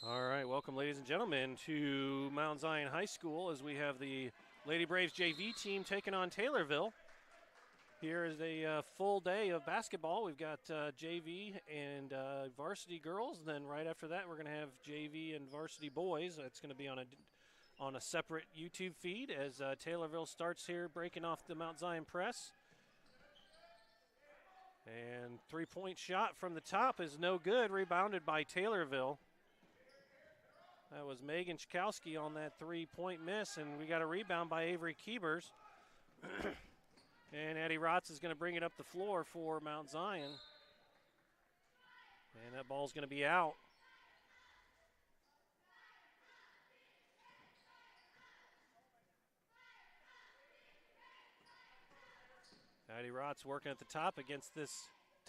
All right, welcome, ladies and gentlemen, to Mount Zion High School as we have the Lady Braves JV team taking on Taylorville. Here is a full day of basketball. We've got JV and varsity girls, and then right after that, we're going to have JV and varsity boys. It's going to be on a separate YouTube feed as Taylorville starts here, breaking off the Mount Zion press. And three-point shot from the top is no good, rebounded by Taylorville. That was Megan Chkowski on that three-point miss, and we got a rebound by Avery Keebers. And Addie Rotz is going to bring it up the floor for Mount Zion. And that ball's going to be out. Addie Rotz working at the top against this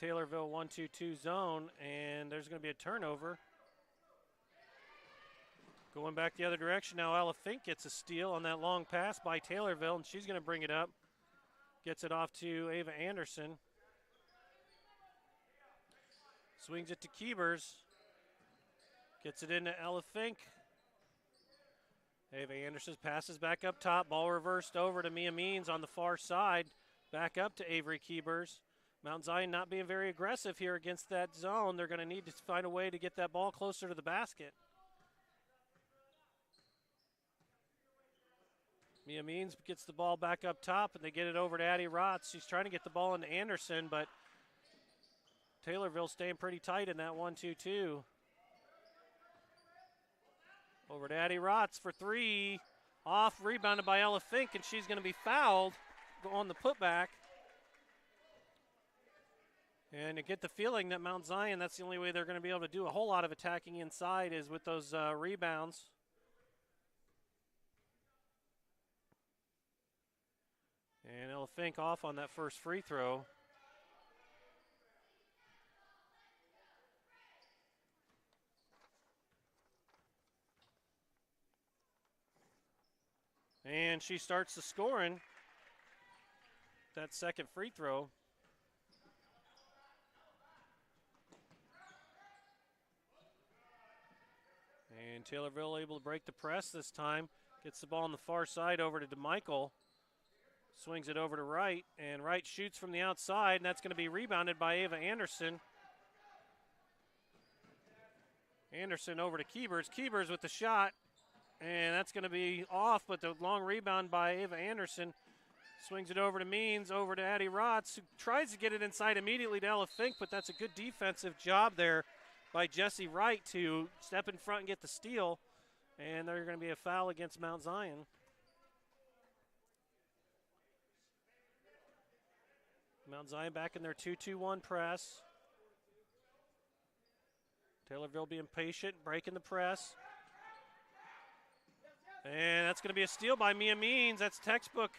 Taylorville 1-2-2 zone, and there's going to be a turnover. Going back the other direction now, Ella Fink gets a steal on that long pass by Taylorville, and she's going to bring it up. Gets it off to Ava Anderson. Swings it to Keebers. Gets it into Ella Fink. Ava Anderson passes back up top. Ball reversed over to Mia Means on the far side. Back up to Avery Keebers. Mount Zion not being very aggressive here against that zone. They're going to need to find a way to get that ball closer to the basket. Mia Means gets the ball back up top, and they get it over to Addie Rotz. She's trying to get the ball into Anderson, but Taylorville staying pretty tight in that 1-2-2. Over to Addie Rotz for three. Off, rebounded by Ella Fink, and she's going to be fouled on the putback. And you get the feeling that Mount Zion, that's the only way they're going to be able to do a whole lot of attacking inside is with those rebounds. And Ella Fink off on that first free throw. And she starts the scoring. That second free throw. And Taylorville able to break the press this time. Gets the ball on the far side over to DeMichael. Swings it over to Wright, and Wright shoots from the outside, and that's going to be rebounded by Ava Anderson. Anderson over to Keebers. Keebers with the shot, and that's going to be off, but the long rebound by Ava Anderson. Swings it over to Means, over to Addie Rotz, who tries to get it inside immediately to Ella Fink, but that's a good defensive job there by Jessie Wright to step in front and get the steal, and there's going to be a foul against Mount Zion. Mount Zion back in their 2-2-1 press. Taylorville being patient, breaking the press. And that's going to be a steal by Mia Means. That's textbook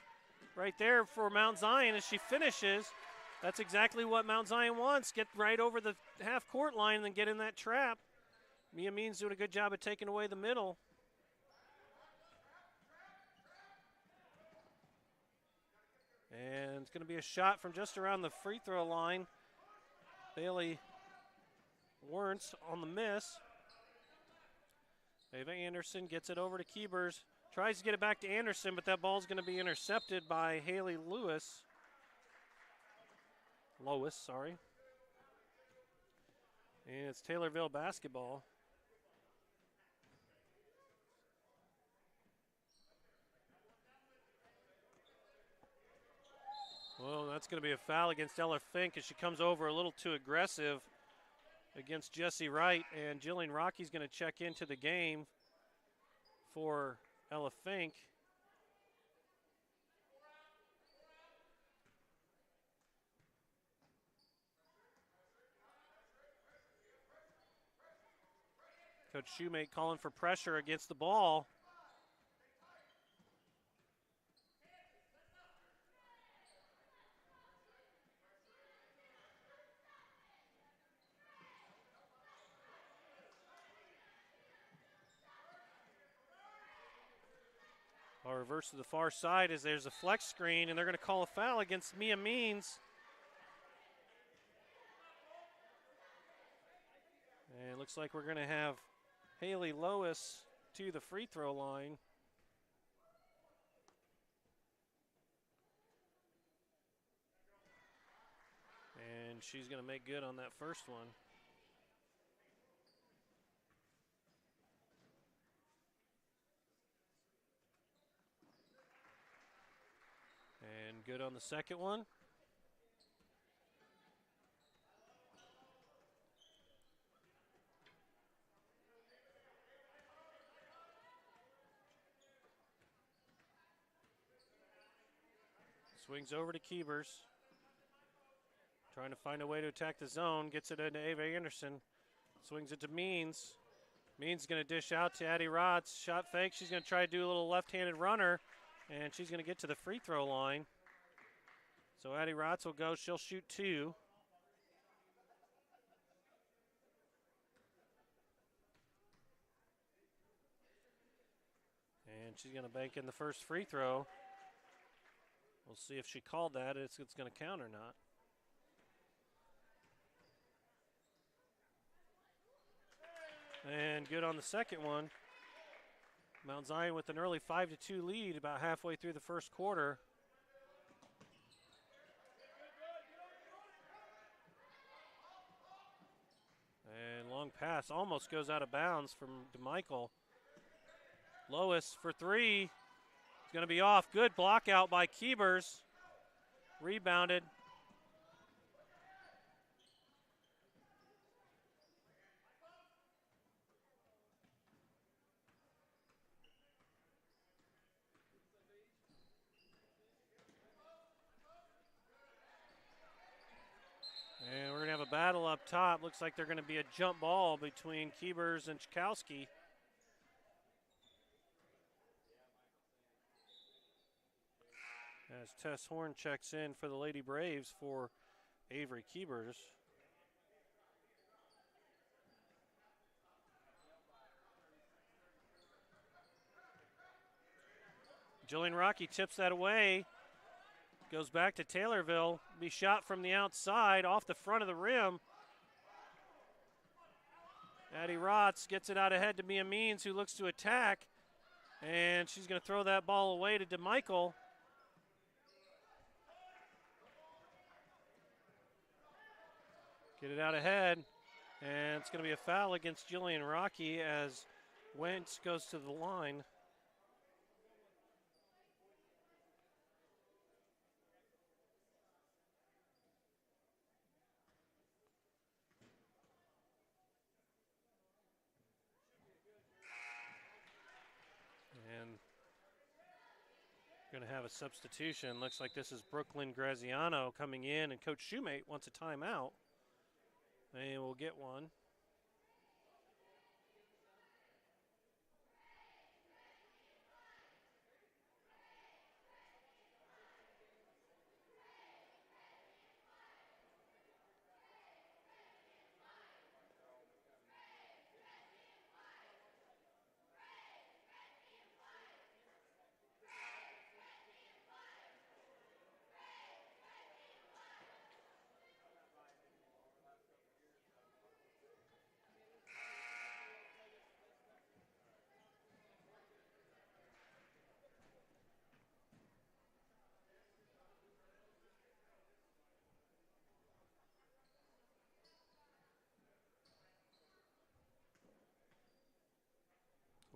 right there for Mount Zion as she finishes. That's exactly what Mount Zion wants. Get right over the half-court line and then get in that trap. Mia Means doing a good job of taking away the middle. And it's going to be a shot from just around the free throw line. Bailey Wernz on the miss. Ava Anderson gets it over to Keebers. Tries to get it back to Anderson, but that ball's going to be intercepted by Haley Lois, sorry. And it's Taylorville basketball. Well, that's going to be a foul against Ella Fink as she comes over a little too aggressive against Jessie Wright. And Jillian Rocky's going to check into the game for Ella Fink. Coach Shoemate calling for pressure against the ball. I'll reverse to the far side as there's a flex screen, and they're going to call a foul against Mia Means. And it looks like we're going to have Haley Lois to the free throw line. And she's going to make good on that first one. And good on the second one. Swings over to Keebers. Trying to find a way to attack the zone. Gets it into Ava Anderson. Swings it to Means. Means going to dish out to Addie Rotz. Shot fake. She's going to try to do a little left-handed runner. And she's going to get to the free throw line. So Addie Rotz will go. She'll shoot 2. And she's going to bank in the first free throw. We'll see if she called that. It's going to count or not. And good on the second one. Mount Zion with an early 5-2 lead about halfway through the first quarter. And long pass almost goes out of bounds from DeMichael. Lois for 3. It's going to be off. Good block out by Keebers. Rebounded. And we're going to have a battle up top. Looks like they're going to be a jump ball between Keebers and Chkowski. As Tess Horn checks in for the Lady Braves for Avery Keebers. Jillian Rocky tips that away. Goes back to Taylorville. Be shot from the outside off the front of the rim. Addie Rotz gets it out ahead to Mia Means, who looks to attack. And she's going to throw that ball away to DeMichael. Get it out ahead. And it's going to be a foul against Jillian Rocky as Wentz goes to the line. Going to have a substitution. Looks like this is Brooklyn Graziano coming in, and Coach Shoemate wants a timeout. And we'll get one.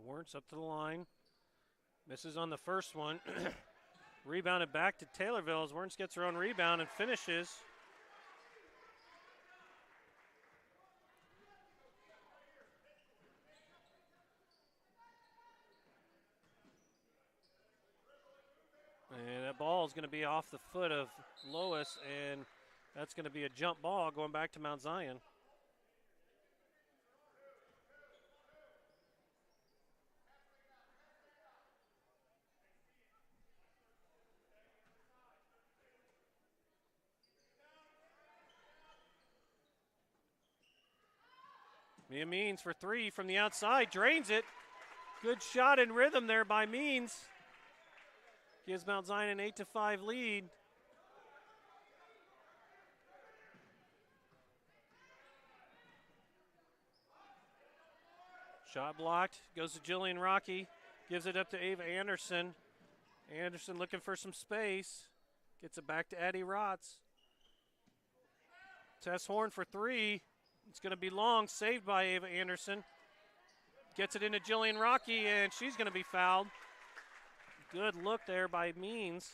Warrants up to the line. Misses on the first one. Rebounded back to Taylorville as Wernz gets her own rebound and finishes. And that ball is going to be off the foot of Lois, and that's going to be a jump ball going back to Mount Zion. Mia Means for 3 from the outside, drains it. Good shot in rhythm there by Means. Gives Mount Zion an 8-5 lead. Shot blocked. Goes to Jillian Rocky. Gives it up to Ava Anderson. Anderson looking for some space. Gets it back to Addie Rotz. Tess Horn for three. It's going to be long. Saved by Ava Anderson. Gets it into Jillian Rocky, and she's going to be fouled. Good look there by Means.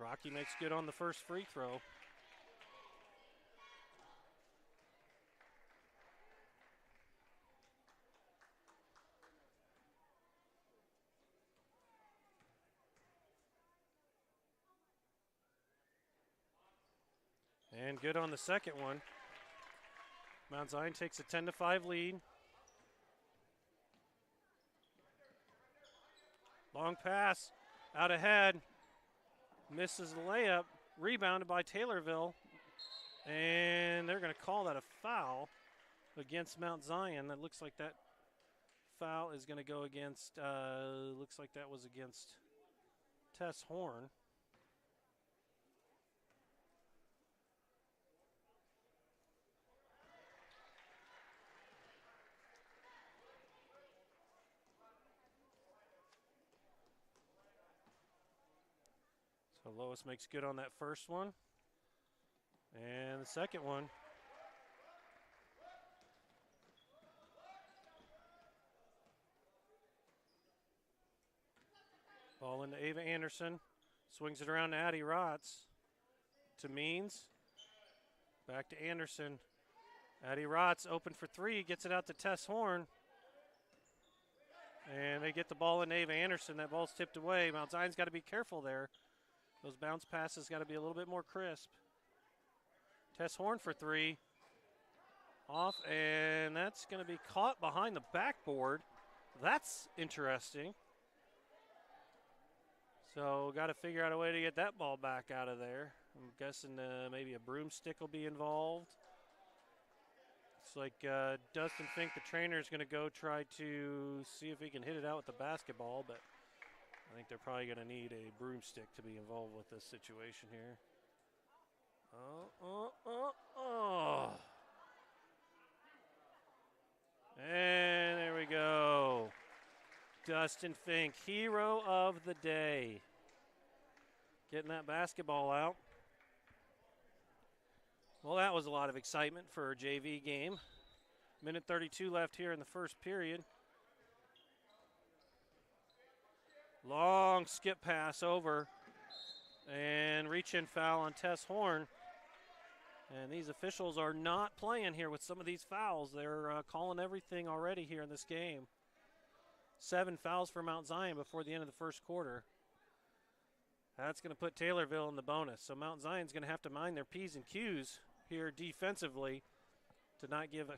Rocky makes good on the first free throw. And good on the second one. Mount Zion takes a 10-5 lead. Long pass out ahead. Misses the layup. Rebounded by Taylorville. And they're going to call that a foul against Mount Zion. That looks like that foul is going to go against, looks like that was against Tess Horn. So Lois makes good on that first one. And the second one. Ball into Ava Anderson. Swings it around to Addie Rotz. To Means. Back to Anderson. Addie Rotz open for three. Gets it out to Tess Horn. And they get the ball in Ava Anderson. That ball's tipped away. Mount Zion's got to be careful there. Those bounce passes got to be a little bit more crisp. Tess Horn for three. Off, and that's going to be caught behind the backboard. That's interesting. So got to figure out a way to get that ball back out of there. I'm guessing maybe a broomstick will be involved. It's like Dustin Fink, the trainer, is going to go try to see if he can hit it out with the basketball, but I think they're probably going to need a broomstick to be involved with this situation here. And there we go. Dustin Fink, hero of the day. Getting that basketball out. Well, that was a lot of excitement for a JV game. Minute 32 left here in the first period. Long skip pass over. And reach-in foul on Tess Horn. And these officials are not playing here with some of these fouls. They're calling everything already here in this game. 7 fouls for Mount Zion before the end of the first quarter. That's going to put Taylorville in the bonus. So Mount Zion's going to have to mind their P's and Q's here defensively to not give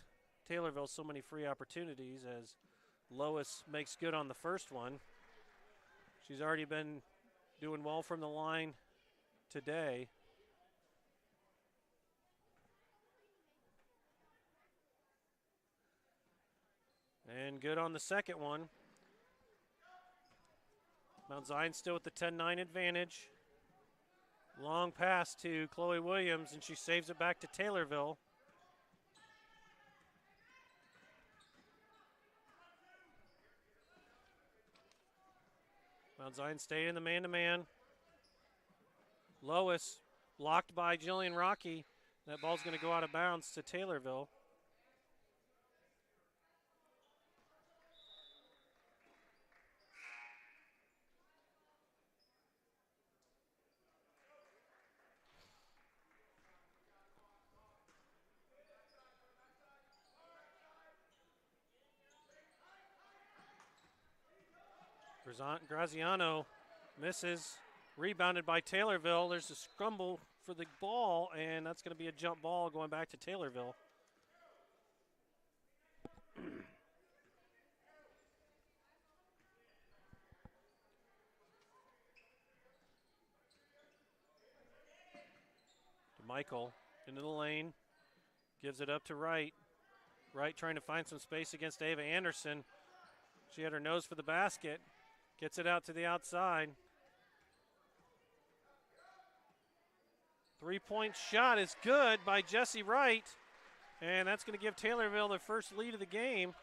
Taylorville so many free opportunities, as Lois makes good on the first one. She's already been doing well from the line today. And good on the second one. Mount Zion still with the 10-9 advantage. Long pass to Chloe Williams, and she saves it back to Taylorville. Mount Zion staying in the man-to-man. Lois blocked by Jillian Rocky. That ball's going to go out of bounds to Taylorville. Graziano misses, rebounded by Taylorville. There's a scramble for the ball, and that's going to be a jump ball going back to Taylorville. Michael into the lane, gives it up to Wright. Wright trying to find some space against Ava Anderson. She had her nose for the basket. Gets it out to the outside. 3-point shot is good by Jessie Wright. And that's going to give Taylorville their first lead of the game.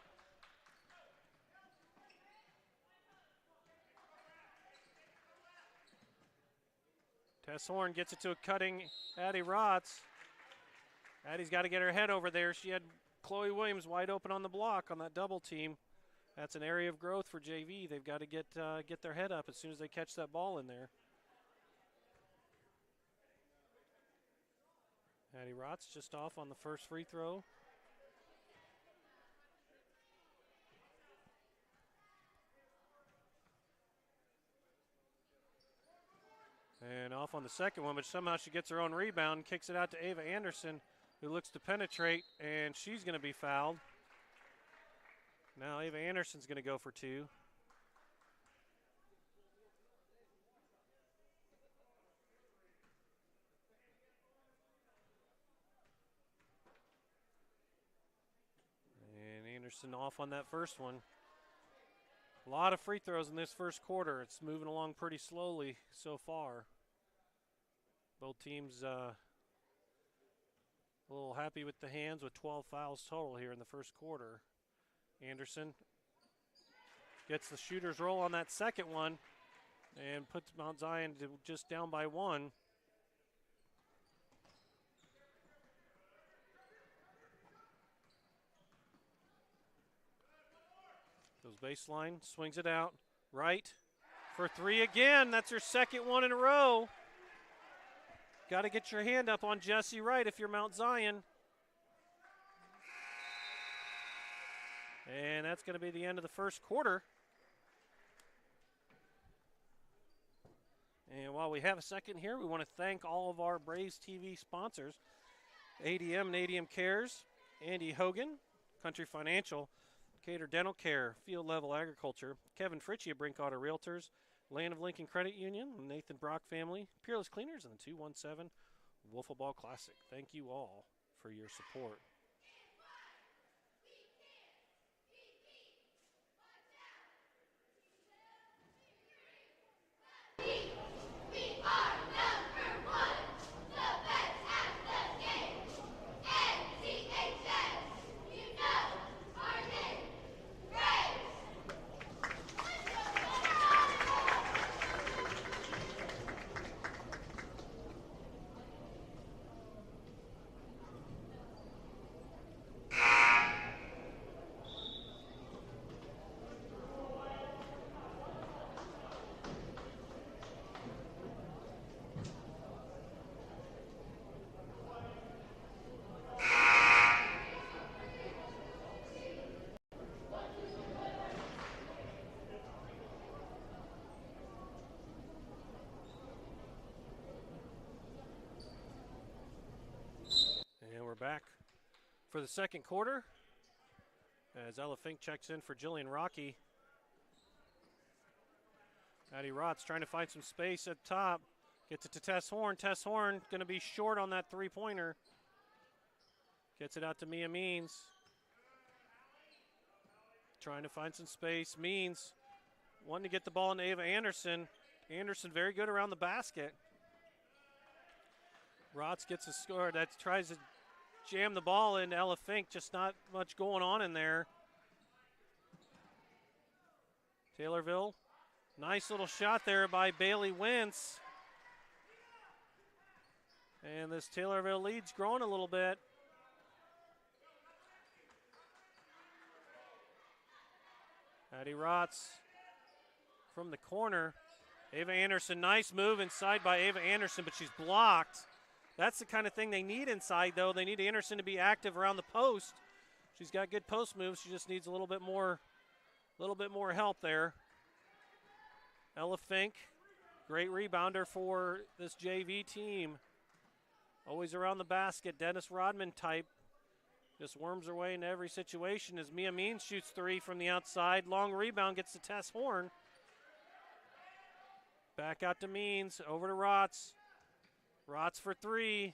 Tess Horn gets it to a cutting Addie Rotz. Addie's got to get her head over there. She had Chloe Williams wide open on the block on that double team. That's an area of growth for JV. They've got to get their head up as soon as they catch that ball in there. Addie Rotz just off on the first free throw. And off on the second one, but somehow she gets her own rebound and kicks it out to Ava Anderson, who looks to penetrate, and she's going to be fouled. Now Ava Anderson's going to go for two. And Anderson off on that first one. A lot of free throws in this first quarter. It's moving along pretty slowly so far. Both teams a little happy with the hands with 12 fouls total here in the first quarter. Anderson gets the shooter's roll on that second one and puts Mount Zion to just down by one. Goes baseline, swings it out. Right for three again. That's her second one in a row. Got to get your hand up on Jessie Wright if you're Mount Zion. And that's going to be the end of the first quarter. And while we have a second here, we want to thank all of our Braves TV sponsors. ADM and ADMCares, Andy Hogan, Country Financial, Decatur Dental Care, Field Level Agriculture, Kevin Fritzsche of Brinkoetter Realtors, Land of Lincoln Credit Union, Nathan Brock Family, Peerless Cleaners, and the 217 Wiffleball Classic. Thank you all for your support. Back for the second quarter as Ella Fink checks in for Jillian Rocky. Addie Rotz trying to find some space at top. Gets it to Tess Horn. Tess Horn going to be short on that three-pointer. Gets it out to Mia Means. Trying to find some space. Means wanting to get the ball into Ava Anderson. Anderson very good around the basket. Rotz gets a score that tries to jam the ball into Ella Fink, just not much going on in there. Taylorville, nice little shot there by Bailey Wentz. And this Taylorville lead's growing a little bit. Addie Rotz from the corner. Ava Anderson, nice move inside by Ava Anderson, but she's blocked. That's the kind of thing they need inside, though. They need Anderson to be active around the post. She's got good post moves. She just needs a little bit more help there. Ella Fink, great rebounder for this JV team. Always around the basket, Dennis Rodman type. Just worms her way into every situation as Mia Means shoots three from the outside. Long rebound gets to Tess Horn. Back out to Means, over to Rotz. Rotz for three.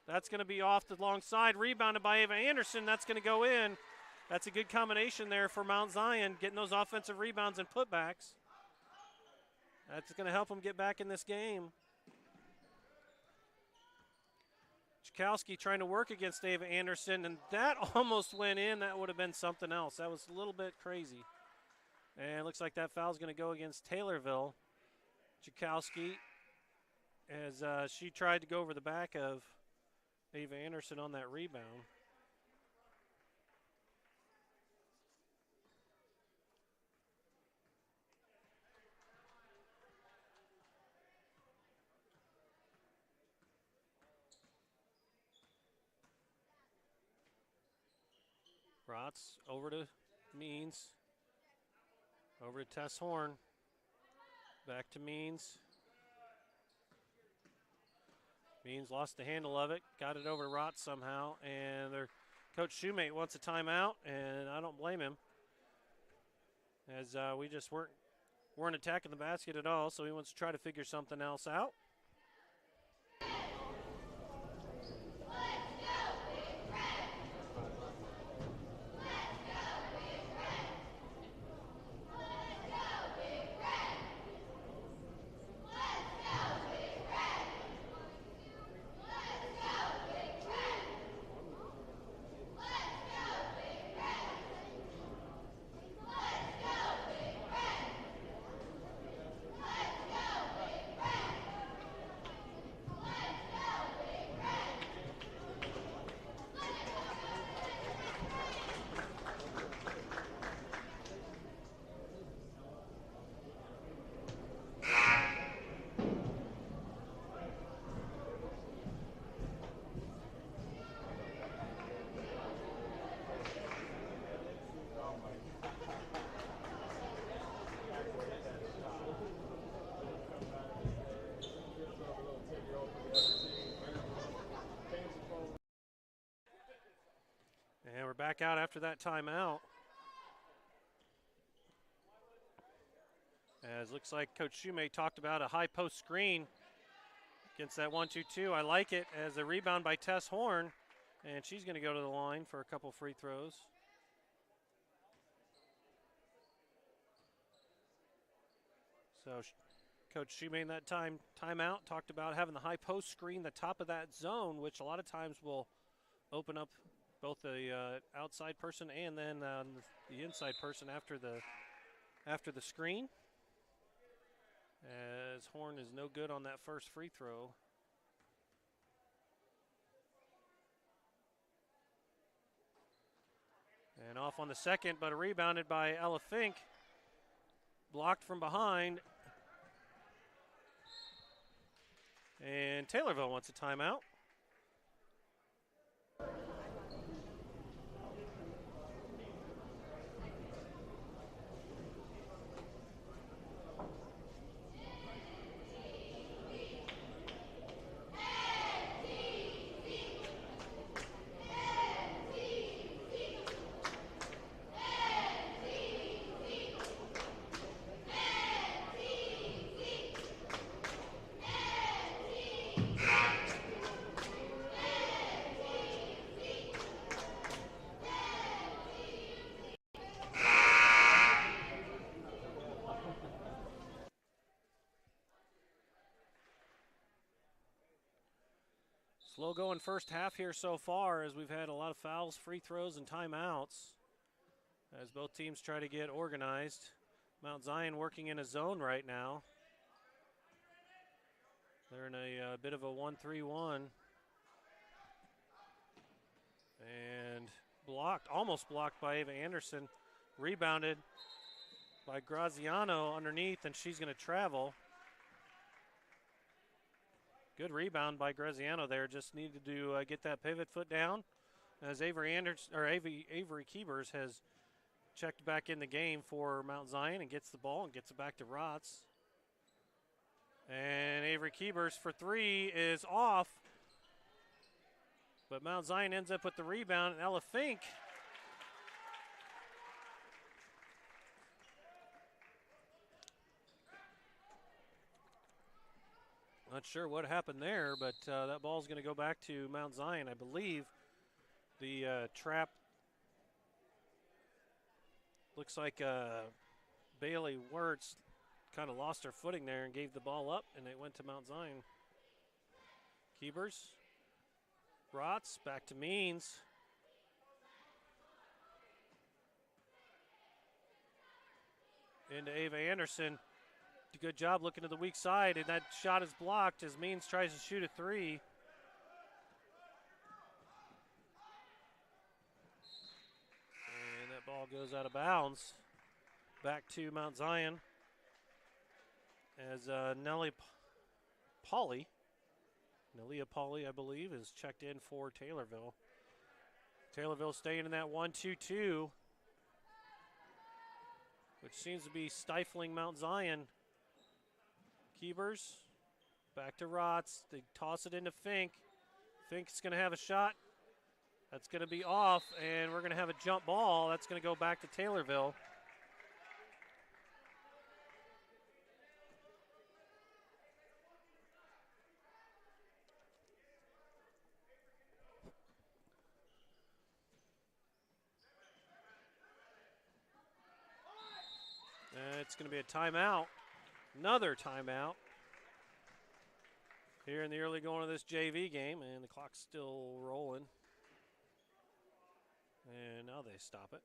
That's going to be off the long side. Rebounded by Ava Anderson. That's going to go in. That's a good combination there for Mount Zion, getting those offensive rebounds and putbacks. That's going to help them get back in this game. Chkowski trying to work against Ava Anderson, and that almost went in. That would have been something else. That was a little bit crazy. And it looks like that foul is going to go against Taylorville. Chkowski, as she tried to go over the back of Ava Anderson on that rebound. Rotz over to Means. Over to Tess Horn. Back to Means. Means lost the handle of it. Got it over to Rotz somehow. And their coach Shoemate wants a timeout, and I don't blame him. As we just weren't attacking the basket at all, so he wants to try to figure something else out. And we're back out after that timeout. As looks like Coach Shoemate talked about a high post screen against that 1-2-2. I like it as a rebound by Tess Horn, and she's going to go to the line for a couple free throws. So Coach Shoemate in that timeout talked about having the high post screen, the top of that zone, which a lot of times will open up both the outside person and then the inside person after the screen. As Horn is no good on that first free throw. And off on the second, but rebounded by Ella Fink. Blocked from behind. And Taylorville wants a timeout. Slow going first half here so far as we've had a lot of fouls, free throws, and timeouts as both teams try to get organized. Mount Zion working in a zone right now. They're in a bit of a 1-3-1. And blocked, almost blocked by Ava Anderson. Rebounded by Graziano underneath, and she's going to travel. Good rebound by Graziano there. Just needed to get that pivot foot down. As Avery Keebers has checked back in the game for Mount Zion and gets the ball and gets it back to Rotz. And Avery Keebers for three is off. But Mount Zion ends up with the rebound, and Ella Fink not sure what happened there, but that ball's going to go back to Mount Zion. I believe the trap Looks like Bailey Wirtz kind of lost her footing there and gave the ball up, and it went to Mount Zion. Keepers. Rotz back to Means. Into Ava Anderson. Good job looking to the weak side, and that shot is blocked as Means tries to shoot a three. And that ball goes out of bounds. Back to Mount Zion as Nelia Pauley, I believe, is checked in for Taylorville. Taylorville staying in that 1-2-2, which seems to be stifling Mount Zion. Keepers, back to Rotz. They toss it into Fink. Fink's going to have a shot. That's going to be off, and we're going to have a jump ball. That's going to go back to Taylorville. It's going to be a timeout. Another timeout here in the early going of this JV game, and the clock's still rolling. And now they stop it.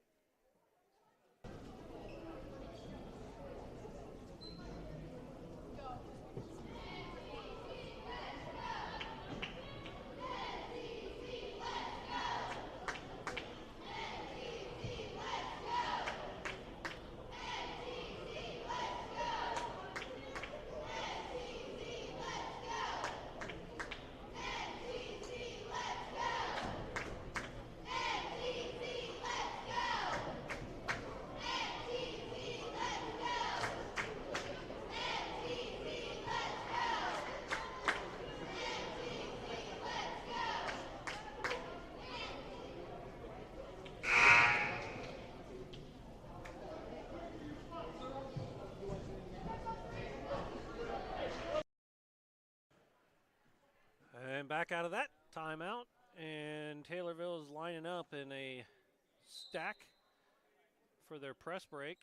And back out of that timeout, and Taylorville is lining up in a stack for their press break.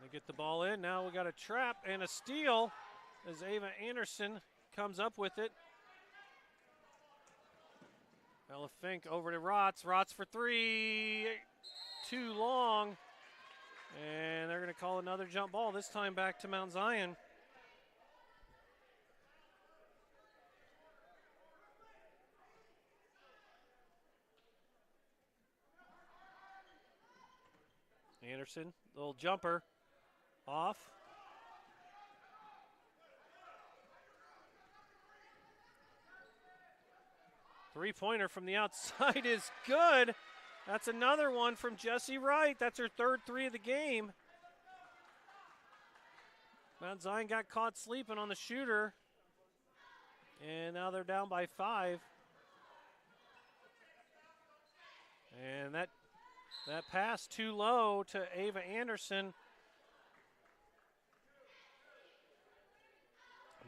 They get the ball in. Now we got a trap and a steal as Ava Anderson comes up with it. Ella Fink over to Rotz. Rotz for three. Too long. And they're going to call another jump ball, this time back to Mount Zion. Anderson, little jumper, off. Three-pointer from the outside is good. That's another one from Jessie Wright. That's her third three of the game. Mount Zion got caught sleeping on the shooter. And now they're down by 5. And that pass too low to Ava Anderson.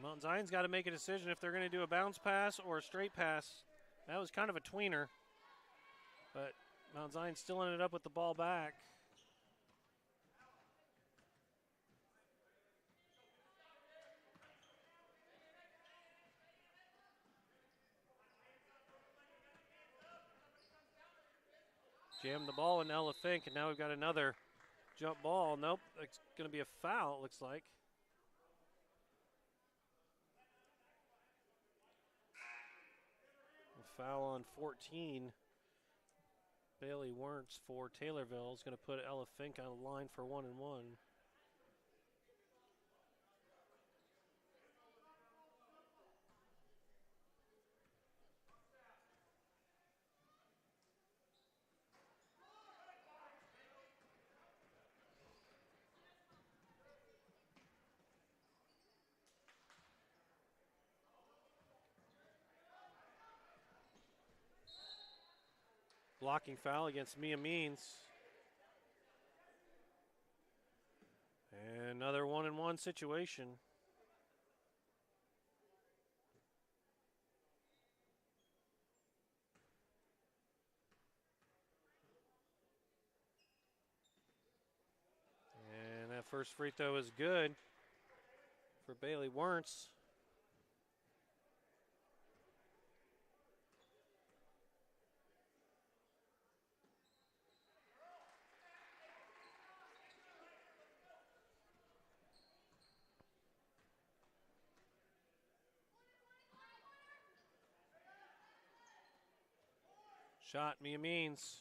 Mount Zion's got to make a decision if they're going to do a bounce pass or a straight pass. That was kind of a tweener. But Mount Zion still ended up with the ball back. Jammed the ball in Ella Fink, and now we've got another jump ball. Nope, it's going to be a foul, it looks like. A foul on 14. Bailey Wirtz for Taylorville is going to put Ella Fink on the line for 1-1. Blocking foul against Mia Means. And another 1-1 situation. First free throw is good for Bailey Wernz. Shot, Mia Means.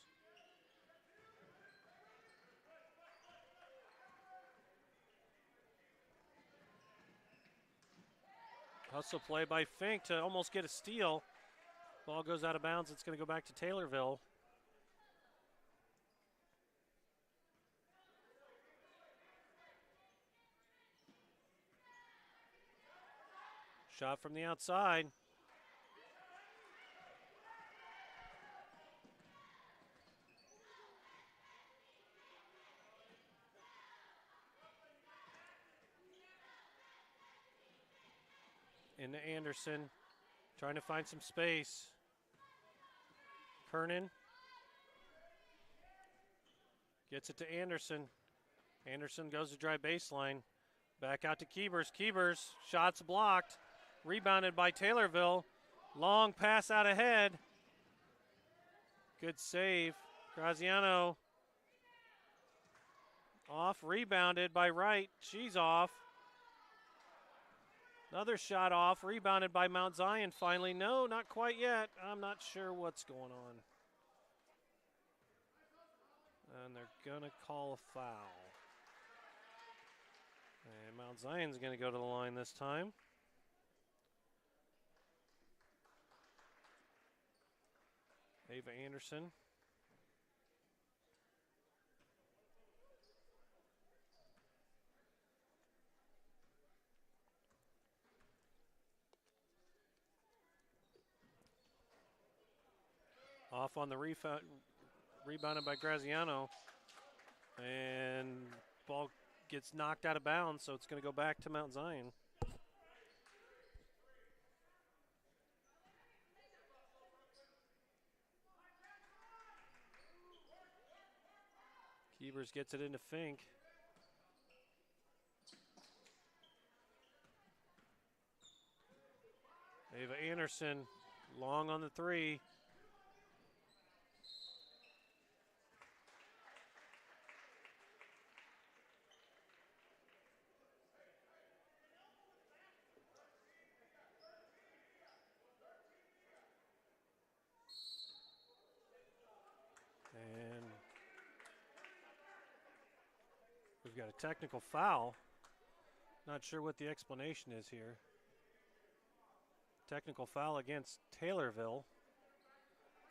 Hustle play by Fink to almost get a steal. Ball goes out of bounds. It's going to go back to Taylorville. Shot from the outside. Into Anderson, trying to find some space. Kernan gets it to Anderson. Anderson goes to dry baseline. Back out to Keebers. Keebers, shots blocked. Rebounded by Taylorville. Long pass out ahead. Good save. Graziano off, rebounded by Wright. She's off. Another shot off, rebounded by Mount Zion finally. No, not quite yet. I'm not sure what's going on. And they're going to call a foul. And Mount Zion's going to go to the line this time. Ava Anderson. Off on the rebounded by Graziano. And ball gets knocked out of bounds, so it's going to go back to Mount Zion. Keebers gets it into Fink. Ava Anderson, long on the three. And we've got a technical foul. Not sure what the explanation is here. Technical foul against Taylorville.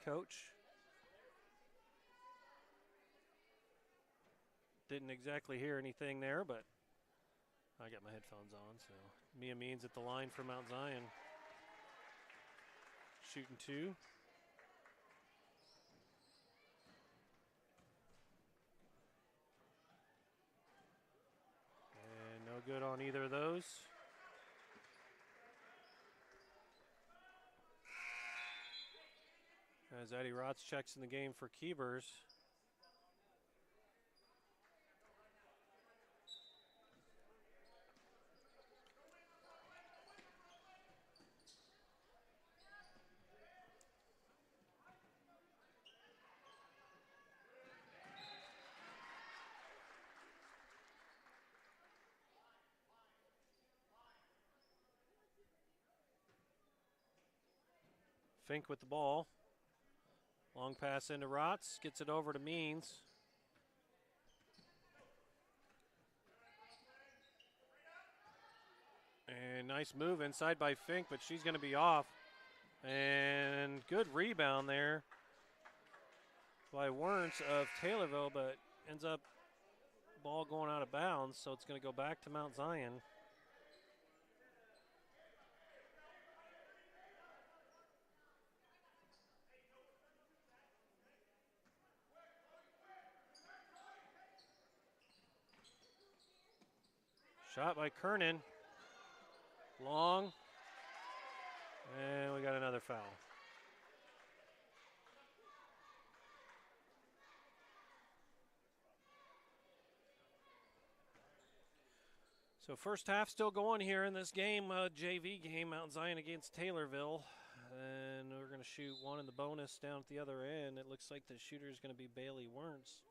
Coach. Didn't exactly hear anything there, but I got my headphones on, so Mia Means at the line for Mount Zion. Shooting two. And no good on either of those. As Eddie Rotz checks in the game for Keebers. Fink with the ball. Long pass into Rotz, gets it over to Means. And nice move inside by Fink, but she's going to be off. And good rebound there by Wernz of Taylorville, but ends up ball going out of bounds, so it's going to go back to Mount Zion. Shot by Kernan. Long. And we got another foul. So first half still going here in this game, JV game, Mount Zion against Taylorville. And we're going to shoot one in the bonus down at the other end. It looks like the shooter is going to be Bailey Wernz.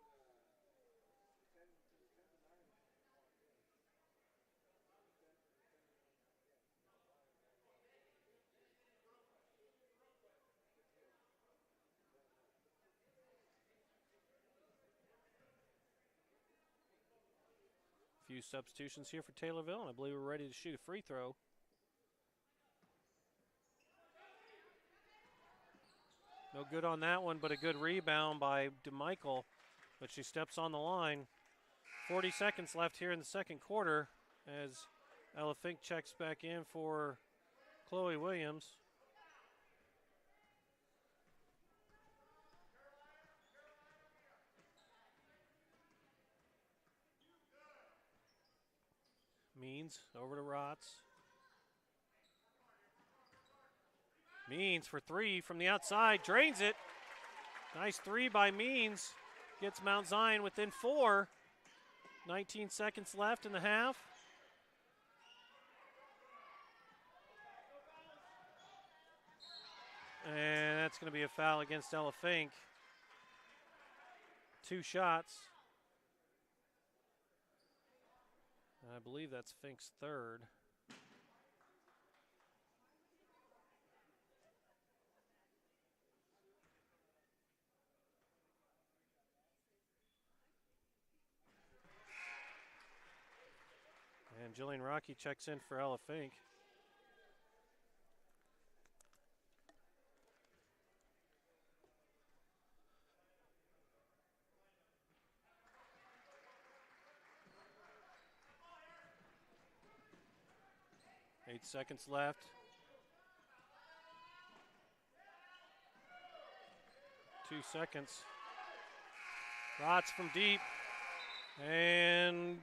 Few substitutions here for Taylorville, and I believe we're ready to shoot a free throw. No good on that one, but a good rebound by DeMichael, but she steps on the line. 40 seconds left here in the second quarter as Ella Fink checks back in for Chloe Williams. Means over to Rotz. Means for three from the outside, drains it. Nice three by Means. Gets Mount Zion within 4. 19 seconds left in the half. And that's going to be a foul against Ella Fink. 2 shots. And I believe that's Fink's third. And Jillian Rocky checks in for Ella Fink. Eight seconds left. 2 seconds. Rotz from deep. And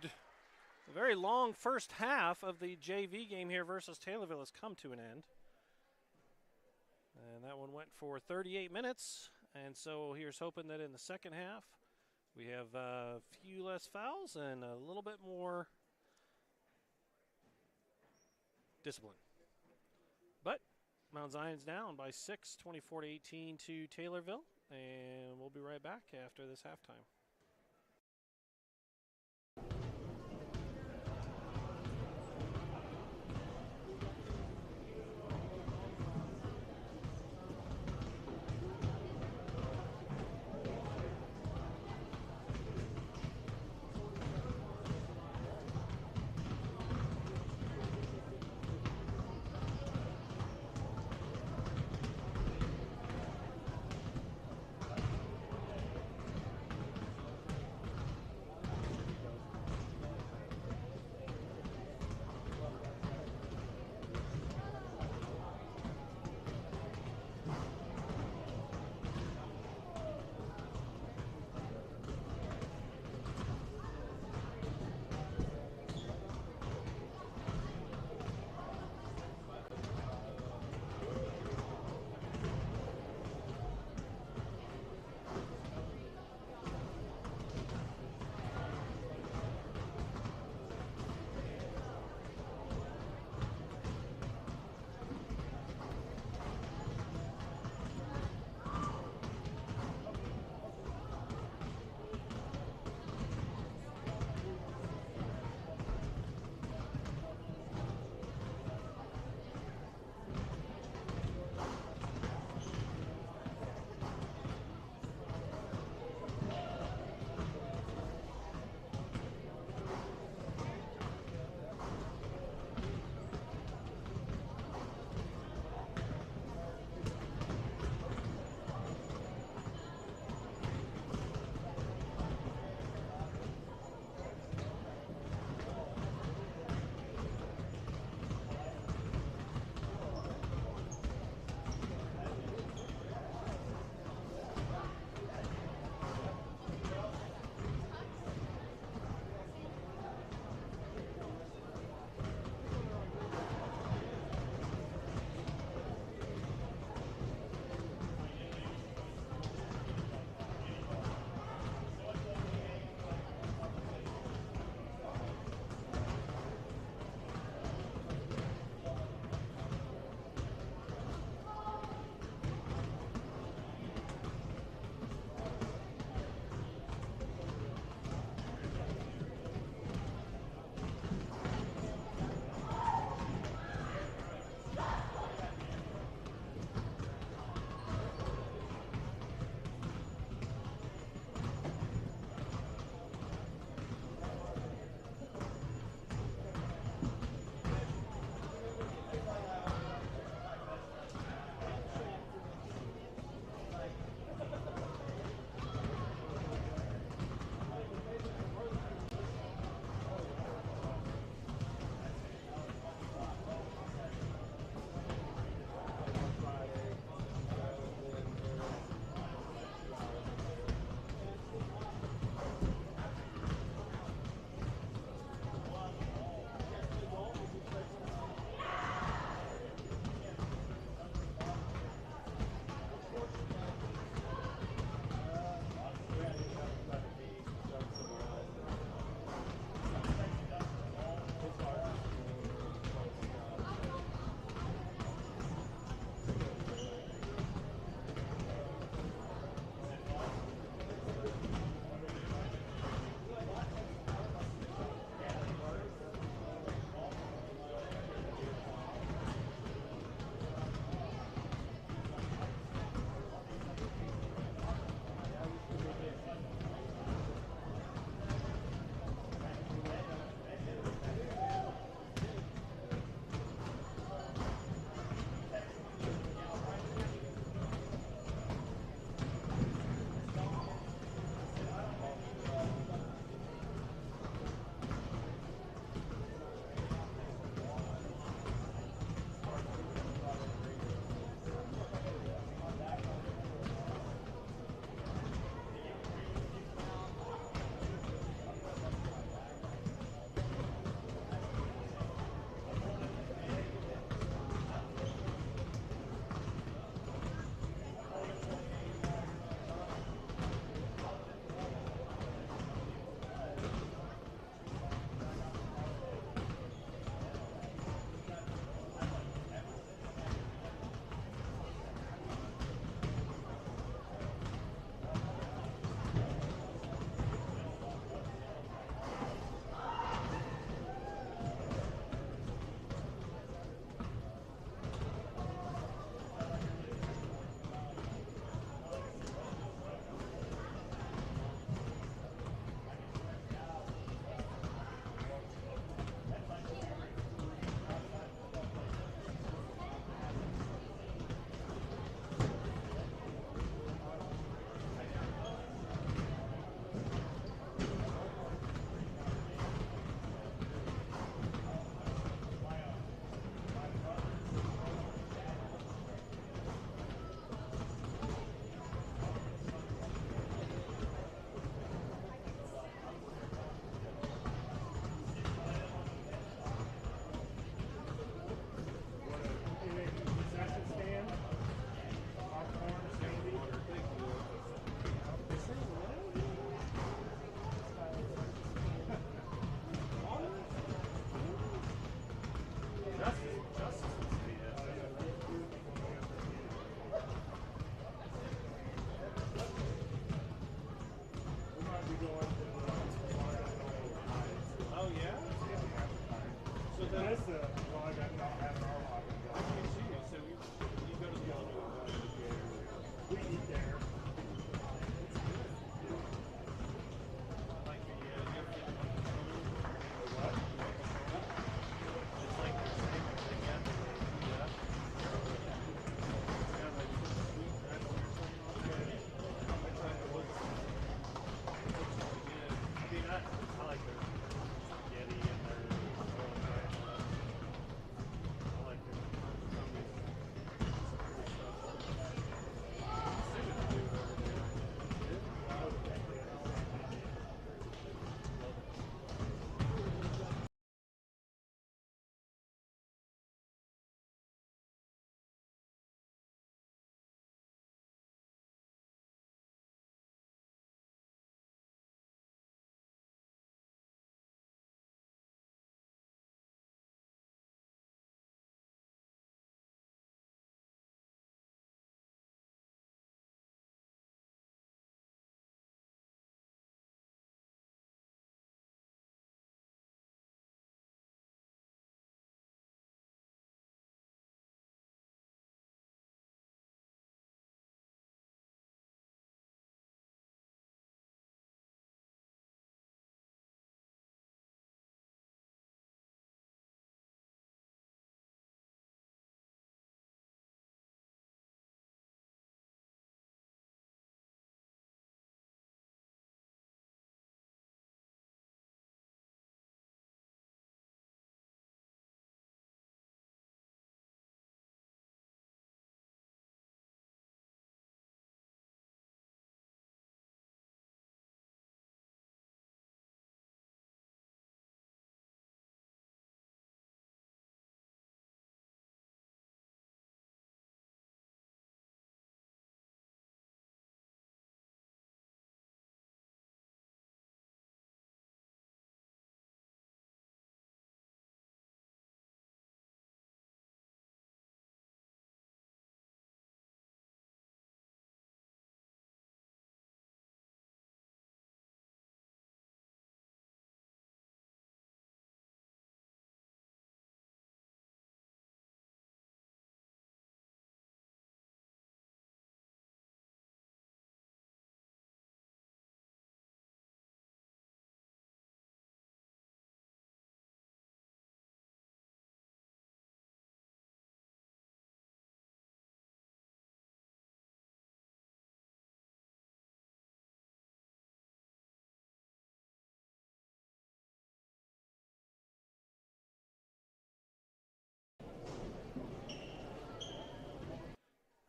a very long first half of the JV game here versus Taylorville has come to an end. And that one went for 38 minutes. And so here's hoping that in the second half we have a few less fouls and a little bit more discipline. But Mount Zion's down by 6, 24-18 to Taylorville. And we'll be right back after this halftime.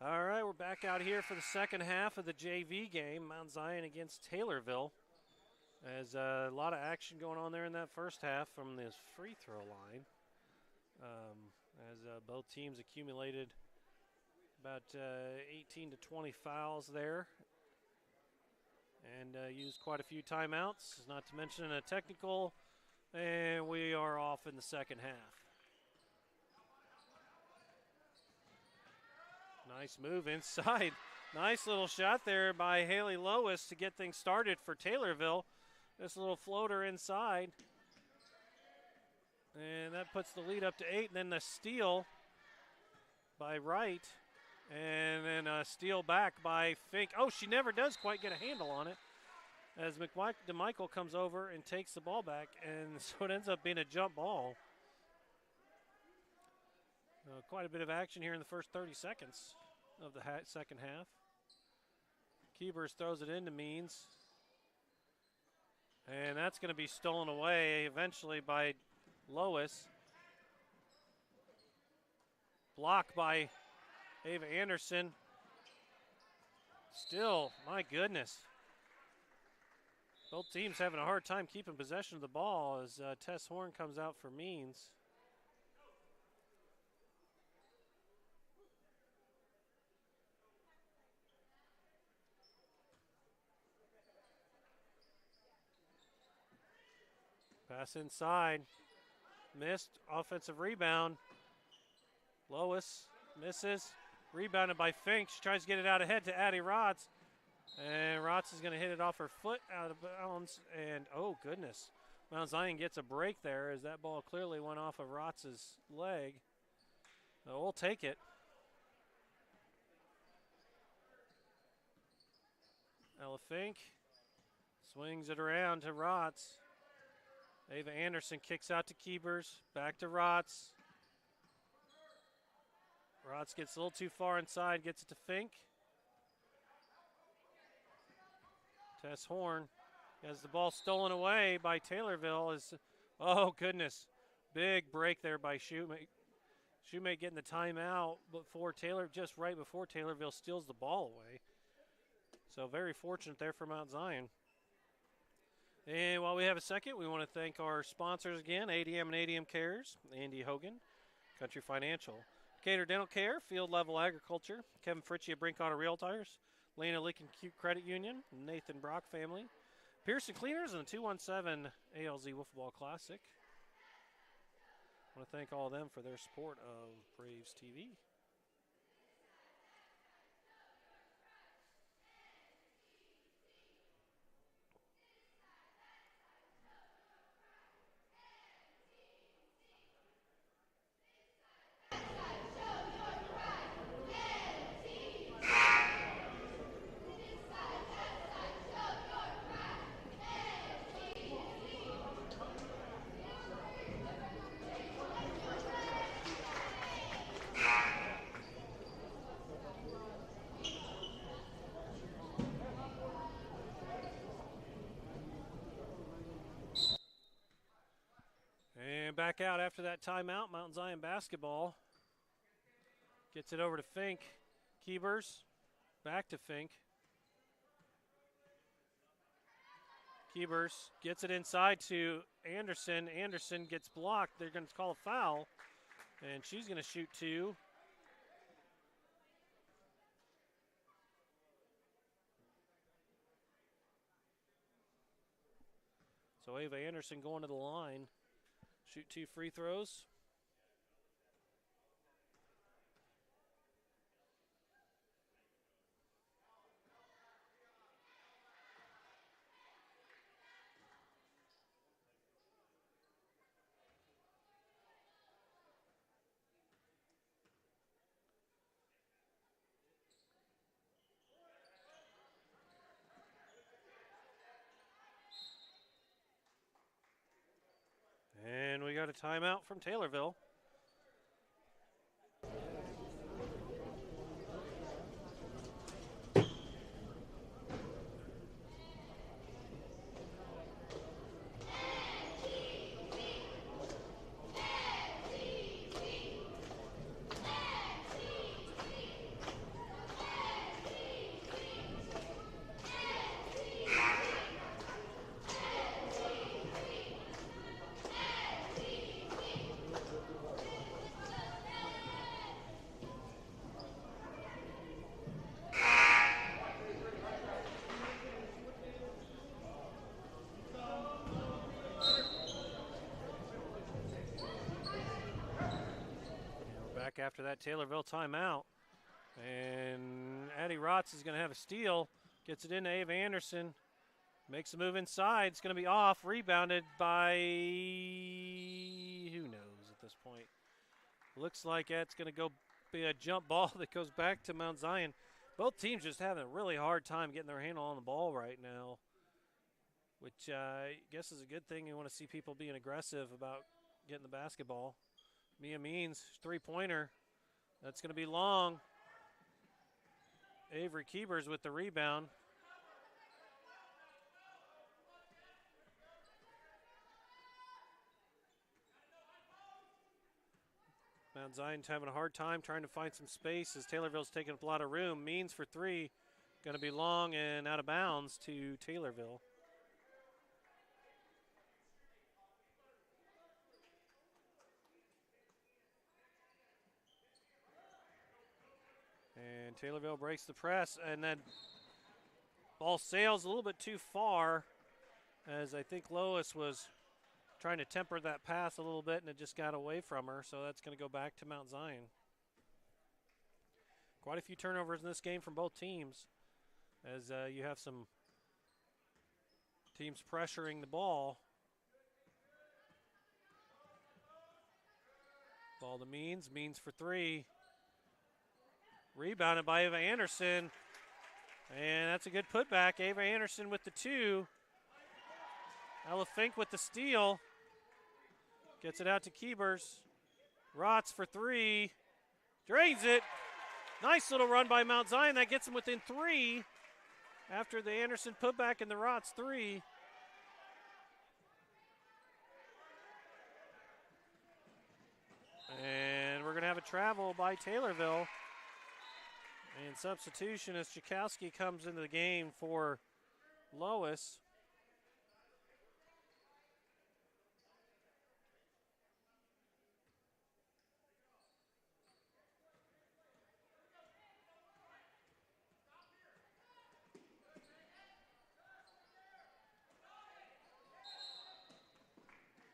All right, we're back out here for the second half of the JV game, Mount Zion against Taylorville. There's a lot of action going on there in that first half from this free throw line. As both teams accumulated about 18 to 20 fouls there and used quite a few timeouts, not to mention a technical, and we are off in the second half. Nice move inside. Nice little shot there by Haley Lois to get things started for Taylorville. This little floater inside. And that puts the lead up to 8. And then the steal by Wright. And then a steal back by Fink. Oh, she never does quite get a handle on it. As DeMichael comes over and takes the ball back. And so it ends up being a jump ball. Quite a bit of action here in the first 30 seconds of the second half. Keebers throws it into Means. And that's going to be stolen away eventually by Lois. Blocked by Ava Anderson. Still, my goodness. Both teams having a hard time keeping possession of the ball as Tess Horn comes out for Means. Pass inside. Missed. Offensive rebound. Lois misses. Rebounded by Fink. She tries to get it out ahead to Addie Rotz. And Rotz is going to hit it off her foot out of bounds. And, oh, goodness. Mount Zion gets a break there as that ball clearly went off of Rotz's leg. So we'll take it. Ella Fink swings it around to Rotz. Ava Anderson kicks out to Keebers. Back to Rotz. Rotz gets a little too far inside, gets it to Fink. Tess Horn has the ball stolen away by Taylorville. Oh, goodness. Big break there by Shoemake. Shoemake getting the timeout before just right before Taylorville steals the ball away. So very fortunate there for Mount Zion. And while we have a second, we want to thank our sponsors again, ADM and ADMCares, Andy Hogan, Country Financial, Decatur Dental Care, Field Level Agriculture, Kevin Fritzsche of Brinkoetter Realtors, Lena Lincoln Credit Union, Nathan Brock family, Peerless Cleaners, and the 217 ALZ Wiffleball Classic. I want to thank all of them for their support of Braves TV. Back out after that timeout. Mount Zion basketball gets it over to Fink. Keebers back to Fink. Keebers gets it inside to Anderson. Anderson gets blocked. They're going to call a foul, and she's going to shoot two. So Ava Anderson going to the line. Shoot two free throws. And we got a timeout from Taylorville. after that Taylorville timeout. And Addie Rotz is going to have a steal. Gets it into Ava Anderson. Makes a move inside. It's going to be off. Rebounded by who knows at this point. Looks like it's going to go be a jump ball that goes back to Mount Zion. Both teams just having a really hard time getting their handle on the ball right now, which I guess is a good thing. You want to see people being aggressive about getting the basketball. Mia Means, three-pointer. That's going to be long. Avery Keebers with the rebound. Mount Zion's having a hard time trying to find some space as Taylorville's taking up a lot of room. Means for three. Going to be long and out of bounds to Taylorville. And Taylorville breaks the press, and then ball sails a little bit too far, as I think Lois was trying to temper that pass a little bit, and it just got away from her, so that's going to go back to Mount Zion. Quite a few turnovers in this game from both teams, as you have some teams pressuring the ball. Ball to Means. Means for three. Rebounded by Ava Anderson. And that's a good putback. Ava Anderson with the two. Ella Fink with the steal. Gets it out to Keebers. Rotz for three. Drains it. Nice little run by Mount Zion. That gets them within three after the Anderson putback and the Rotz three. And we're going to have a travel by Taylorville. And substitution as Chakowski comes into the game for Lois.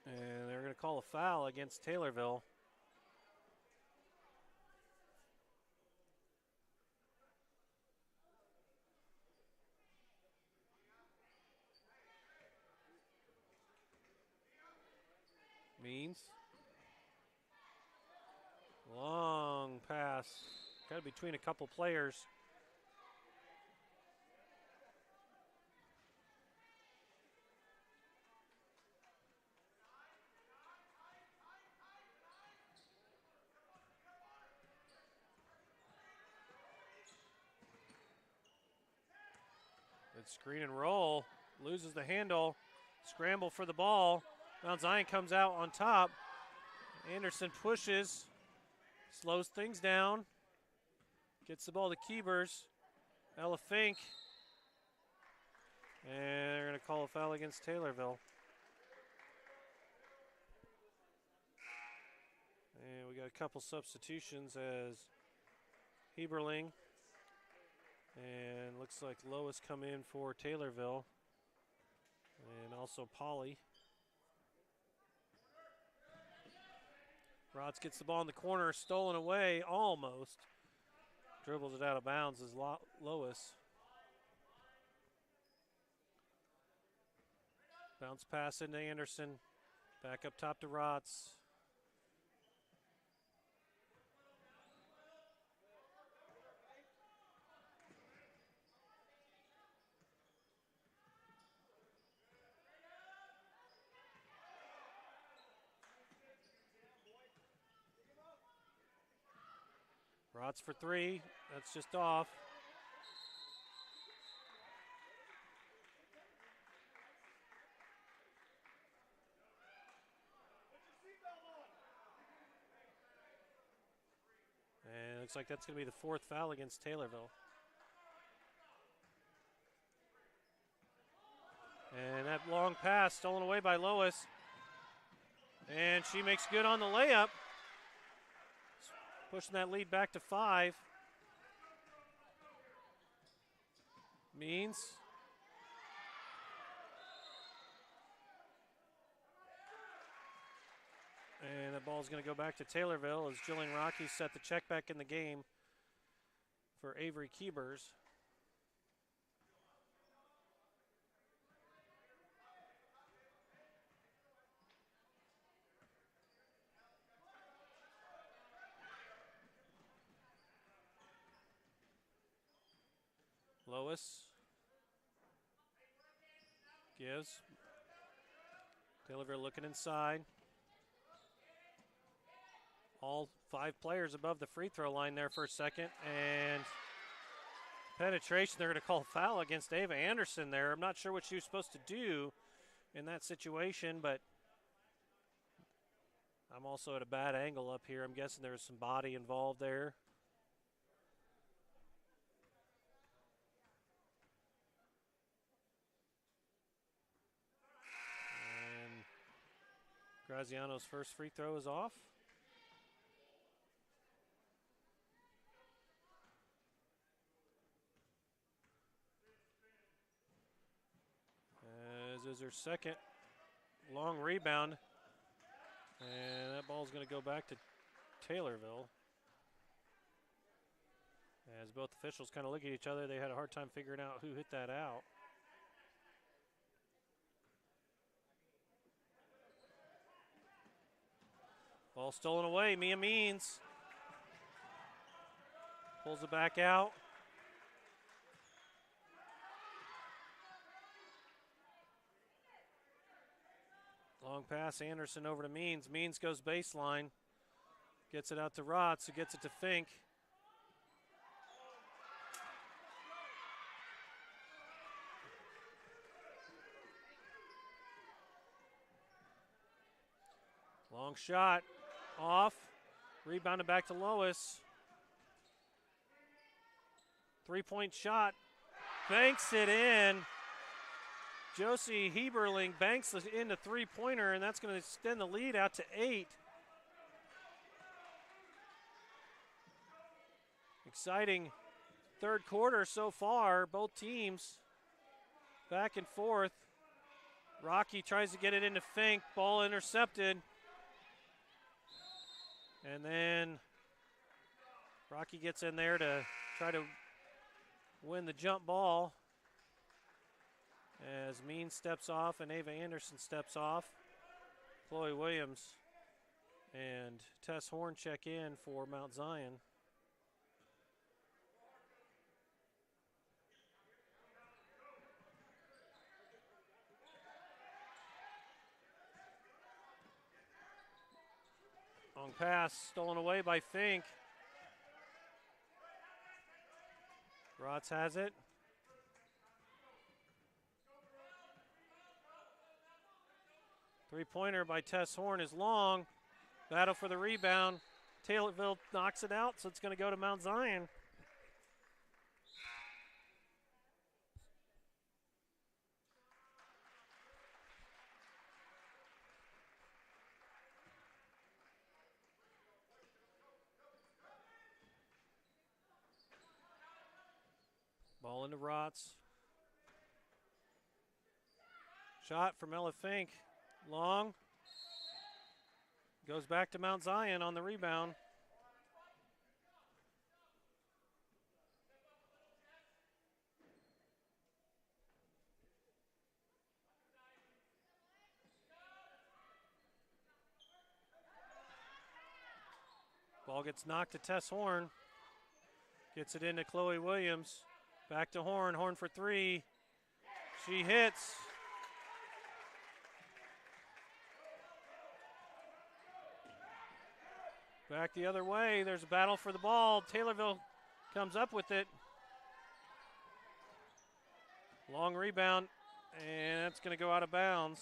And they're going to call a foul against Taylorville. Means. Long pass. Kind of between a couple players. Good screen and roll. Loses the handle. Scramble for the ball. Mount Zion comes out on top. Anderson pushes. Slows things down. Gets the ball to Keebers. Ella Fink. And they're going to call a foul against Taylorville. And we got a couple substitutions as Heberling. And looks like Lois come in for Taylorville. And also Polly. Rotz gets the ball in the corner, stolen away almost. Dribbles it out of bounds as Lois. Bounce pass into Anderson. Back up top to Rotz. Rotz for three. That's just off. And it looks like that's going to be the fourth foul against Taylorville. And that long pass stolen away by Lois. And she makes good on the layup. Pushing that lead back to 5. Means. And a That ball is going to go back to Taylorville as Jillian Rocky set the check back in the game for Avery Keebers. Lois gives. Taylorville looking inside. All 5 players above the free throw line there for a second. And penetration, they're going to call a foul against Ava Anderson there. I'm not sure what she was supposed to do in that situation, but I'm also at a bad angle up here. I'm guessing there was some body involved there. Graziano's first free throw is off. As is her second long rebound. And that ball is going to go back to Taylorville. As both officials kind of look at each other, they had a hard time figuring out who hit that out. Ball stolen away. Mia Means pulls it back out. Long pass, Anderson over to Means. Means goes baseline. Gets it out to Rotz, who gets it to Fink. Long shot. Off. Rebounded back to Lois. 3-point shot. Banks it in. Josie Heberling banks it in the three-pointer, and that's going to extend the lead out to 8. Exciting third quarter so far. Both teams back and forth. Rocky tries to get it into Fink. Ball intercepted. And then Rocky gets in there to try to win the jump ball as Means steps off and Ava Anderson steps off. Chloe Williams and Tess Horn check in for Mount Zion. Long pass stolen away by Fink. Rotz has it. Three-pointer by Tess Horn is long. Battle for the rebound. Taylorville knocks it out, so it's going to go to Mount Zion. Ball into Rotz. Shot from Ella Fink. Long. Goes back to Mount Zion on the rebound. Ball gets knocked to Tess Horn. Gets it into Chloe Williams. Back to Horn. Horn for three. She hits. Back the other way. There's a battle for the ball. Taylorville comes up with it. Long rebound, and that's going to go out of bounds.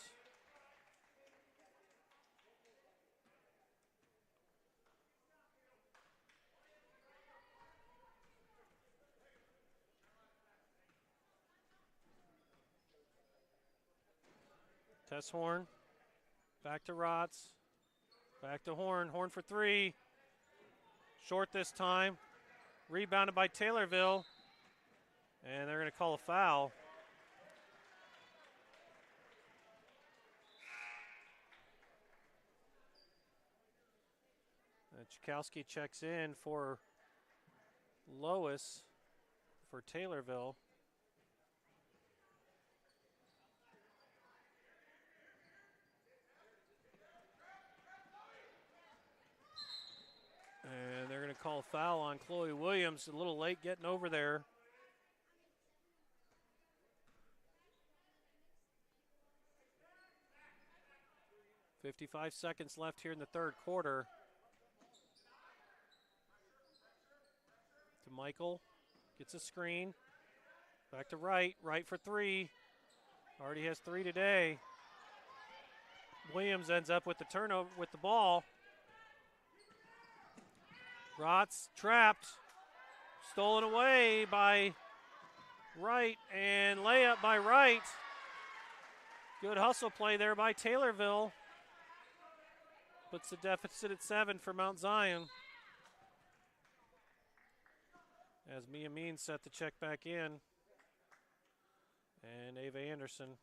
Tess Horn. Back to Rotz. Back to Horn. Horn for three. Short this time. Rebounded by Taylorville. And they're going to call a foul. Chakowski checks in for Lois for Taylorville. And they're going to call foul on Chloe Williams. A little late getting over there. .55 seconds left here in the third quarter. To Michael. Gets a screen. Back to Wright. Wright for three. Already has three today. Williams ends up with the turnover with the ball. Rotz trapped. Stolen away by Wright, and layup by Wright. Good hustle play there by Taylorville. Puts the deficit at 7 for Mount Zion. As Mia Means set the check back in. And Ava Anderson.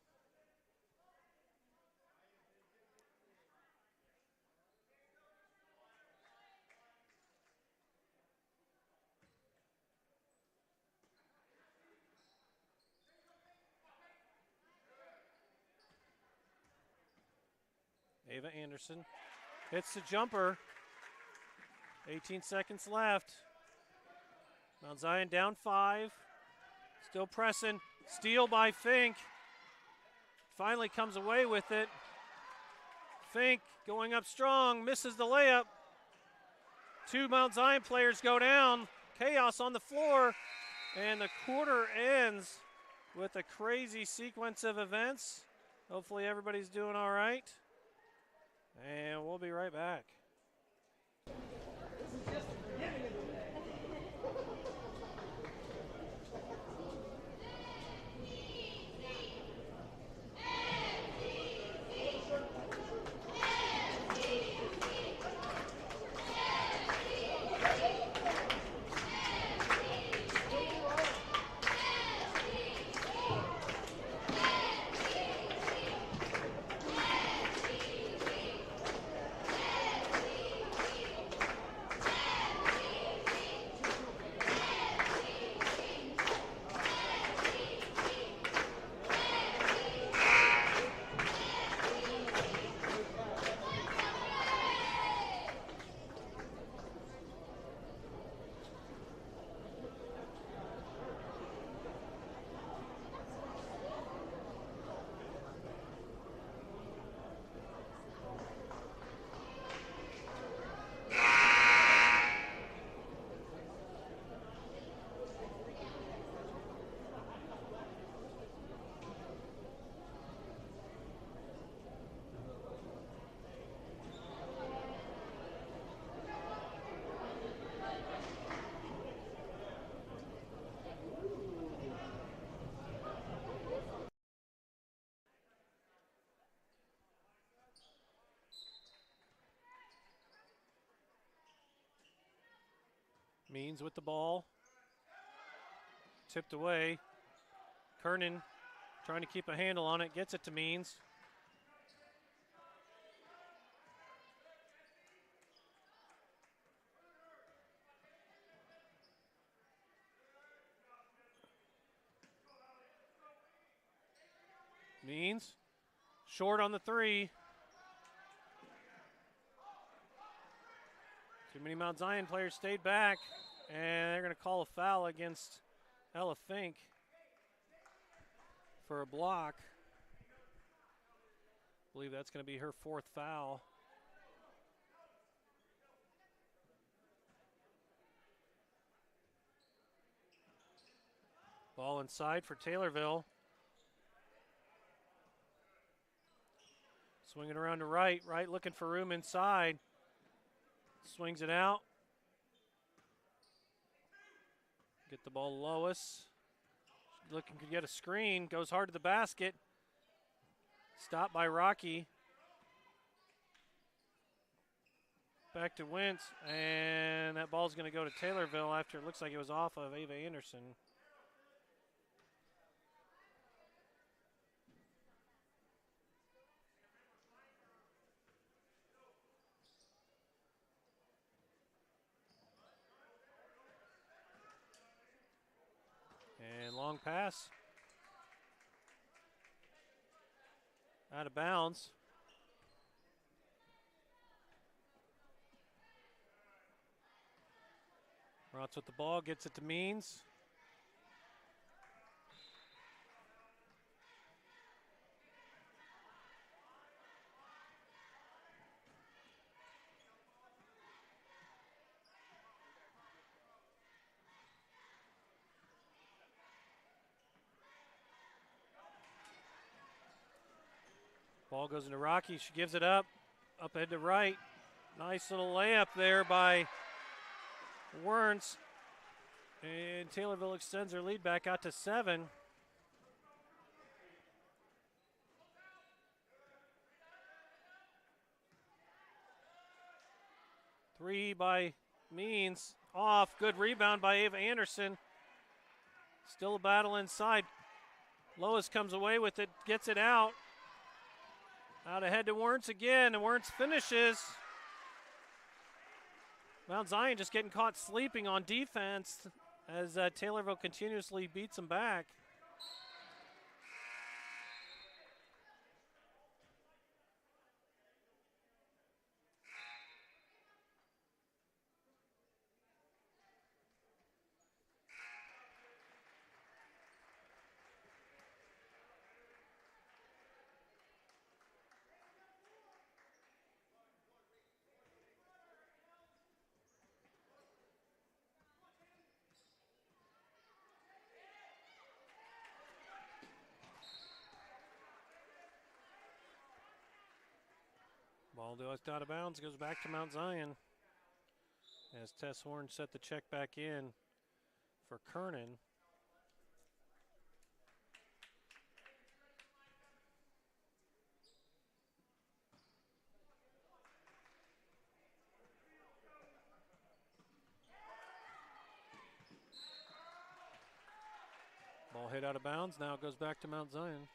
Ava Anderson hits the jumper. 18 seconds left. Mount Zion down 5. Still pressing. Steal by Fink. Finally comes away with it. Fink going up strong. Misses the layup. 2 Mount Zion players go down. Chaos on the floor. And the quarter ends with a crazy sequence of events. Hopefully everybody's doing all right. And we'll be right back. Means with the ball. Tipped away. Kernan trying to keep a handle on it. Gets it to Means. Means. Short on the 3. Too many Mount Zion players stayed back, and they're going to call a foul against Ella Fink for a block. I believe that's going to be her 4th foul. Ball inside for Taylorville. Swinging around to Wright. Wright looking for room inside. Swings it out. Get the ball to Lois. Looking to get a screen. Goes hard to the basket. Stopped by Rocky. Back to Wentz. And that ball's going to go to Taylorville after it looks like it was off of Ava Anderson. Long pass. Out of bounds. Rotz with the ball, gets it to Means. Ball goes into Rocky. She gives it up ahead to right. Nice little layup there by Werns. And Taylorville extends their lead back out to 7. Three by Means. Off. Good rebound by Ava Anderson. Still a battle inside. Lois comes away with it, gets it out. Out ahead to Werntz again, and Werntz finishes. Mount Zion just getting caught sleeping on defense as Taylorville continuously beats them back. Ball goes out of bounds, goes back to Mount Zion. As Tess Horn set the check back in for Kernan. Ball hit out of bounds, now it goes back to Mount Zion.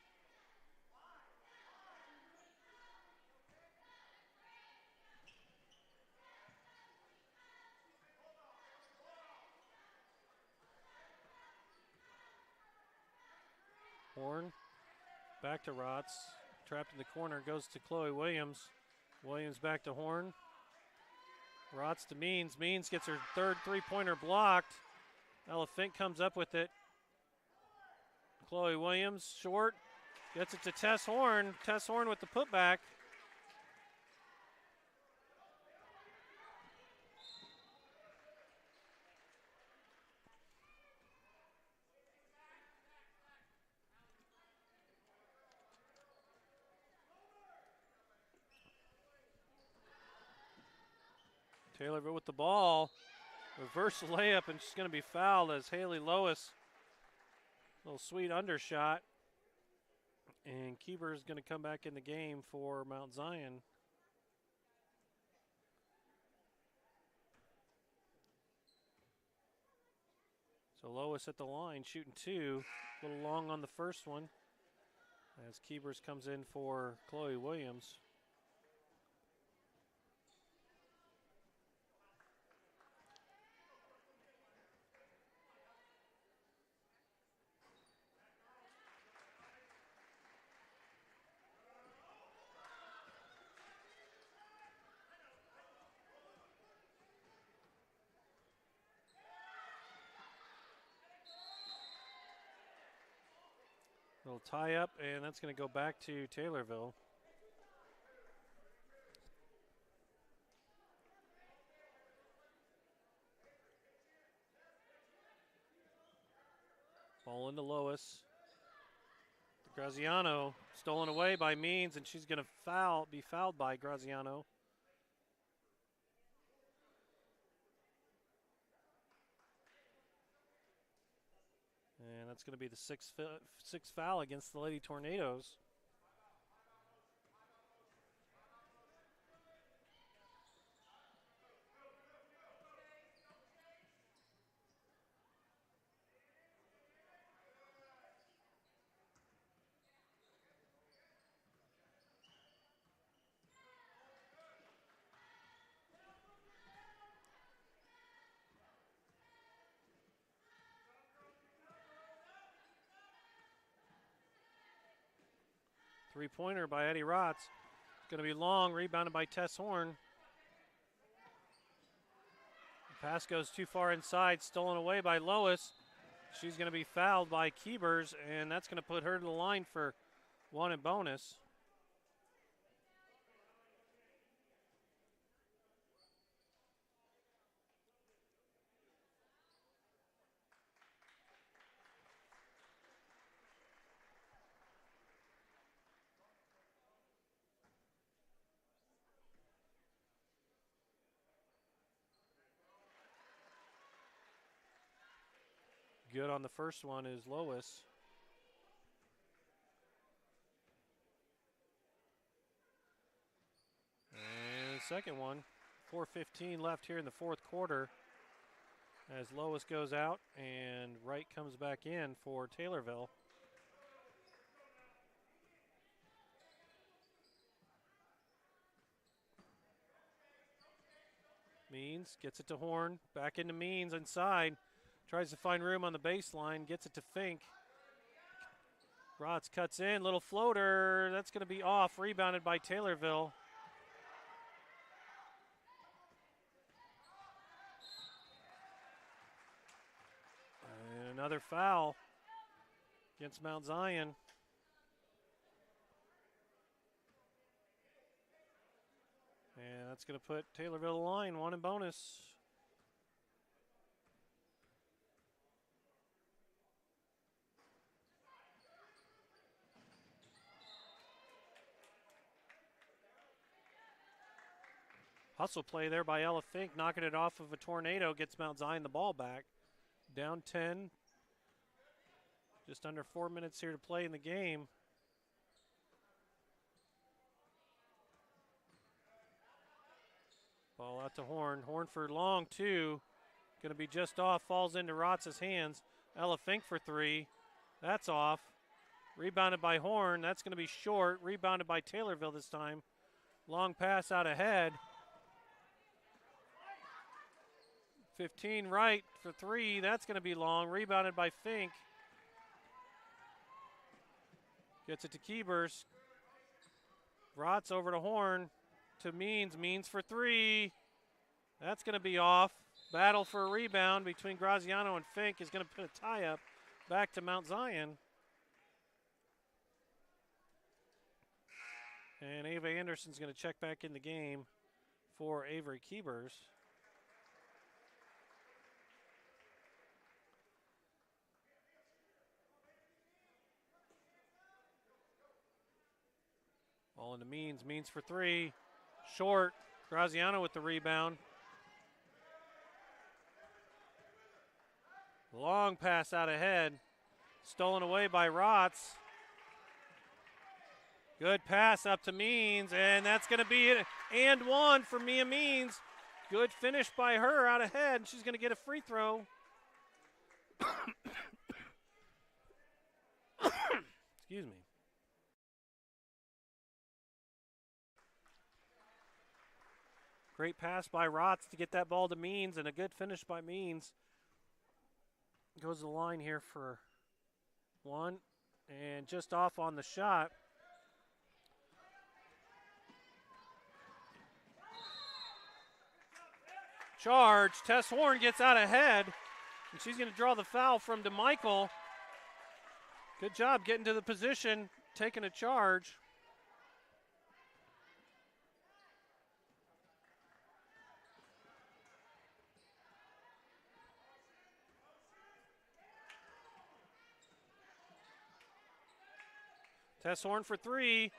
Horn, back to Rotz, trapped in the corner, goes to Chloe Williams. Williams back to Horn. Rotz to Means. Means gets her third three-pointer blocked. Ella Fink comes up with it. Chloe Williams, short, gets it to Tess Horn. Tess Horn with the putback. Taylorville with the ball. Reverse layup, and she's going to be fouled as Haley Lois. Little sweet undershot. And Keeper is going to come back in the game for Mount Zion. So Lois at the line, shooting 2. A little long on the first one. As Keepers comes in for Chloe Williams. Little tie up, and that's going to go back to Taylorville. Ball into Lois. Graziano stolen away by Means, and she's going to be fouled by Graziano. And that's going to be the sixth foul against the Lady Tornadoes. Three-pointer by Eddie Rotz. It's going to be long, rebounded by Tess Horn. The pass goes too far inside, stolen away by Lois. She's going to be fouled by Keebers, and that's going to put her to the line for one and bonus. Good on the first one is Lois. And the second one, 4:15 left here in the fourth quarter as Lois goes out and Wright comes back in for Taylorville. Means gets it to Horn, back into Means inside. Tries to find room on the baseline, gets it to Fink. Rotz cuts in, little floater. That's going to be off, rebounded by Taylorville. And another foul against Mount Zion. And that's going to put Taylorville in line, one in bonus. Hustle play there by Ella Fink, knocking it off of a tornado, gets Mount Zion the ball back. Down 10. Just under 4 minutes here to play in the game. Ball out to Horn. Horn for long, two. Going to be just off, falls into Rotz's hands. Ella Fink for three. That's off. Rebounded by Horn. That's going to be short. Rebounded by Taylorville this time. Long pass out ahead. 15 right for three. That's going to be long. Rebounded by Fink. Gets it to Keebers. Rotz over to Horn. To Means. Means for three. That's going to be off. Battle for a rebound between Graziano and Fink is going to put a tie-up back to Mount Zion. And Ava Anderson's going to check back in the game for Avery Keebers. Ball into Means. Means for three. Short. Graziano with the rebound. Long pass out ahead. Stolen away by Rotz. Good pass up to Means, and that's going to be it. And one for Mia Means. Good finish by her out ahead. She's going to get a free throw. Excuse me. Great pass by Rotz to get that ball to Means, and a good finish by Means. Goes to the line here for one, and just off on the shot. Charge. Tess Horn gets out ahead, and she's going to draw the foul from DeMichael. Good job getting to the position, taking a charge. Tess Horn for three.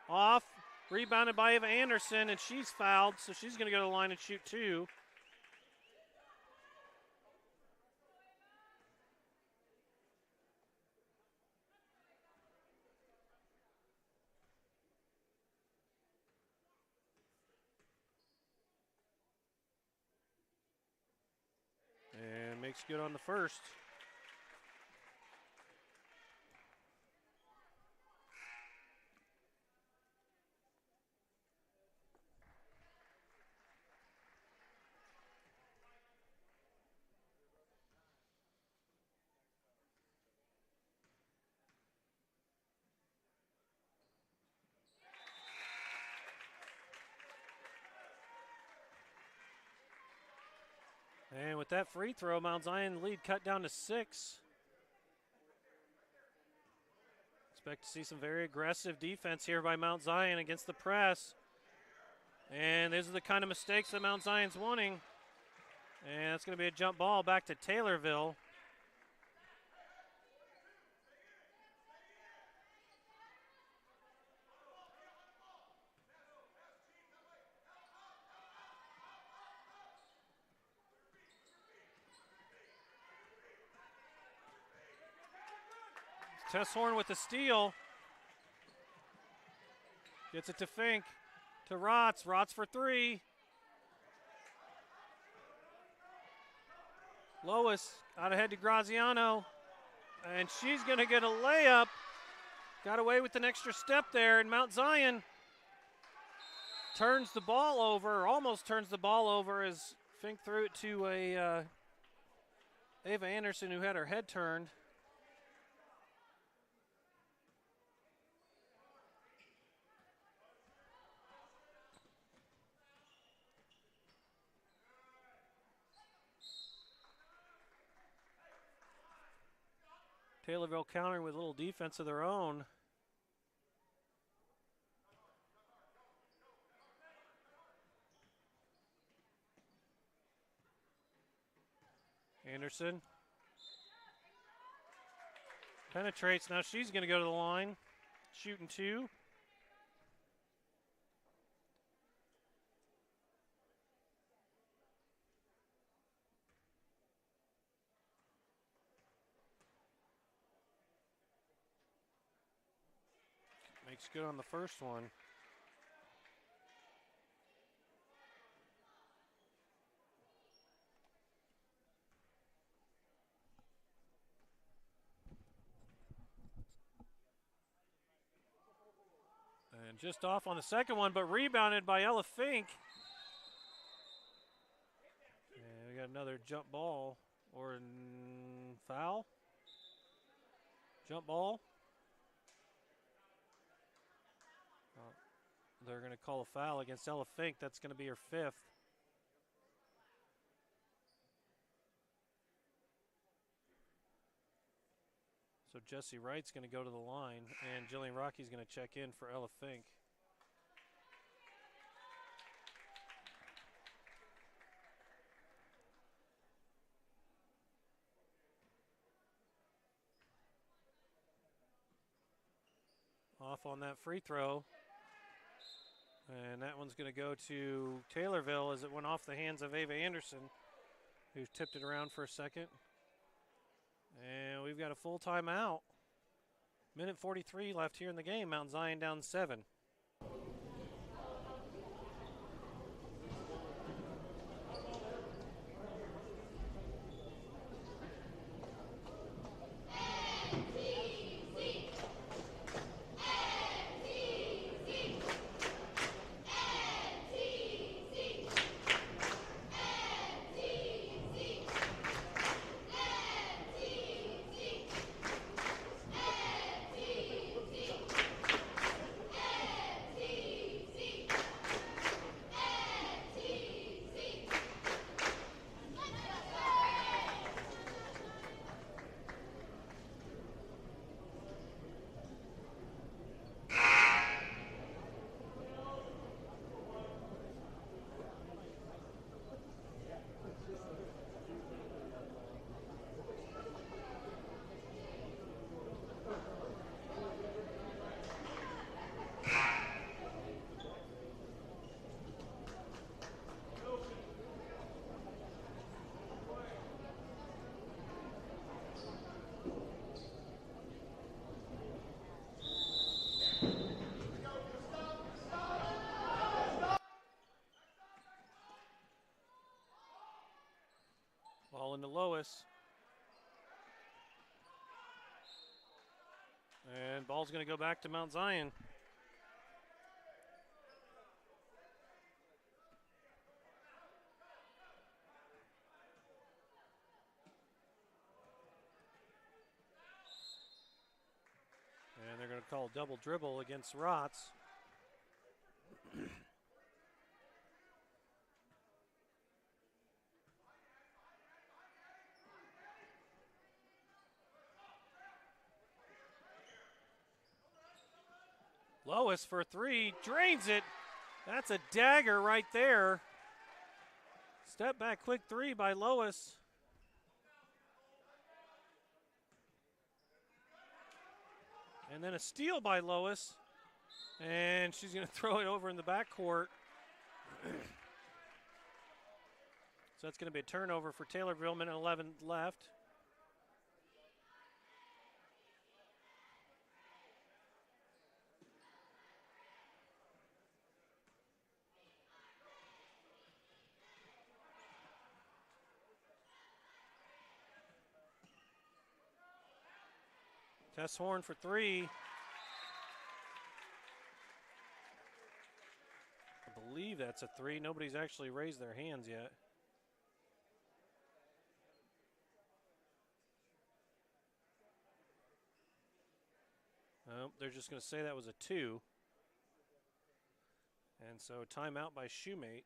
Off. Rebounded by Eva Anderson, and she's fouled, so she's going to go to the line and shoot two. And makes good on the first. And with that free throw, Mount Zion lead cut down to 6. Expect to see some very aggressive defense here by Mount Zion against the press. And these are the kind of mistakes that Mount Zion's wanting. And it's going to be a jump ball back to Taylorville. Tesshorn with the steal. Gets it to Fink. To Rotz. Rotz for 3. Lois out ahead to Graziano. And she's going to get a layup. Got away with an extra step there. And Mount Zion turns the ball over, or almost turns the ball over as Fink threw it to Ava Anderson, who had her head turned. Taylorville countering with a little defense of their own. Anderson penetrates. Now she's going to go to the line. Shooting 2. Makes good on the first one. And just off on the second one, but rebounded by Ella Fink. And we got another jump ball or foul. Jump ball. They're going to call a foul against Ella Fink. That's going to be her 5th. So Jesse Wright's going to go to the line, and Jillian Rocky's going to check in for Ella Fink. Off on that free throw. And that one's going to go to Taylorville as it went off the hands of Ava Anderson, who tipped it around for a second. And we've got a full timeout. Minute 43 left here in the game. Mount Zion down 7. Ball into Lois. And ball's going to go back to Mount Zion. And they're going to call a double dribble against Rotz. Lois for three, drains it. That's a dagger right there. Step back quick three by Lois. And then a steal by Lois. And she's going to throw it over in the backcourt. So that's going to be a turnover for Taylorville, minute 11 left. Tess Horn for three. I believe that's a three. Nobody's actually raised their hands yet. Nope, they're just going to say that was a two. And so timeout by Shoemate.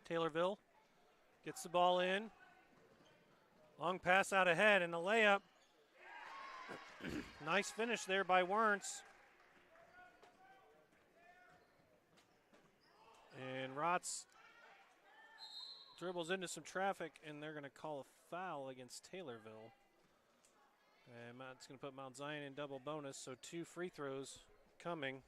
Taylorville gets the ball in. Long pass out ahead and a layup. Nice finish there by Wernz. And Rotz dribbles into some traffic, and they're going to call a foul against Taylorville. And it's going to put Mount Zion in double bonus, so 2 free throws coming.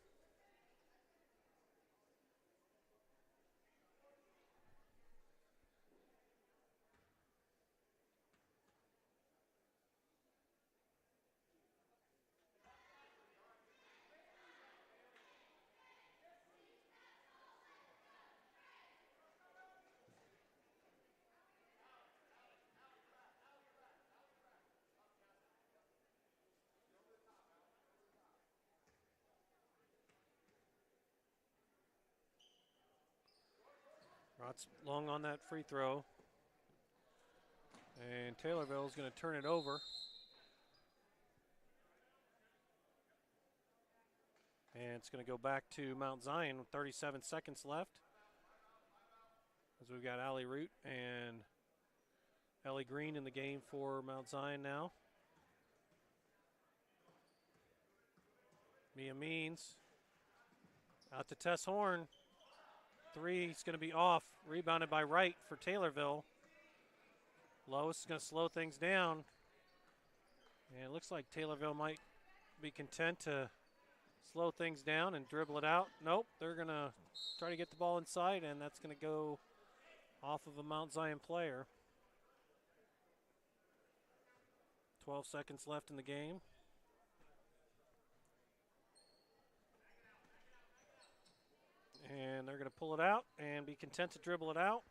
Rotz long on that free throw. And Taylorville is going to turn it over. And it's going to go back to Mount Zion with 37 seconds left. As we've got Allie Root and Ellie Green in the game for Mount Zion now. Mia Means out to Tess Horn. Three is going to be off. Rebounded by Wright for Taylorville. Lois is going to slow things down. And it looks like Taylorville might be content to slow things down and dribble it out. Nope, they're going to try to get the ball inside, and that's going to go off of a Mount Zion player. 12 seconds left in the game. And they're going to pull it out and be content to dribble it out.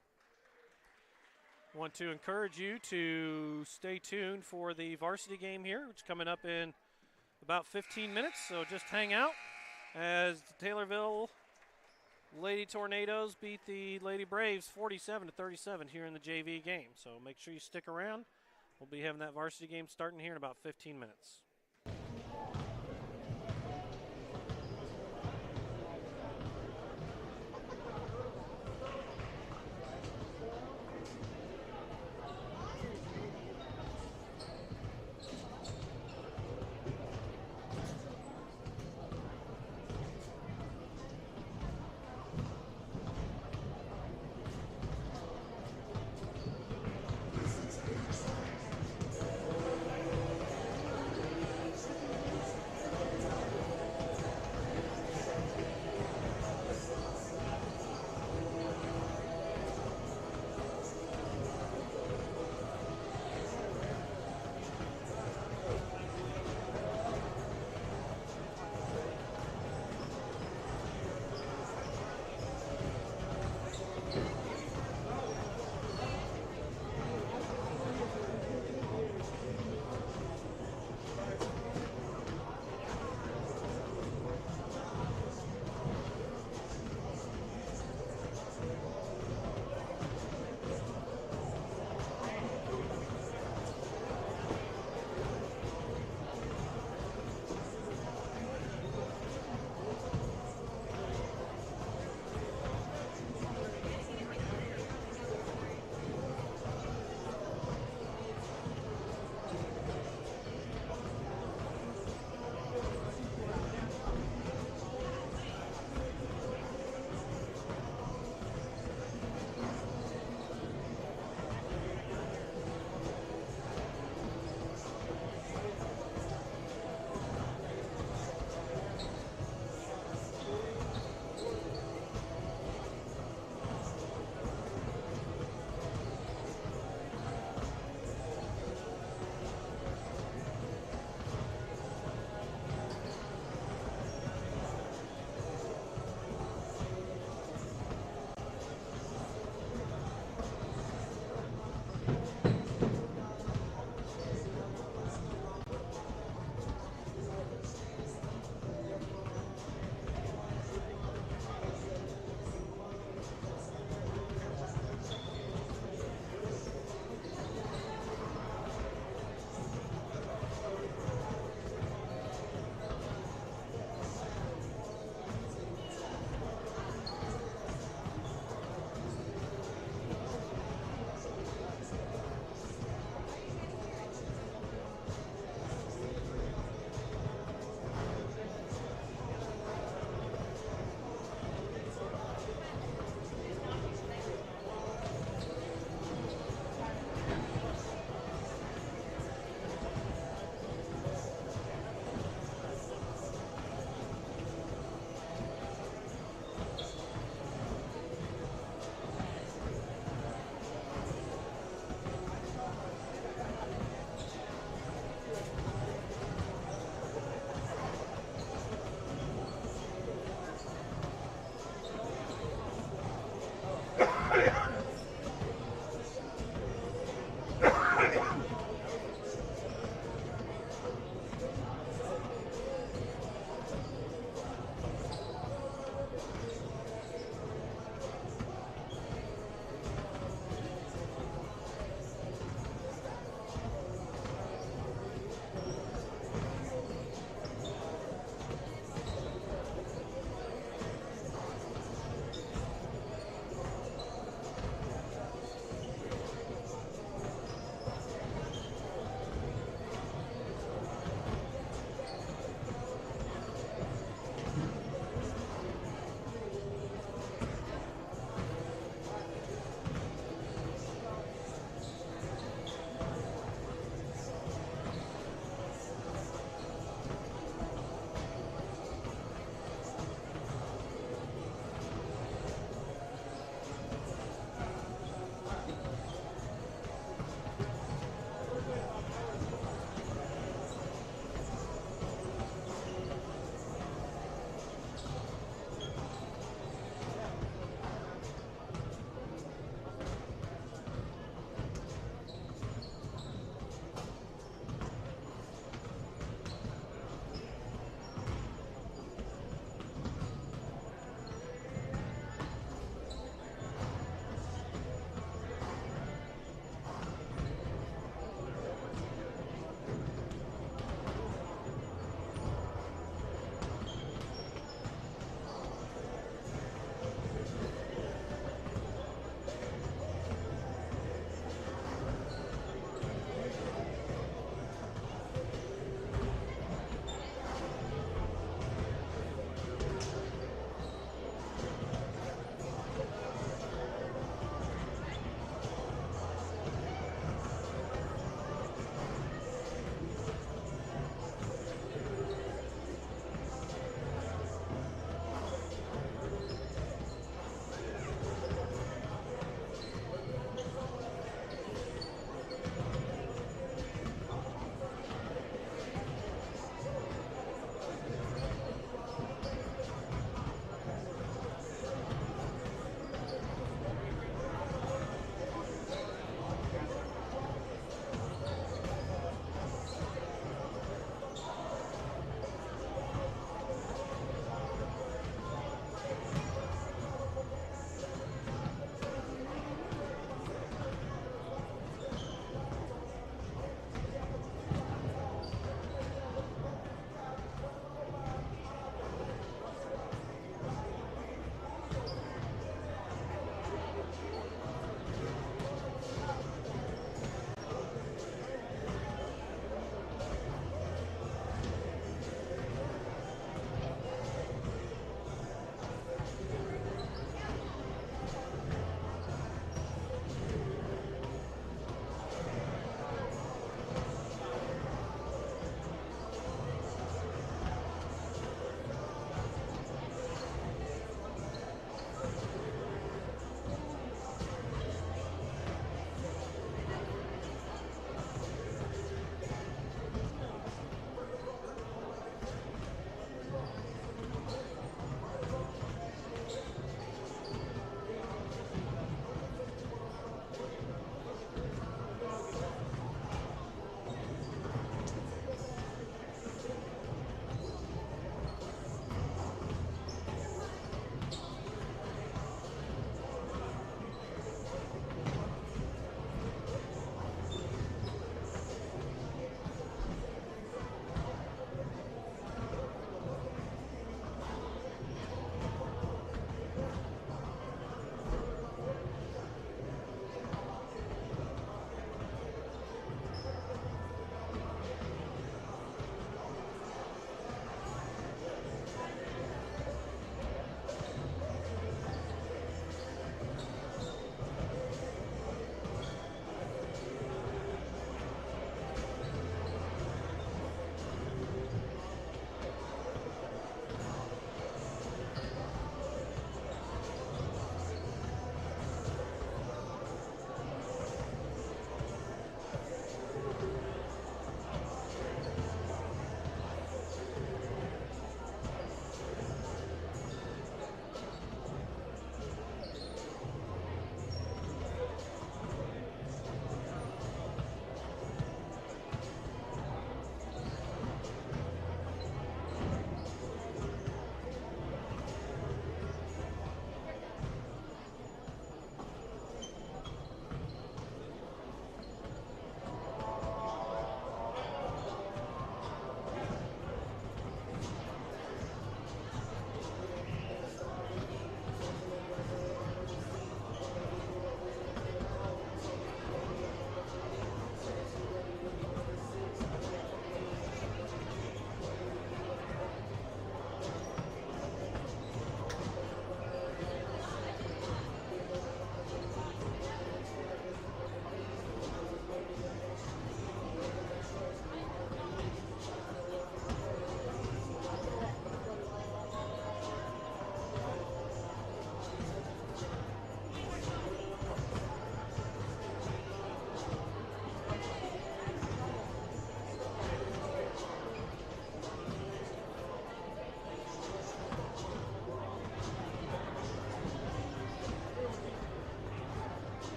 Want to encourage you to stay tuned for the varsity game here, which is coming up in about 15 minutes. So just hang out as the Taylorville Lady Tornadoes beat the Lady Braves 47-37 here in the JV game. So make sure you stick around. We'll be having that varsity game starting here in about 15 minutes.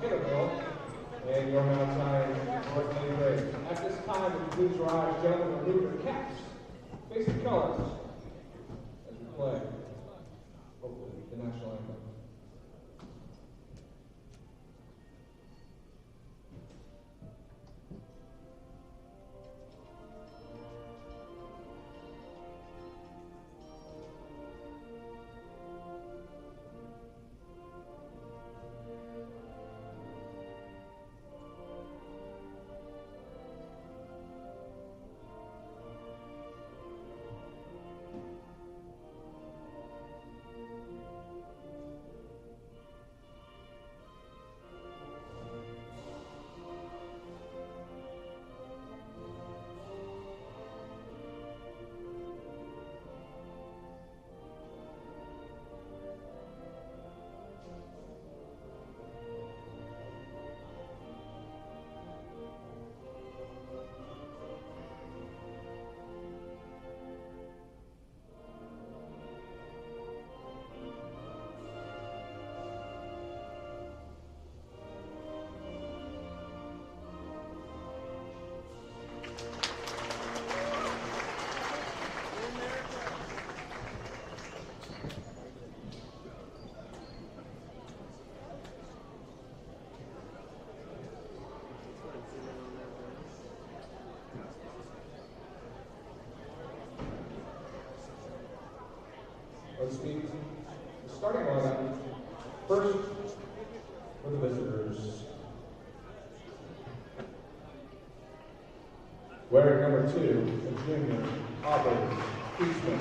Taylorville, and your Mount Zion North Lady Braves. At this time, would you please rise, gentlemen, remove your caps, face the colors, as we play, hopefully, the national anthem. Let's meet the starting lineup. First, for the visitors. Wearing number 2, the junior, Aubrey Fritzsche.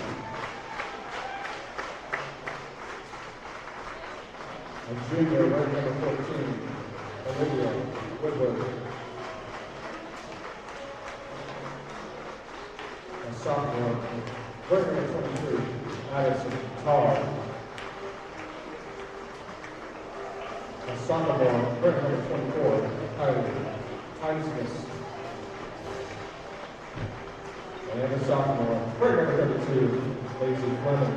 A junior, wearing number 14, Olivia Woodward. A sophomore, wearing number 23, Addison Tar. A sophomore, wearing number 24, Kylie Hinesmith. And a sophomore, wearing number 32, Lacey Fleming.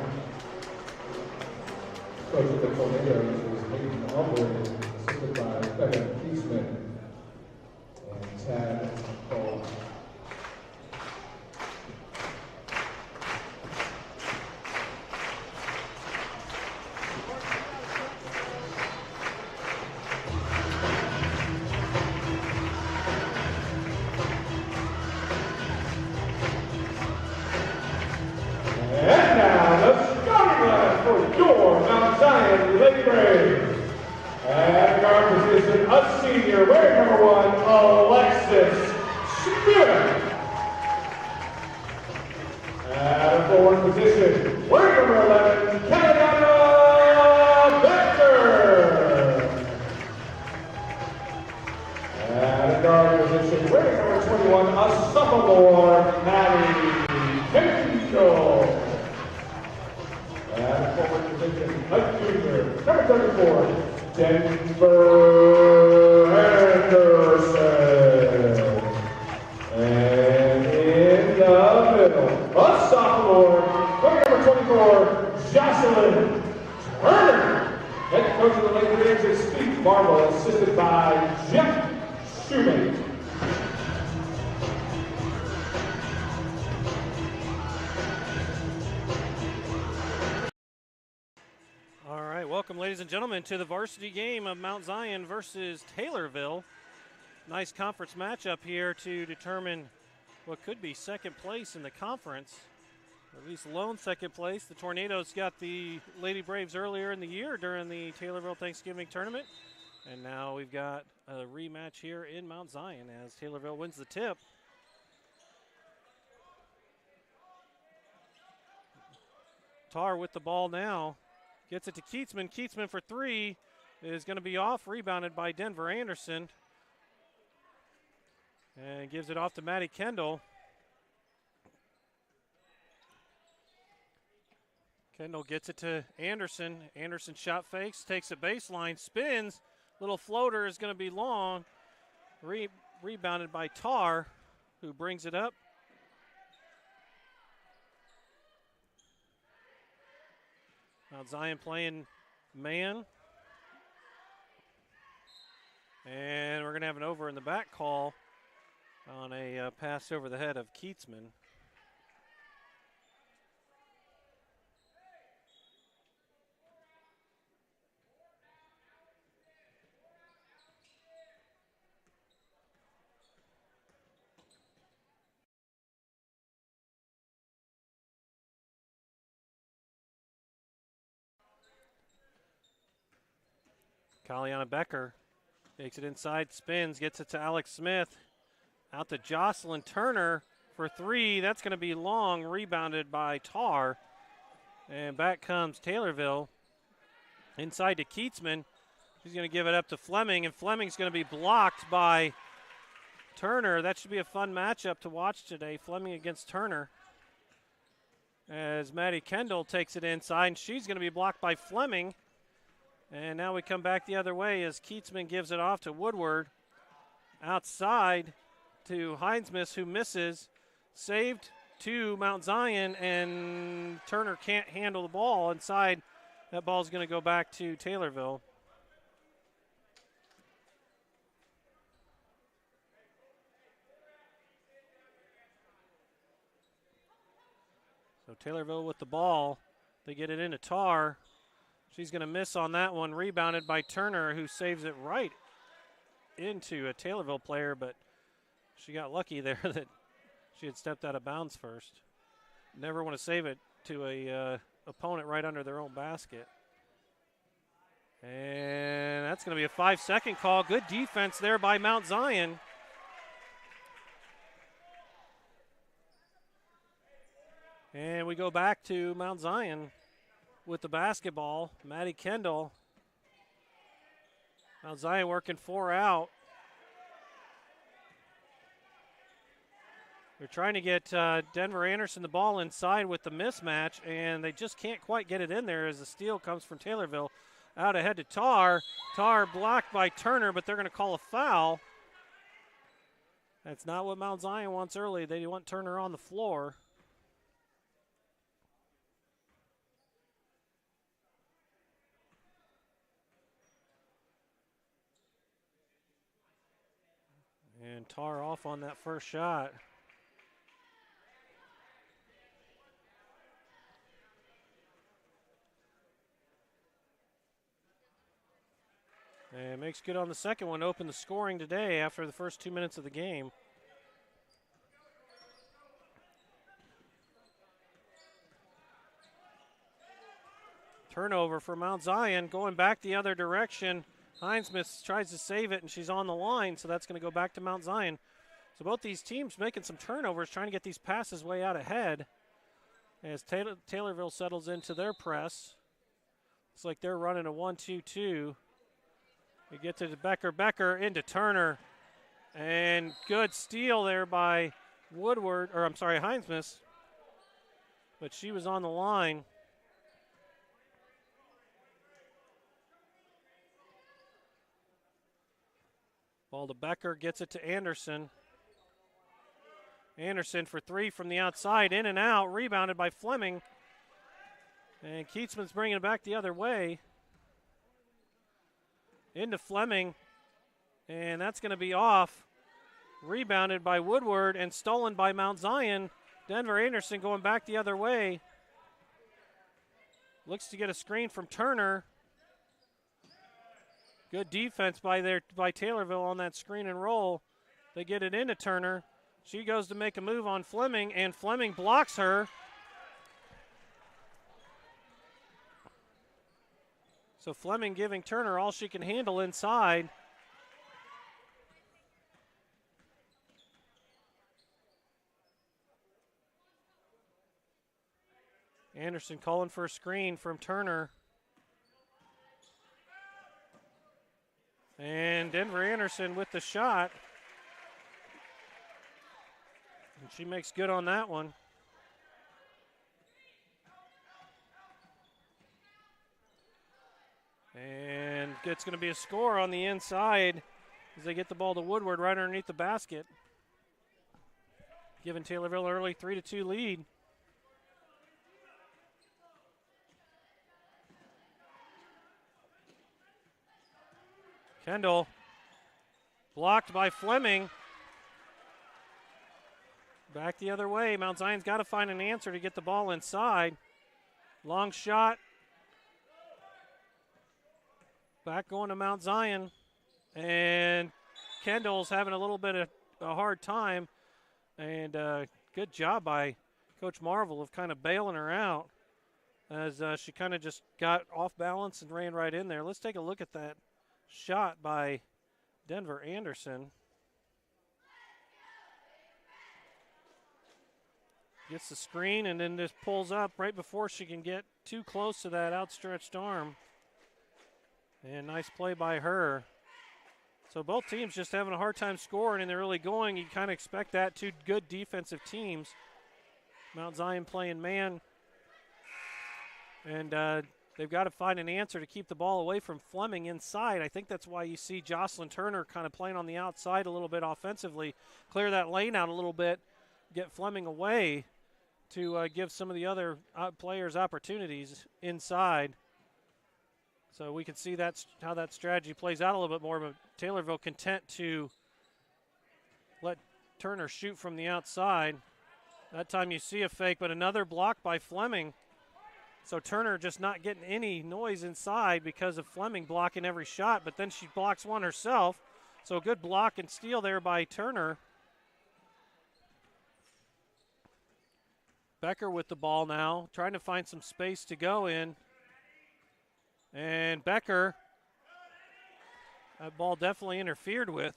Coach of the Tornadoes is Hayden Albury, assisted by Becca Eastman and Tad Cole. A senior, wearing number 1, Alexis Schmidt. At a forward position, wearing number 11, Catalina Becker. At a guard position, wearing number 21, a sophomore, Maddie Kendall. At a forward position, a junior, number 34, Denver Anderson. And in the middle, a sophomore, number 24, Jocelyn Turner. Head coach of the Lake Braves is Steve Marble, assisted by Jeff Shoemate. Welcome, ladies and gentlemen, to the varsity game of Mount Zion versus Taylorville. Nice conference matchup here to determine what could be second place in the conference, or at least lone second place. The Tornadoes got the Lady Braves earlier in the year during the Taylorville Thanksgiving tournament, and now we've got a rematch here in Mount Zion as Taylorville wins the tip. Tar with the ball now. Gets it to Keatsman. Keatsman for 3 is going to be off. Rebounded by Denver Anderson. And gives it off to Maddie Kendall. Kendall gets it to Anderson. Anderson shot fakes, takes it baseline, spins. Little floater is going to be long. Rebounded by Tar, who brings it up. Now Zion playing man. And we're going to have an over in the back call on a pass over the head of Keatsman. Kaliana Becker takes it inside, spins, gets it to Alex Smith. Out to Jocelyn Turner for three. That's going to be long, rebounded by Tar. And back comes Taylorville. Inside to Keatsman. He's going to give it up to Fleming, and Fleming's going to be blocked by Turner. That should be a fun matchup to watch today, Fleming against Turner. As Maddie Kendall takes it inside, and she's going to be blocked by Fleming. And now we come back the other way as Keatsman gives it off to Woodward. Outside to Heinzmus, who misses. Saved to Mount Zion, and Turner can't handle the ball inside. That ball's going to go back to Taylorville. So Taylorville with the ball. They get it into Tar. She's going to miss on that one. Rebounded by Turner, who saves it right into a Taylorville player, but she got lucky there that she had stepped out of bounds first. Never want to save it to a opponent right under their own basket. And that's going to be a 5-second call. Good defense there by Mount Zion. And we go back to Mount Zion with the basketball. Maddie Kendall. Mount Zion working 4 out. They're trying to get Denver Anderson the ball inside with the mismatch, and they just can't quite get it in there as the steal comes from Taylorville. Out ahead to Tar. Tar blocked by Turner, but they're going to call a foul. That's not what Mount Zion wants early. They want Turner on the floor. And Tar off on that first shot. And makes good on the second one, open the scoring today after the first 2 minutes of the game. Turnover for Mount Zion, going back the other direction. Heinzmus tries to save it, and she's on the line, so that's going to go back to Mount Zion. So both these teams making some turnovers, trying to get these passes way out ahead as Taylorville settles into their press. Looks like they're running a 1-2-2. We get to Becker into Turner. And good steal there by Heinzmus. But she was on the line. Ball to Becker, gets it to Anderson. Anderson for three from the outside, in and out, rebounded by Fleming. And Keatsman's bringing it back the other way. Into Fleming, and that's going to be off. Rebounded by Woodward and stolen by Mount Zion. Denver Anderson going back the other way. Looks to get a screen from Turner. Good defense by Taylorville on that screen and roll. They get it into Turner. She goes to make a move on Fleming, and Fleming blocks her. So Fleming giving Turner all she can handle inside. Anderson calling for a screen from Turner. And Denver Anderson with the shot. And she makes good on that one. And it's going to be a score on the inside as they get the ball to Woodward right underneath the basket. Giving Taylorville an early 3-2 lead. Kendall Blocked by Fleming. Back the other way. Mount Zion's got to find an answer to get the ball inside. Long shot. Back going to Mount Zion. And Kendall's having a little bit of a hard time. And good job by Coach Marvel of kind of bailing her out as she kind of just got off balance and ran right in there. Let's take a look at that shot by Denver Anderson. Gets the screen and then just pulls up right before she can get too close to that outstretched arm. And nice play by her. So both teams just having a hard time scoring and they're really going. You kind of expect that. Two good defensive teams. Mount Zion playing man. And they've got to find an answer to keep the ball away from Fleming inside. I think that's why you see Jocelyn Turner kind of playing on the outside a little bit offensively. Clear that lane out a little bit. Get Fleming away to give some of the other players opportunities inside. So we can see that's how that strategy plays out a little bit more, but Taylorville content to let Turner shoot from the outside. That time you see a fake, but another block by Fleming. So Turner just not getting any noise inside because of Fleming blocking every shot, but then she blocks one herself. So a good block and steal there by Turner. Becker with the ball now, trying to find some space to go in. And Becker, that ball definitely interfered with.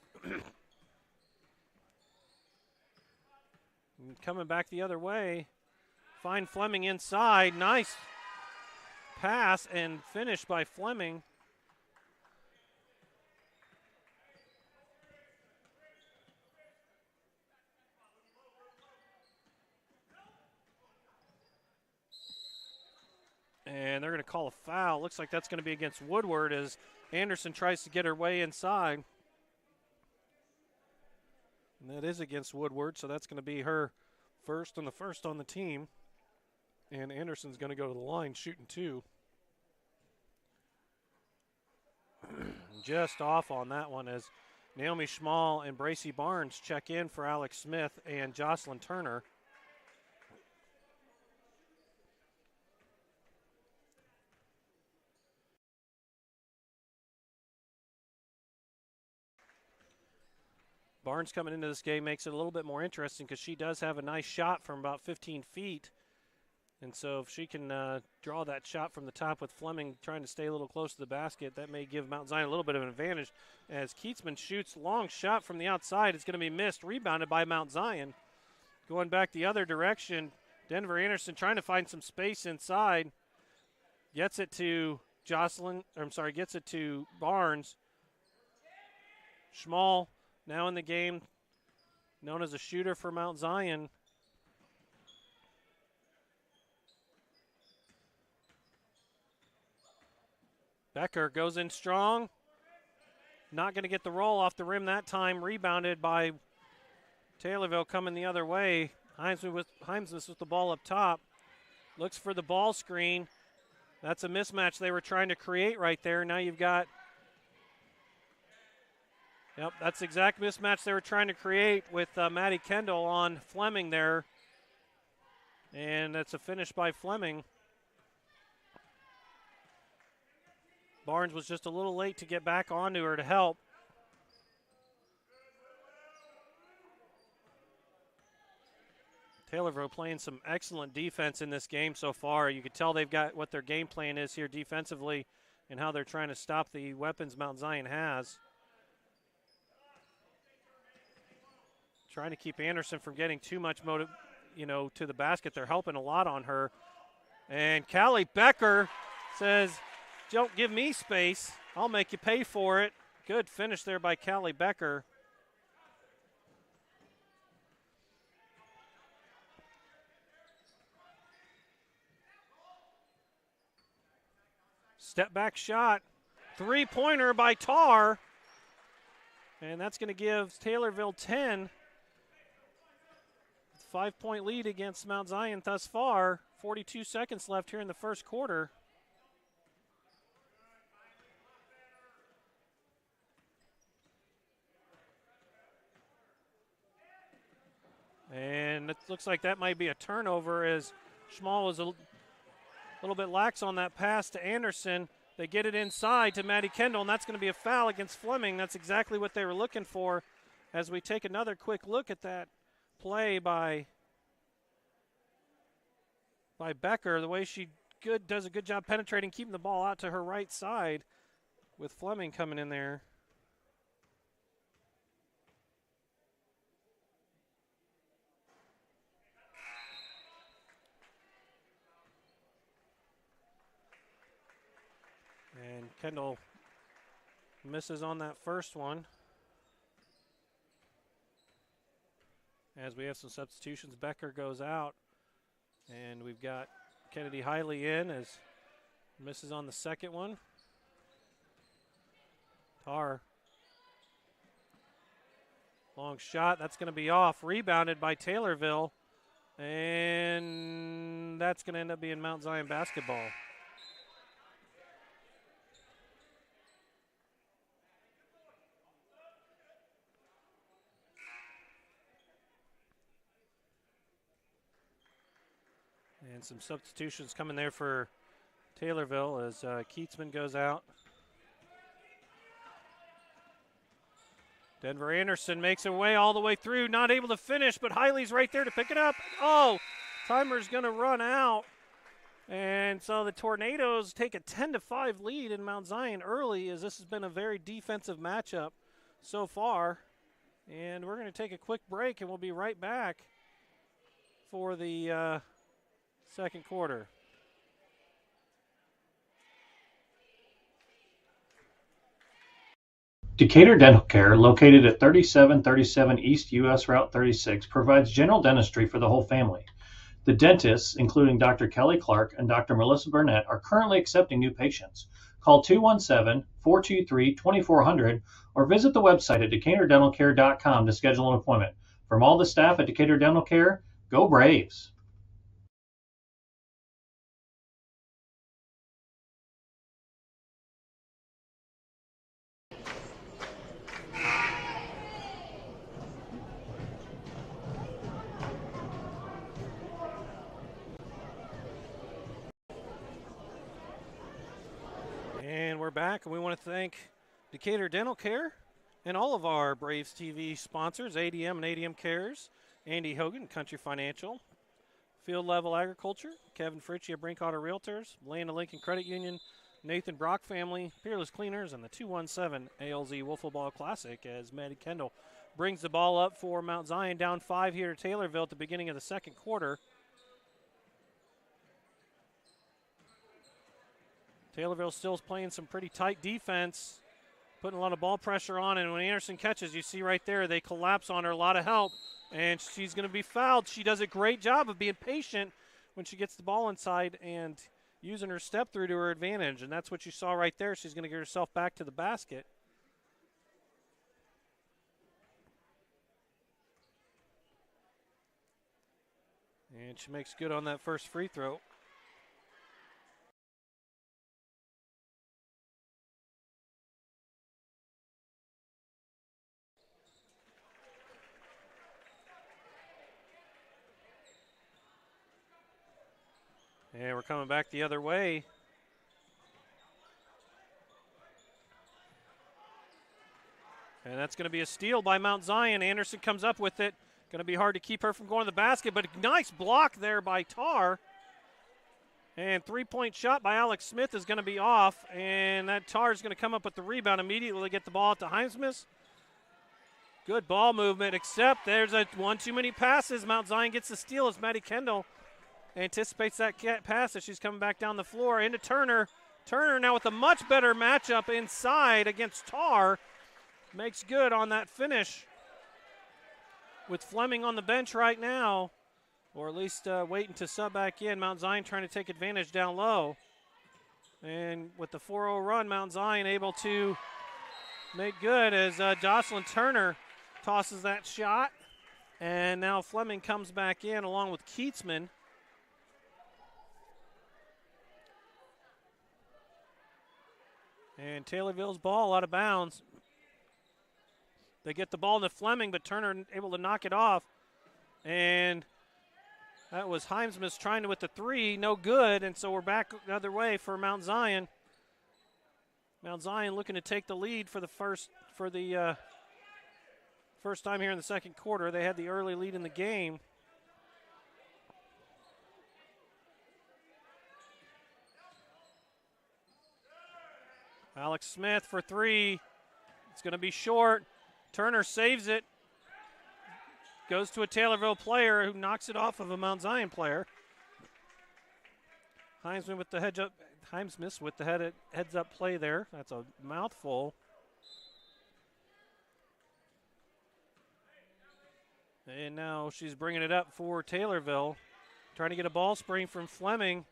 Coming back the other way, find Fleming inside. Nice pass and finish by Fleming. And they're going to call a foul. Looks like that's going to be against Woodward as Anderson tries to get her way inside. And that is against Woodward, so that's going to be her first and the first on the team. And Anderson's going to go to the line shooting two. Just off on that one as Naomi Schmall and Bracy Barnes check in for Alex Smith and Jocelyn Turner. Barnes coming into this game makes it a little bit more interesting because she does have a nice shot from about 15 feet. And so if she can draw that shot from the top with Fleming trying to stay a little close to the basket, that may give Mount Zion a little bit of an advantage. As Keatsman shoots long shot from the outside, it's going to be missed, rebounded by Mount Zion. Going back the other direction, Denver Anderson trying to find some space inside. Gets it to gets it to Barnes. Schmall now in the game, known as a shooter for Mount Zion. Becker goes in strong. Not going to get the roll off the rim that time. Rebounded by Taylorville coming the other way. Heimsmas with the ball up top. Looks for the ball screen. That's a mismatch they were trying to create right there. Now you've got that's the exact mismatch they were trying to create with Maddie Kendall on Fleming there. And that's a finish by Fleming. Barnes was just a little late to get back onto her to help. Taylorville playing some excellent defense in this game so far. You can tell they've got what their game plan is here defensively and how they're trying to stop the weapons Mount Zion has. Trying to keep Anderson from getting too much to the basket. They're helping a lot on her. And Callie Becker says, "Don't give me space. I'll make you pay for it." Good finish there by Callie Becker. Step back shot. Three-pointer by Tar. And that's going to give Taylorville 10. 5-point lead against Mount Zion thus far. 42 seconds left here in the first quarter. and it looks like that might be a turnover as Schmall was a little bit lax on that pass to Anderson. They get it inside to Maddie Kendall, and that's going to be a foul against Fleming. That's exactly what they were looking for. As we take another quick look at that play by Becker, the way she does a good job penetrating, keeping the ball out to her right side with Fleming coming in there. And Kendall misses on that first one. As we have some substitutions, Becker goes out. And we've got Kennedy Hiley in as misses on the second one. Tar. Long shot, that's going to be off. Rebounded by Taylorville. And that's going to end up being Mount Zion basketball. And some substitutions coming there for Taylorville as Keatsman goes out. Denver Anderson makes her way all the way through, not able to finish, but Hiley's right there to pick it up. Oh, timer's going to run out. And so the Tornadoes take a 10-5 lead in Mount Zion early, as this has been a very defensive matchup so far. And we're going to take a quick break, and we'll be right back for the second quarter. Decatur Dental Care, located at 3737 East US Route 36, provides general dentistry for the whole family. The dentists, including Dr. Kelly Clark and Dr. Melissa Burnett, are currently accepting new patients. Call 217-423-2400 or visit the website at decaturdentalcare.com to schedule an appointment. From all the staff at Decatur Dental Care, go Braves! And we're back, and we want to thank Decatur Dental Care and all of our Braves TV sponsors, ADM and ADMCares, Andy Hogan, Country Financial, Field Level Agriculture, Kevin Fritzsche of Brinkoetter Realtors, Land and Lincoln Credit Union, Nathan Brock Family, Peerless Cleaners, and the 217 ALZ Wiffleball Classic as Maddie Kendall brings the ball up for Mount Zion, down 5 here to Taylorville at the beginning of the second quarter. Taylorville still is playing some pretty tight defense, putting a lot of ball pressure on, and when Anderson catches, you see right there, they collapse on her, a lot of help, and she's going to be fouled. She does a great job of being patient when she gets the ball inside and using her step through to her advantage, and that's what you saw right there. She's going to get herself back to the basket. And she makes good on that first free throw. And we're coming back the other way. And that's going to be a steal by Mount Zion. Anderson comes up with it. Going to be hard to keep her from going to the basket, but a nice block there by Tar. And three-point shot by Alex Smith is going to be off, and that Tar is going to come up with the rebound immediately, get the ball out to Highsmith. Good ball movement, except there's one too many passes. Mount Zion gets the steal as Maddie Kendall anticipates that pass as she's coming back down the floor into Turner. Turner now with a much better matchup inside against Tar. Makes good on that finish. With Fleming on the bench right now, or at least waiting to sub back in. Mount Zion trying to take advantage down low. And with the 4-0 run, Mount Zion able to make good as Jocelyn Turner tosses that shot. And now Fleming comes back in along with Keatsman. And Taylorville's ball out of bounds. They get the ball to Fleming, but Turner able to knock it off. And That was Heimsmas trying to with the three, no good, and so we're back the other way for Mount Zion. Mount Zion looking to take the lead for the first time here in the second quarter. They had the early lead in the game. Alex Smith for three. It's going to be short. Turner saves it. Goes to a Taylorville player who knocks it off of a Mount Zion player. Heimsmas with the heads up play there. That's a mouthful. And now she's bringing it up for Taylorville. Trying to get a ball screen from Fleming.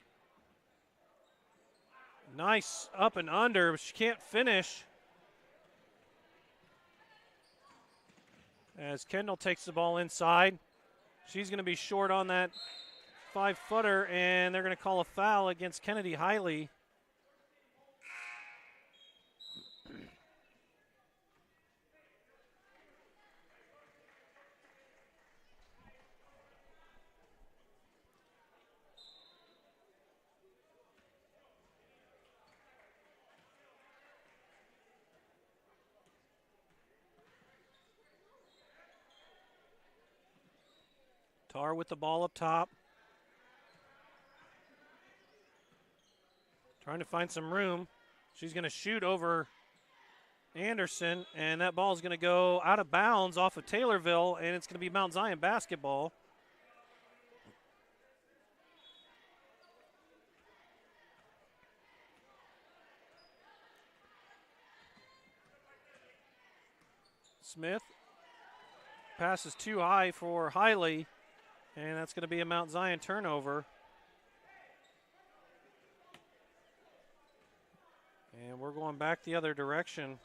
Nice up and under, but she can't finish. As Kendall takes the ball inside. She's going to be short on that 5-footer, and they're going to call a foul against Kennedy Hiley. Tar with the ball up top. Trying to find some room. She's going to shoot over Anderson, and that ball is going to go out of bounds off of Taylorville, and it's going to be Mount Zion basketball. Smith passes too high for Hiley, and that's going to be a Mount Zion turnover. And we're going back the other direction.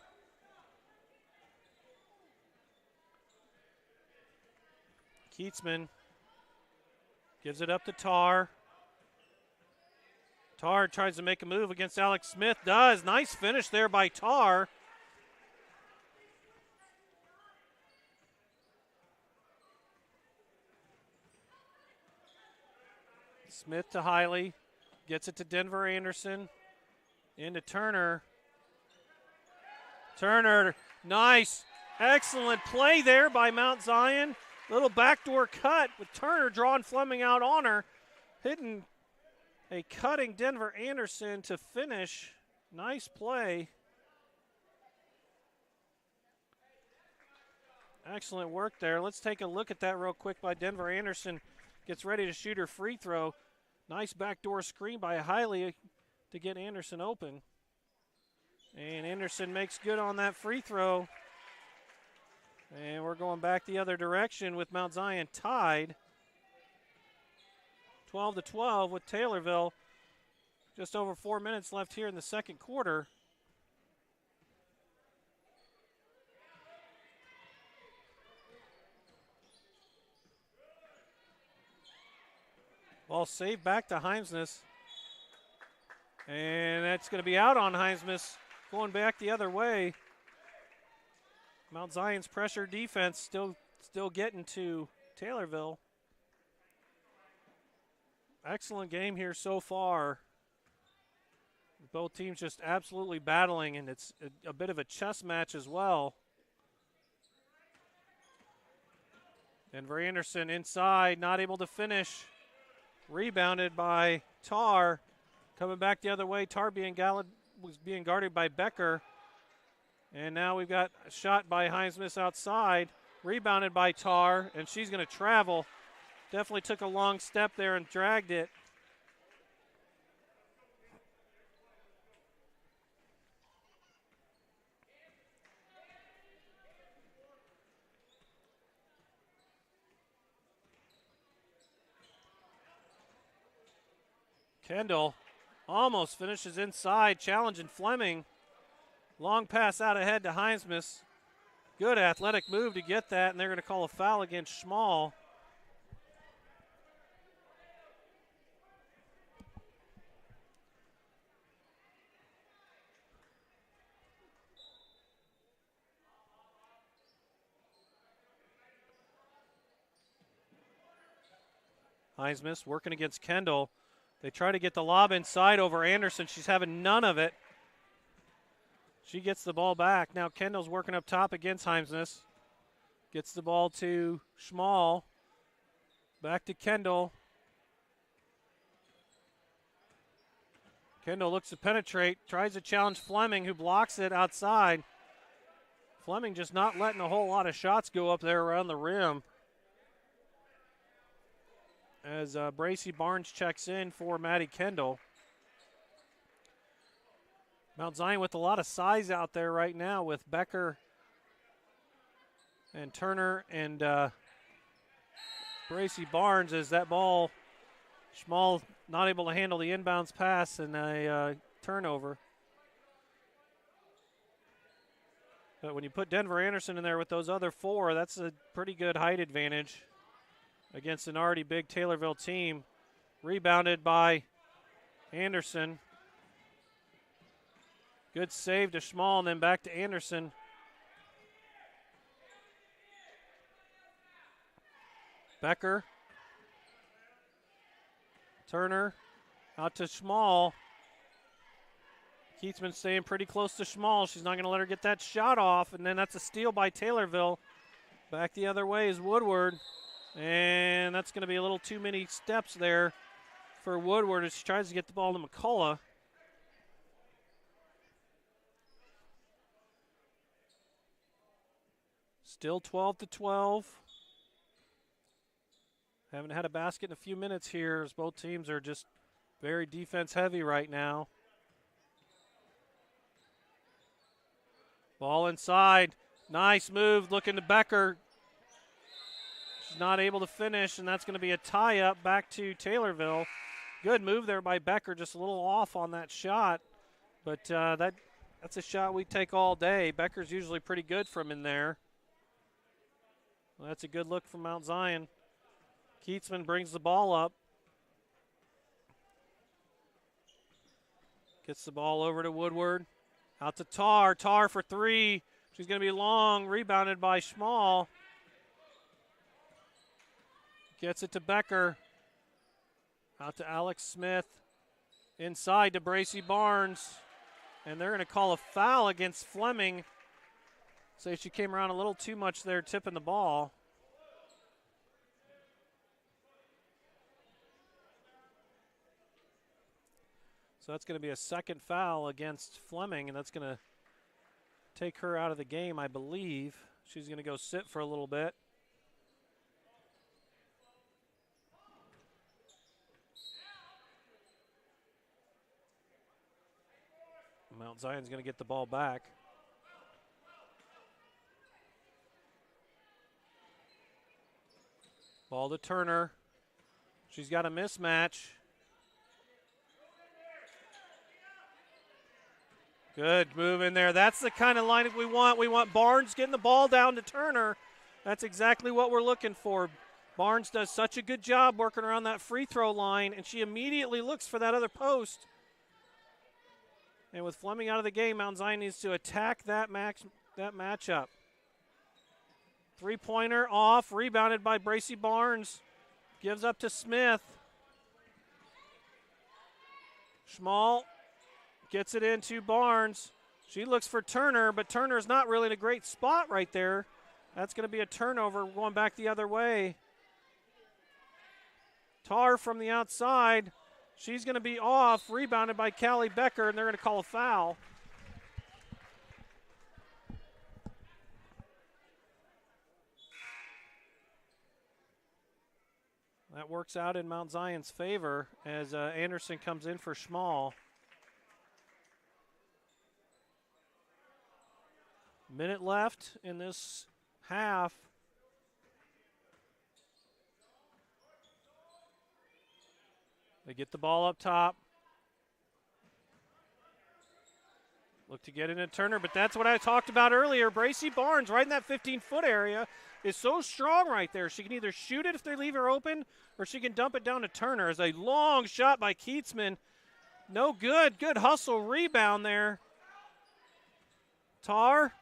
Keatsman gives it up to Tar. Tar tries to make a move against Alex Smith. Does. Nice finish there by Tar. Smith to Hiley. Gets it to Denver Anderson. Into Turner. Turner, nice. Excellent play there by Mount Zion. Little backdoor cut with Turner drawing Fleming out on her. Hitting a cutting Denver Anderson to finish. Nice play. Excellent work there. Let's take a look at that real quick by Denver Anderson. Gets ready to shoot her free throw. Nice backdoor screen by Hiley to get Anderson open. And Anderson makes good on that free throw. And we're going back the other direction with Mount Zion tied. 12-12 with Taylorville. Just over 4 minutes left here in the second quarter. Ball saved back to Heimsmas. And that's going to be out on Heimsmas. Going back the other way. Mount Zion's pressure defense still getting to Taylorville. Excellent game here so far. Both teams just absolutely battling, and it's a bit of a chess match as well. Denver Anderson inside, not able to finish. Rebounded by Tar. Coming back the other way, Tar was being guarded by Becker. And now we've got a shot by Heimsmas outside. Rebounded by Tar, and she's going to travel. Definitely took a long step there and dragged it. Kendall almost finishes inside, challenging Fleming. Long pass out ahead to Heimsmas. Good athletic move to get that, and they're going to call a foul against Schmall. Highsmith working against Kendall. They try to get the lob inside over Anderson. She's having none of it. She gets the ball back. Now Kendall's working up top against Highsmith. Gets the ball to Schmall. Back to Kendall. Kendall looks to penetrate, tries to challenge Fleming, who blocks it outside. Fleming just not letting a whole lot of shots go up there around the rim. As Bracy Barnes checks in for Maddie Kendall. Mount Zion with a lot of size out there right now with Becker and Turner and Bracy Barnes, as that ball, Schmall not able to handle the inbounds pass and a turnover. But when you put Denver Anderson in there with those other four, that's a pretty good height advantage against an already big Taylorville team. Rebounded by Anderson. Good save to Schmall, and then back to Anderson. Becker. Turner out to Schmall. Keatsman staying pretty close to Schmall. She's not going to let her get that shot off, and then that's a steal by Taylorville. Back the other way is Woodward, and that's going to be a little too many steps there for Woodward as she tries to get the ball to McCullough. Still 12-12. Haven't had a basket in a few minutes here as both teams are just very defense heavy right now. Ball inside. Nice move looking to Becker. She's not able to finish, and that's going to be a tie-up back to Taylorville. Good move there by Becker, just a little off on that shot. But that's a shot we take all day. Becker's usually pretty good from in there. Well, that's a good look from Mount Zion. Keatsman brings the ball up. Gets the ball over to Woodward. Out to Tar. Tar for three. She's going to be long. Rebounded by Schmall. Gets it to Becker. Out to Alex Smith. Inside to Bracy Barnes. And they're going to call a foul against Fleming. Say she came around a little too much there, tipping the ball. So that's going to be a second foul against Fleming, and that's going to take her out of the game, I believe. She's going to go sit for a little bit. Mount Zion's going to get the ball back. Ball to Turner. She's got a mismatch. Good move in there. That's the kind of lineup we want. We want Barnes getting the ball down to Turner. That's exactly what we're looking for. Barnes does such a good job working around that free throw line, and she immediately looks for that other post. And with Fleming out of the game, Mount Zion needs to attack that matchup. Three-pointer off, rebounded by Bracy Barnes. Gives up to Smith. Schmall gets it into Barnes. She looks for Turner, but Turner's not really in a great spot right there. That's going to be a turnover going back the other way. Tar from the outside. She's going to be off, rebounded by Callie Becker, and they're going to call a foul. That works out in Mount Zion's favor as Anderson comes in for Schmall. Minute left in this half. They get the ball up top. Look to get into Turner, but that's what I talked about earlier. Bracy Barnes right in that 15-foot area is so strong right there. She can either shoot it if they leave her open, or she can dump it down to Turner. It's a long shot by Keatsman. No good. Good hustle rebound there. Tar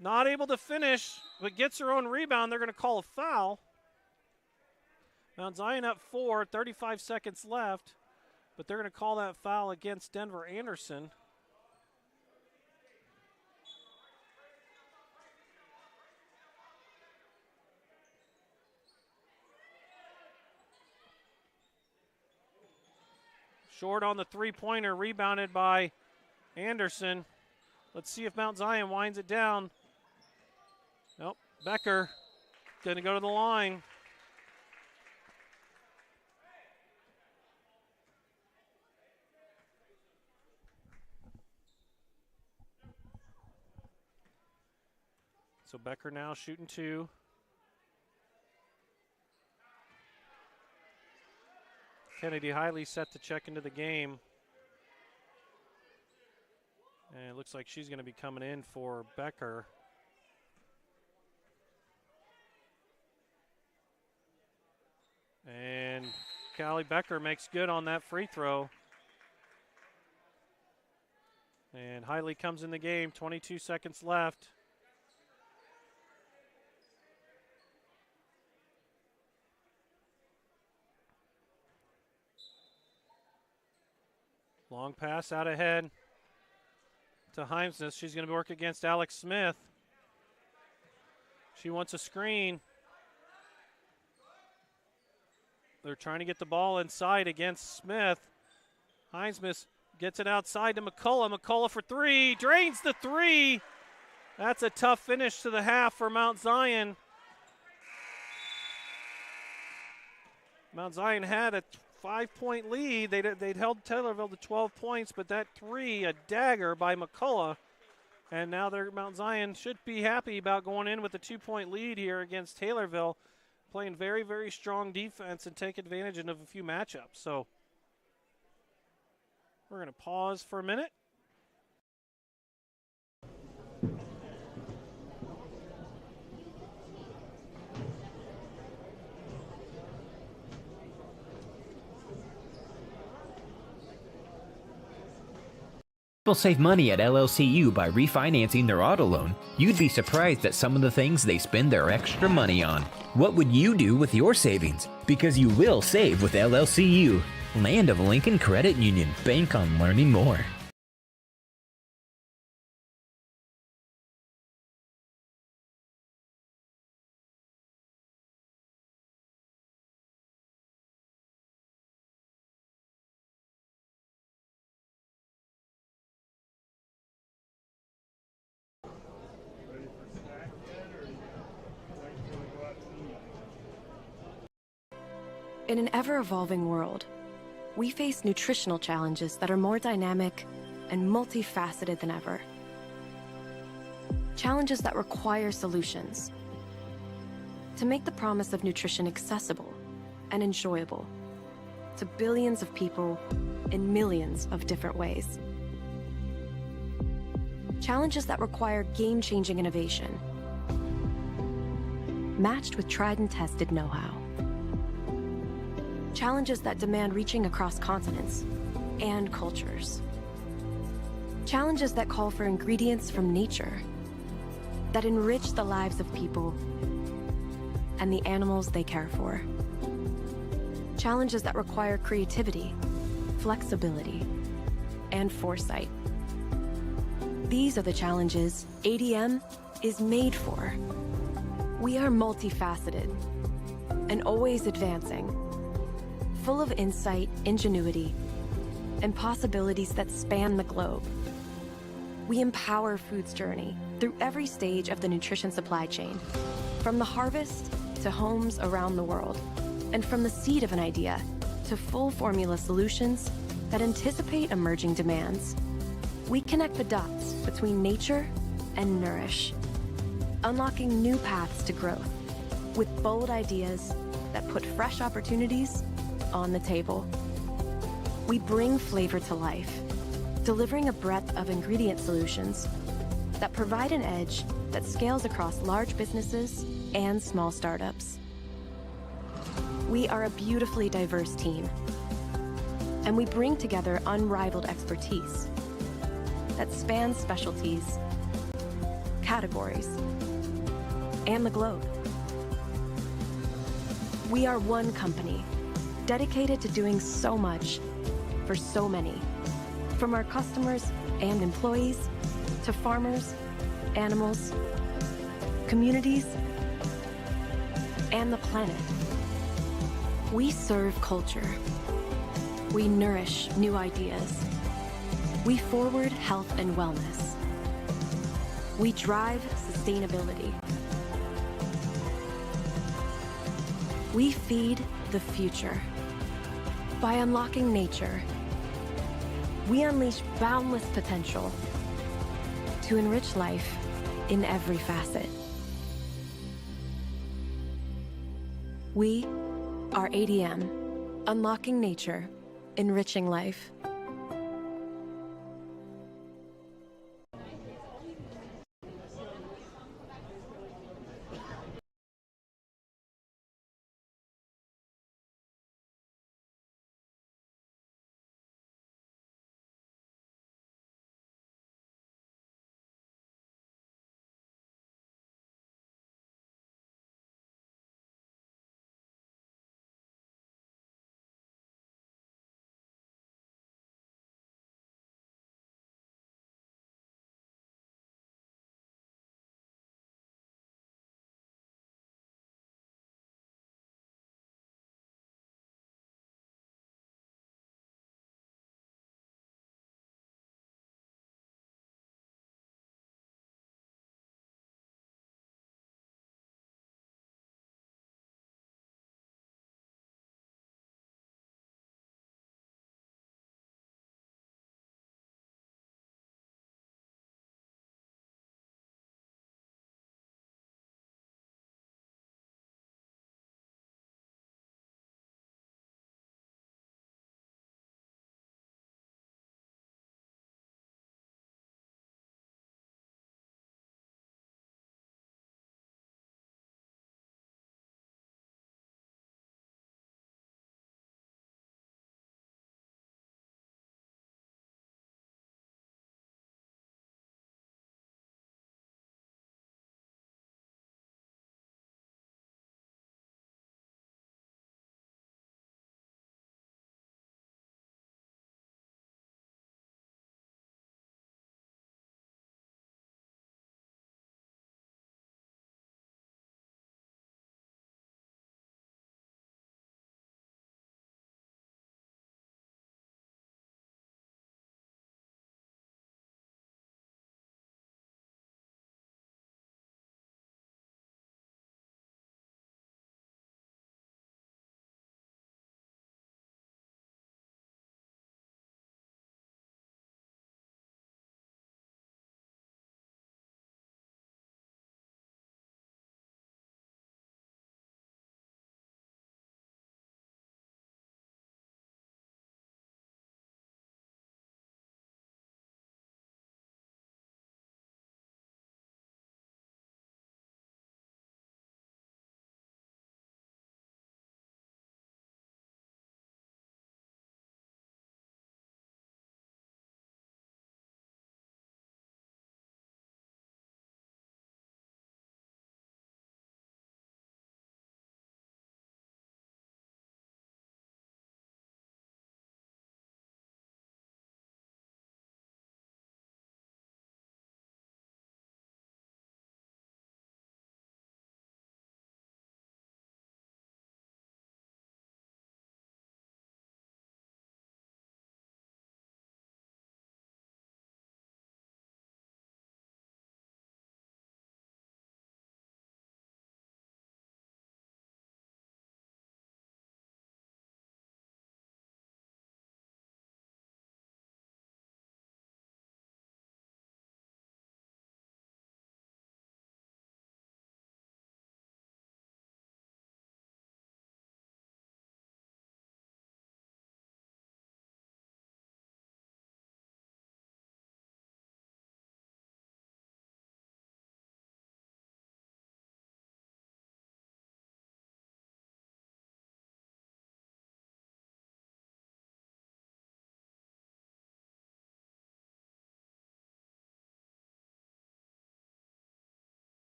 not able to finish, but gets her own rebound. They're going to call a foul. Mount Zion up 4, 35 seconds left, but they're going to call that foul against Denver Anderson. Short on the three-pointer, rebounded by Anderson. Let's see if Mount Zion winds it down. Nope, Becker going to go to the line. So Becker now shooting 2. Kennedy Hiley set to check into the game. And it looks like she's going to be coming in for Becker. And Callie Becker makes good on that free throw. And Hiley comes in the game, 22 seconds left. Long pass out ahead to Heimsness. She's going to work against Alex Smith. She wants a screen. They're trying to get the ball inside against Smith. Heimsness gets it outside to McCullough. McCullough for 3, drains the 3. That's a tough finish to the half for Mount Zion. Mount Zion had a 5-point lead. They'd held Taylorville to 12 points, but that 3, a dagger by McCullough. And now Mount Zion should be happy about going in with a 2-point lead here against Taylorville, playing very, very strong defense and take advantage of a few matchups. So we're going to pause for a minute. People save money at LLCU by refinancing their auto loan. You'd be surprised at some of the things they spend their extra money on. What would you do with your savings? Because you will save with LLCU. Land of Lincoln Credit Union. Bank on learning more. In an ever-evolving world, we face nutritional challenges that are more dynamic and multifaceted than ever. Challenges that require solutions to make the promise of nutrition accessible and enjoyable to billions of people in millions of different ways. Challenges that require game-changing innovation, matched with tried and tested know-how. Challenges that demand reaching across continents and cultures. Challenges that call for ingredients from nature that enrich the lives of people and the animals they care for. Challenges that require creativity, flexibility, and foresight. These are the challenges ADM is made for. We are multifaceted and always advancing, full of insight, ingenuity, and possibilities that span the globe. We empower food's journey through every stage of the nutrition supply chain, from the harvest to homes around the world, and from the seed of an idea to full formula solutions that anticipate emerging demands. We connect the dots between nature and nourish, unlocking new paths to growth with bold ideas that put fresh opportunities on the table. We bring flavor to life, delivering a breadth of ingredient solutions that provide an edge that scales across large businesses and small startups. We are a beautifully diverse team, and we bring together unrivaled expertise that spans specialties, categories, and the globe. We are one company, dedicated to doing so much for so many. From our customers and employees, to farmers, animals, communities, and the planet. We serve culture. We nourish new ideas. We forward health and wellness. We drive sustainability. We feed the future. By unlocking nature, we unleash boundless potential to enrich life in every facet. We are ADM, unlocking nature, enriching life.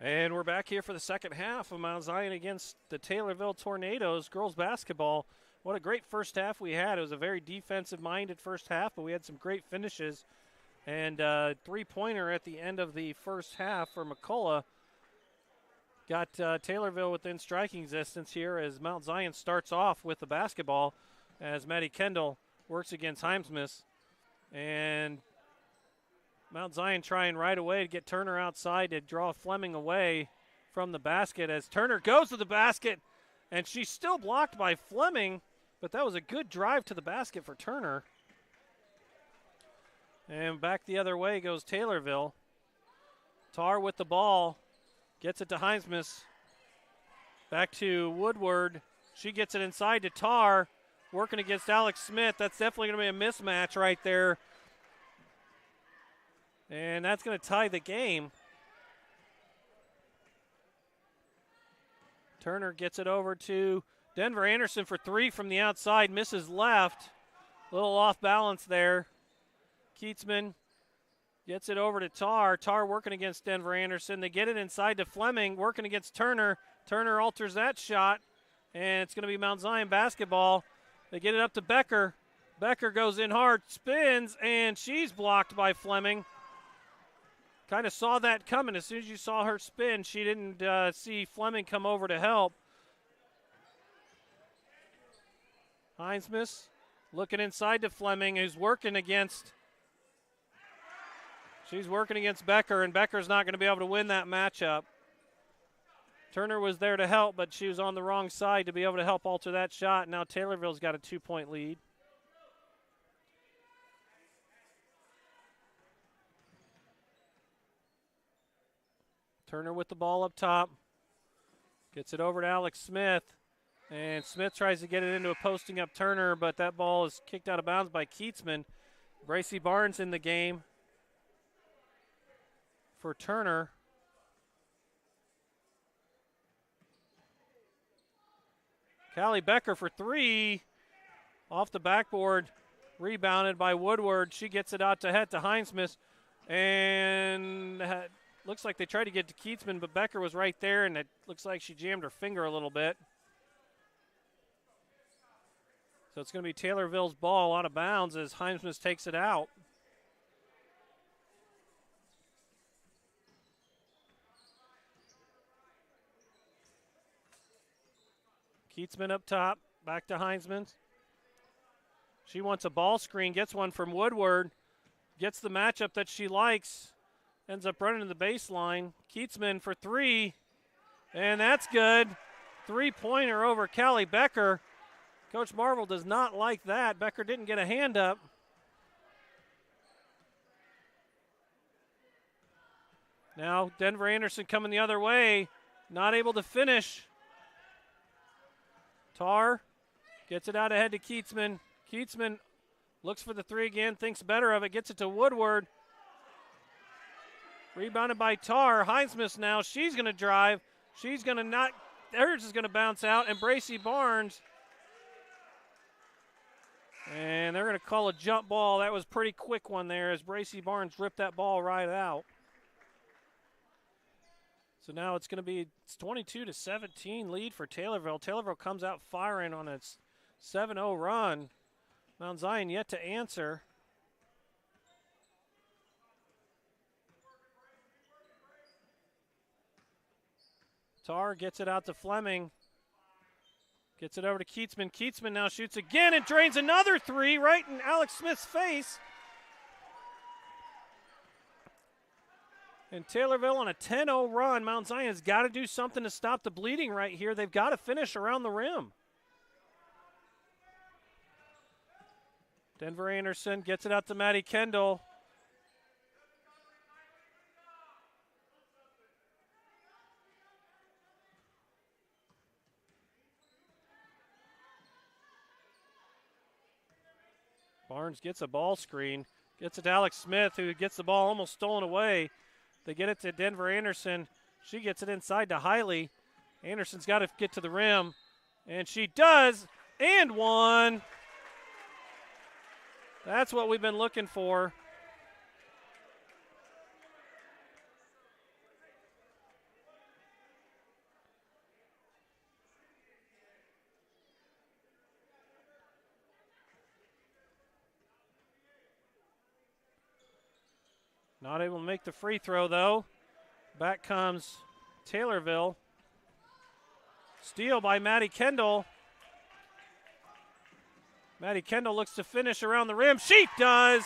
And we're back here for the second half of Mount Zion against the Taylorville Tornadoes girls basketball. What a great first half we had. It was a very defensive-minded first half, but we had some great finishes. And three-pointer at the end of the first half for McCullough got Taylorville within striking distance here as Mount Zion starts off with the basketball as Maddie Kendall works against Heimsmith. And Mount Zion trying right away to get Turner outside to draw Fleming away from the basket as Turner goes to the basket, and she's still blocked by Fleming, but that was a good drive to the basket for Turner. And back the other way goes Taylorville. Tar with the ball, gets it to Heimsmith. Back to Woodward. She gets it inside to Tar, working against Alex Smith. That's definitely going to be a mismatch right there. And that's going to tie the game. Turner gets it over to Denver Anderson for three from the outside. Misses left. A little off balance there. Keatsman gets it over to Tar. Tar working against Denver Anderson. They get it inside to Fleming, working against Turner. Turner alters that shot, and it's going to be Mount Zion basketball. They get it up to Becker. Becker goes in hard, spins, and she's blocked by Fleming. Kind of saw that coming. As soon as you saw her spin, she didn't see Fleming come over to help. Heimsmith looking inside to Fleming, who's working against. She's working against Becker, and Becker's not going to be able to win that matchup. Turner was there to help, but she was on the wrong side to be able to help alter that shot. Now Taylorville's got a 2-point lead. Turner with the ball up top. Gets it over to Alex Smith. And Smith tries to get it into a posting up Turner, but that ball is kicked out of bounds by Keatsman. Bracy Barnes in the game for Turner. Callie Becker for three. Off the backboard. Rebounded by Woodward. She gets it out to head to Heimsmith. And looks like they tried to get to Keatsman, but Becker was right there, and it looks like she jammed her finger a little bit. So it's going to be Taylorville's ball out of bounds as Heimsmith takes it out. Keatsman up top, back to Heimsmith. She wants a ball screen, gets one from Woodward, gets the matchup that she likes. Ends up running to the baseline. Keatsman for three, and that's good. Three-pointer over Callie Becker. Coach Marvel does not like that. Becker didn't get a hand up. Now Denver Anderson coming the other way. Not able to finish. Tar gets it out ahead to Keatsman. Keatsman looks for the three again, thinks better of it, gets it to Woodward. Rebounded by Tar. Heimsmith now. She's going to drive. She's going to not. Hers is going to bounce out. And Bracy Barnes. And they're going to call a jump ball. That was a pretty quick one there as Bracy Barnes ripped that ball right out. So now it's going to be 22-17 lead for Taylorville. Taylorville comes out firing on its 7-0 run. Mount Zion yet to answer. Tar gets it out to Fleming. Gets it over to Keatsman. Keatsman now shoots again and drains another three right in Alex Smith's face. And Taylorville on a 10-0 run. Mount Zion's got to do something to stop the bleeding right here. They've got to finish around the rim. Denver Anderson gets it out to Maddie Kendall. Barnes gets a ball screen, gets it to Alex Smith, who gets the ball almost stolen away. They get it to Denver Anderson. She gets it inside to Hiley. Anderson's got to get to the rim, and she does, and one. That's what we've been looking for. Not able to make the free throw, though. Back comes Taylorville. Steal by Maddie Kendall. Maddie Kendall looks to finish around the rim. She does.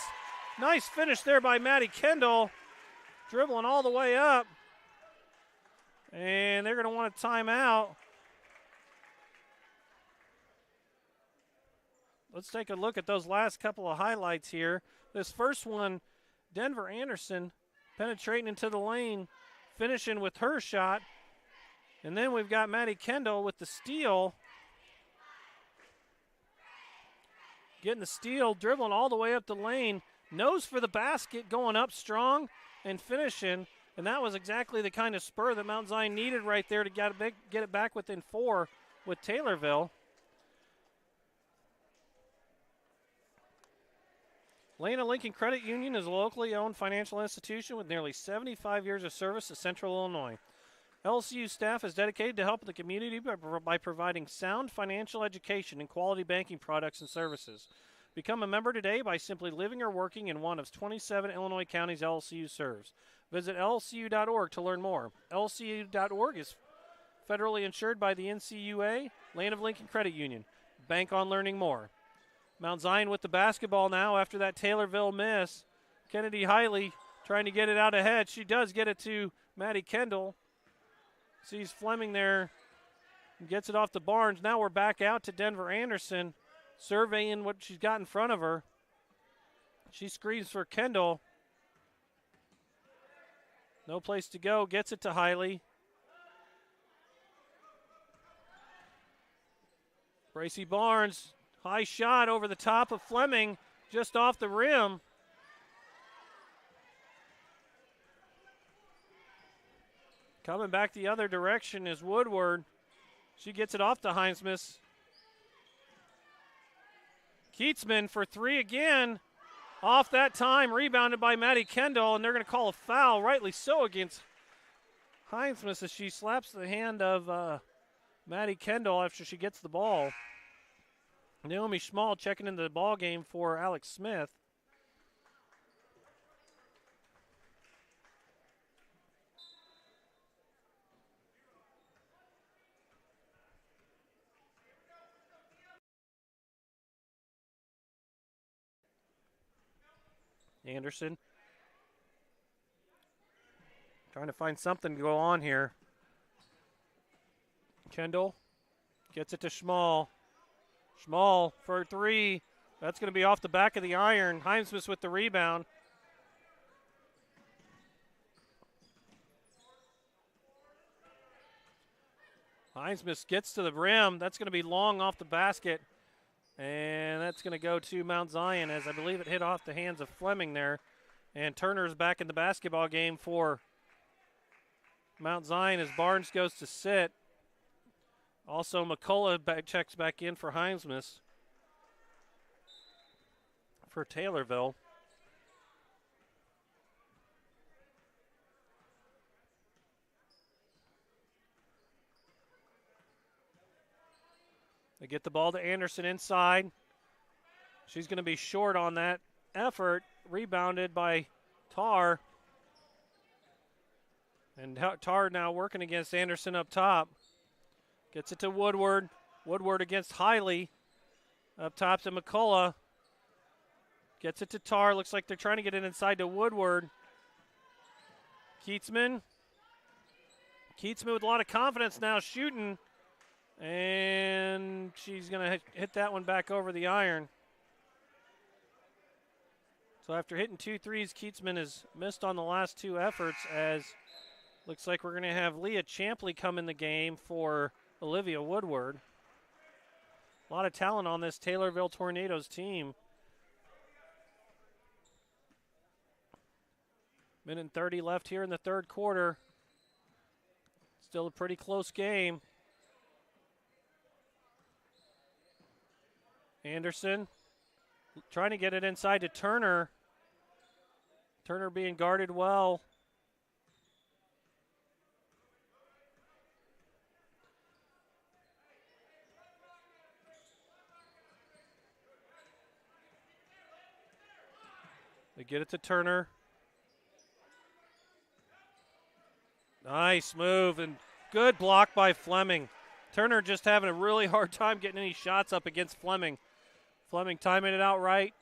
Nice finish there by Maddie Kendall. Dribbling all the way up. And they're going to want a timeout. Let's take a look at those last couple of highlights here. This first one, Denver Anderson penetrating into the lane, finishing with her shot. And then we've got Maddie Kendall with the steal. Getting the steal, dribbling all the way up the lane. Nose for the basket, going up strong and finishing. And that was exactly the kind of spur that Mount Zion needed right there to get it back within 4 with Taylorville. Lena Lincoln Credit Union is a locally owned financial institution with nearly 75 years of service to Central Illinois. LCU staff is dedicated to helping the community by providing sound financial education and quality banking products and services. Become a member today by simply living or working in one of 27 Illinois counties LCU serves. Visit lcu.org to learn more. lcu.org is federally insured by the NCUA, Land of Lincoln Credit Union. Bank on learning more. Mount Zion with the basketball now after that Taylorville miss. Kennedy Hiley trying to get it out ahead. She does get it to Maddie Kendall. Sees Fleming there. Gets it off to Barnes. Now we're back out to Denver Anderson, surveying what she's got in front of her. She screens for Kendall. No place to go. Gets it to Hiley. Bracy Barnes. High shot over the top of Fleming, just off the rim. Coming back the other direction is Woodward. She gets it off to Hinesmith. Keatsman for 3 again. Off that time, rebounded by Maddie Kendall, and they're going to call a foul, rightly so, against Hinesmith as she slaps the hand of Maddie Kendall after she gets the ball. Naomi Schmall checking into the ball game for Alex Smith. Anderson trying to find something to go on here. Kendall gets it to Schmall. Schmall for 3. That's going to be off the back of the iron. Hinesmith with the rebound. Hinesmith gets to the rim. That's going to be long off the basket. And that's going to go to Mount Zion, as I believe it hit off the hands of Fleming there. And Turner's back in the basketball game for Mount Zion as Barnes goes to sit. Also, McCullough checks back in for Hinesmith for Taylorville. They get the ball to Anderson inside. She's going to be short on that effort. Rebounded by Tar. And Tar now working against Anderson up top. Gets it to Woodward. Woodward against Hiley. Up top to McCullough. Gets it to Tar. Looks like they're trying to get it inside to Woodward. Keatsman. Keatsman with a lot of confidence now shooting. And she's going to hit that one back over the iron. So after hitting 2 threes, Keatsman has missed on the last 2 efforts, as looks like we're going to have Leah Champley come in the game for Olivia Woodward. A lot of talent on this Taylorville Tornadoes team. Minute and 30 left here in the third quarter. Still a pretty close game. Anderson trying to get it inside to Turner. Turner being guarded well. They get it to Turner. Nice move and good block by Fleming. Turner just having a really hard time getting any shots up against Fleming. Fleming timing it out right.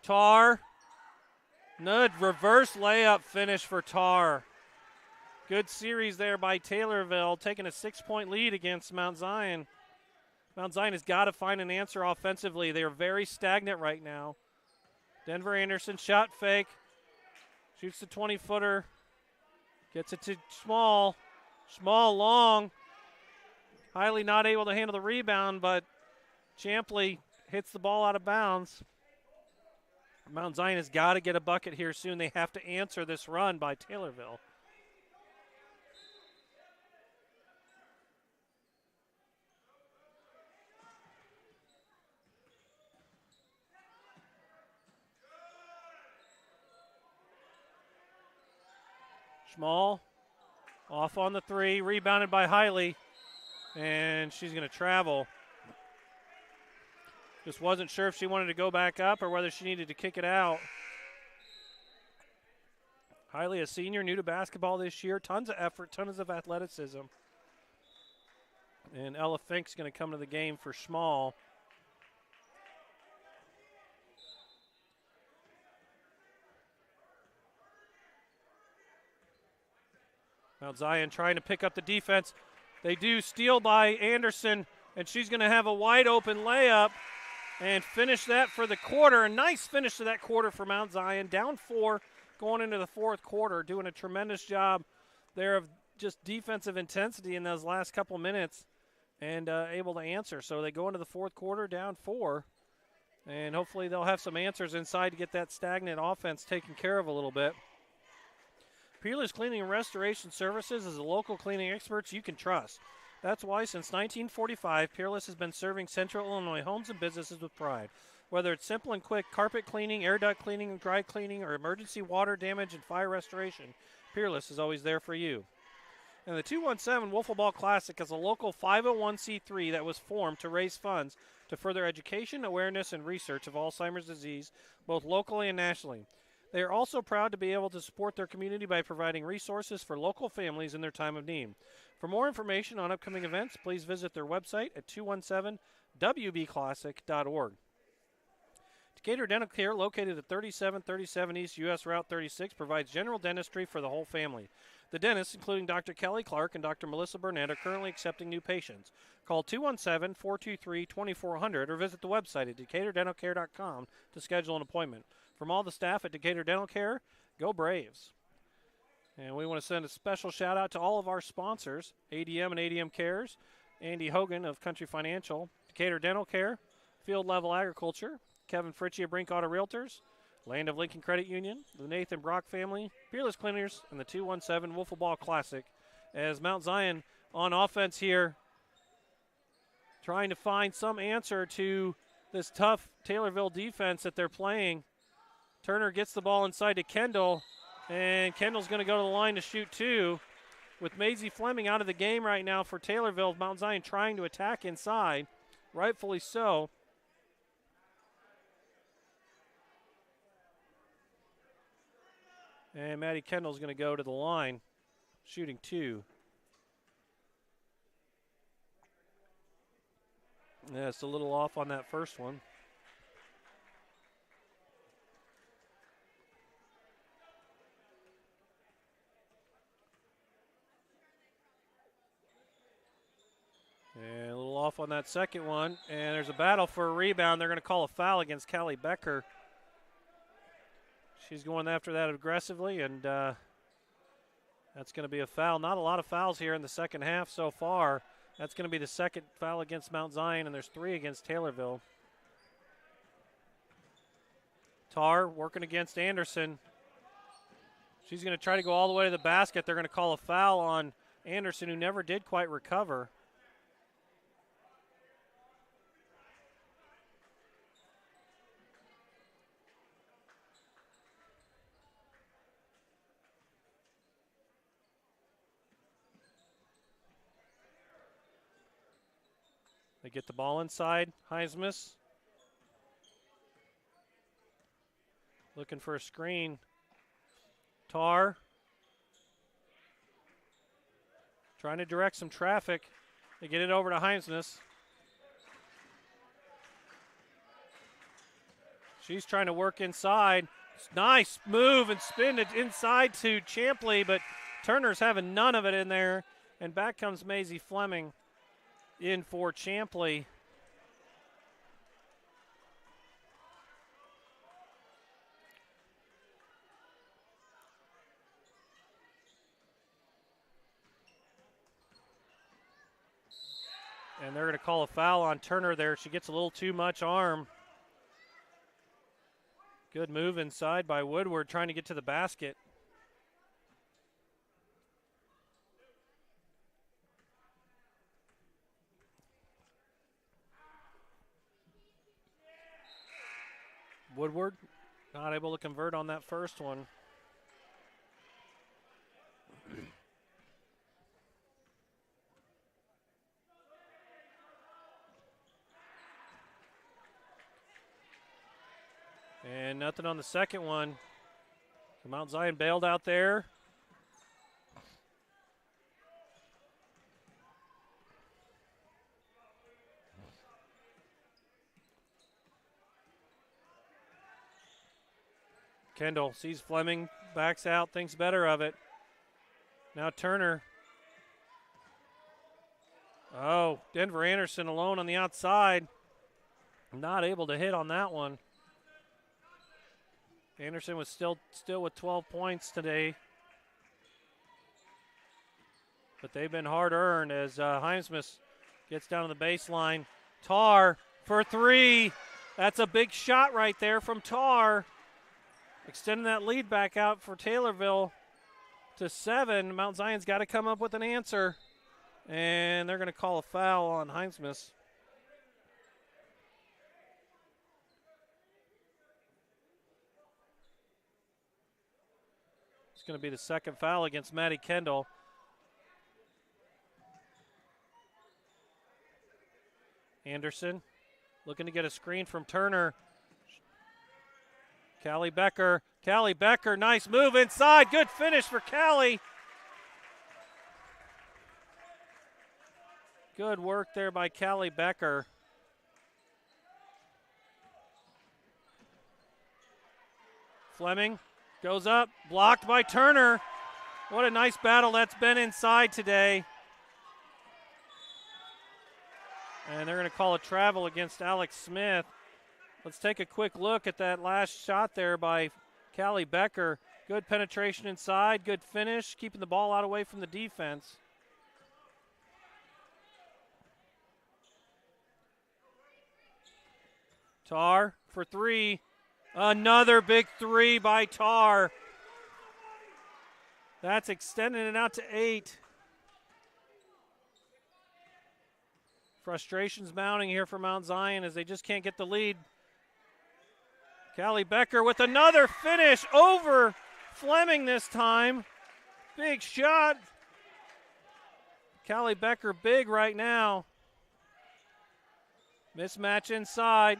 Tar. Good reverse layup finish for Tar. Good series there by Taylorville, taking a 6-point lead against Mount Zion. Mount Zion has got to find an answer offensively. They are very stagnant right now. Denver Anderson, shot fake. Shoots the 20-footer. Gets it to Small. Small, long. Hiley not able to handle the rebound, but Champley hits the ball out of bounds. Mount Zion has got to get a bucket here soon. They have to answer this run by Taylorville. Small, off on the three, rebounded by Hiley, and she's going to travel. Just wasn't sure if she wanted to go back up or whether she needed to kick it out. Hiley, a senior, new to basketball this year, tons of effort, tons of athleticism. And Ella Fink's going to come to the game for Small. Mount Zion trying to pick up the defense. They do steal by Anderson, and she's going to have a wide open layup and finish that for the quarter. A nice finish to that quarter for Mount Zion. Down 4 going into the fourth quarter, doing a tremendous job there of just defensive intensity in those last couple minutes and able to answer. So they go into the fourth quarter down 4, and hopefully they'll have some answers inside to get that stagnant offense taken care of a little bit. Peerless Cleaning and Restoration Services is the local cleaning experts you can trust. That's why since 1945, Peerless has been serving Central Illinois homes and businesses with pride. Whether it's simple and quick carpet cleaning, air duct cleaning, dry cleaning, or emergency water damage and fire restoration, Peerless is always there for you. And the 217 Wiffleball Classic is a local 501c3 that was formed to raise funds to further education, awareness, and research of Alzheimer's disease, both locally and nationally. They are also proud to be able to support their community by providing resources for local families in their time of need. For more information on upcoming events, please visit their website at 217wbclassic.org. Decatur Dental Care, located at 3737 East U.S. Route 36, provides general dentistry for the whole family. The dentists, including Dr. Kelly Clark and Dr. Melissa Burnett, are currently accepting new patients. Call 217-423-2400 or visit the website at decaturdentalcare.com to schedule an appointment. From all the staff at Decatur Dental Care, go Braves. And we want to send a special shout out to all of our sponsors, ADM and ADMCares, Andy Hogan of Country Financial, Decatur Dental Care, Field Level Agriculture, Kevin Fritzsche of Brinkoetter Realtors, Land of Lincoln Credit Union, the Nathan Brock family, Peerless Cleaners, and the 217 Wiffleball Classic. As Mount Zion on offense here, trying to find some answer to this tough Taylorville defense that they're playing. Turner gets the ball inside to Kendall, and Kendall's going to go to the line to shoot 2. With Maisie Fleming out of the game right now for Taylorville, Mount Zion trying to attack inside, rightfully so. And Maddie Kendall's going to go to the line, shooting 2. Yeah, it's a little off on that first one. And a little off on that second one. And there's a battle for a rebound. They're going to call a foul against Callie Becker. She's going after that aggressively, and that's going to be a foul. Not a lot of fouls here in the second half so far. That's going to be the second foul against Mount Zion, and there's 3 against Taylorville. Tar working against Anderson. She's going to try to go all the way to the basket. They're going to call a foul on Anderson, who never did quite recover. They get the ball inside. Highsmith looking for a screen. Tar Trying to direct some traffic to get it over to Heimsness. She's trying to work inside. Nice move and spin it inside to Champley, but Turner's having none of it in there. And back comes Maisie Fleming in for Champley. And they're going to call a foul on Turner there. She gets a little too much arm. Good move inside by Woodward trying to get to the basket. Woodward not able to convert on that first one. And nothing on the second one. So Mount Zion bailed out there. Kendall sees Fleming, backs out, thinks better of it. Now Turner. Oh, Denver Anderson alone on the outside. Not able to hit on that one. Anderson was still with 12 points today. But they've been hard-earned as Heimsmus gets down to the baseline. Tar for three. That's a big shot right there from Tar. Extending that lead back out for Taylorville to 7. Mount Zion's got to come up with an answer. And they're going to call a foul on Heimsmus. It's going to be the second foul against Maddie Kendall. Anderson looking to get a screen from Turner. Callie Becker. Callie Becker, nice move inside. Good finish for Callie. Good work there by Callie Becker. Fleming goes up, blocked by Turner. What a nice battle that's been inside today. And they're going to call a travel against Alex Smith. Let's take a quick look at that last shot there by Callie Becker. Good penetration inside, good finish, keeping the ball out away from the defense. Tar for three. Another big three by Tar. That's extending it out to 8. Frustrations mounting here for Mount Zion as they just can't get the lead. Callie Becker with another finish over Fleming this time. Big shot. Callie Becker big right now. Mismatch inside.